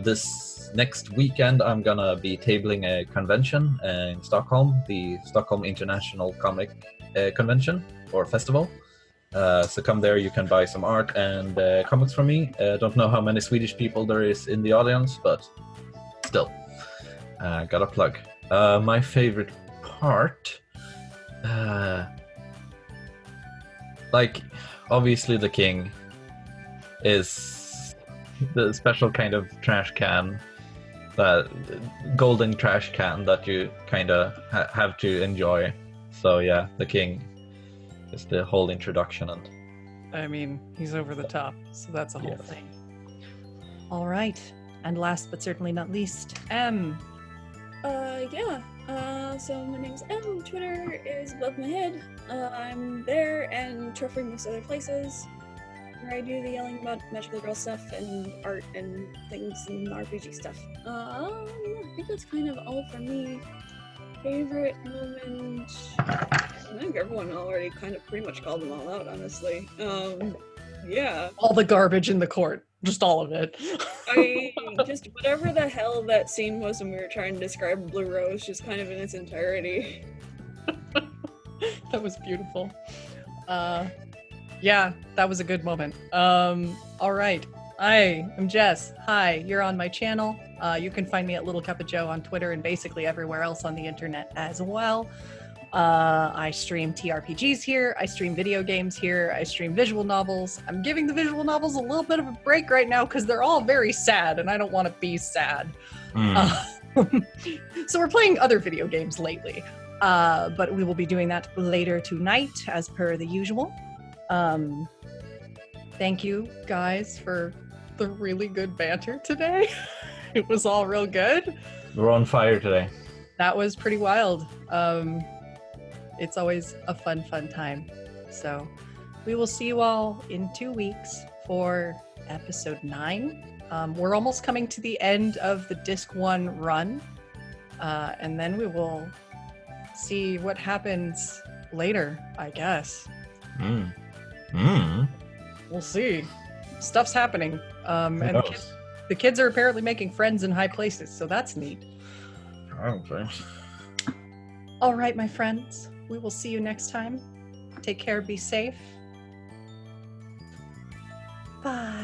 This next weekend I'm gonna be tabling a convention in Stockholm, the Stockholm International Comic Convention or Festival. So come there, you can buy some art and comics from me. Don't know how many Swedish people there is in the audience, but still, got a plug. My favorite part, like, obviously the king is the special kind of trash can, that golden trash can that you kind of have to enjoy. So yeah, the king is the whole introduction, and I mean, he's over the top, so that's a whole Yes. thing. All right. And last but certainly not least, M. So my name's M. Twitter is above my head. I'm there and Trophy most other places where I do the yelling about magical girl stuff and art and things and RPG stuff. I think that's kind of all for me. Favorite moment? I think everyone already kind of pretty much called them all out, honestly. Yeah. All the garbage in the court. Just all of it. I just whatever the hell that scene was when we were trying to describe Blue Rose, just kind of in its entirety. That was beautiful. Yeah, that was a good moment. All right. I am Jess. Hi, you're on my channel. You can find me at littlecuppajo on Twitter and basically everywhere else on the internet as well. I stream TRPGs here, I stream video games here, I stream visual novels. I'm giving the visual novels a little bit of a break right now because they're all very sad and I don't want to be sad. So we're playing other video games lately, but we will be doing that later tonight as per the usual. Thank you guys for the really good banter today. It was all real good. we're on fire today. That was pretty wild. It's always a fun time. So we will see you all in 2 weeks for episode 9. We're almost coming to the end of the Disc 1 run. and then we will see what happens later, I guess. We'll see. Stuff's happening. And the kids are apparently making friends in high places, so that's neat. Okay. All right, my friends. We will see you next time. Take care, be safe. Bye.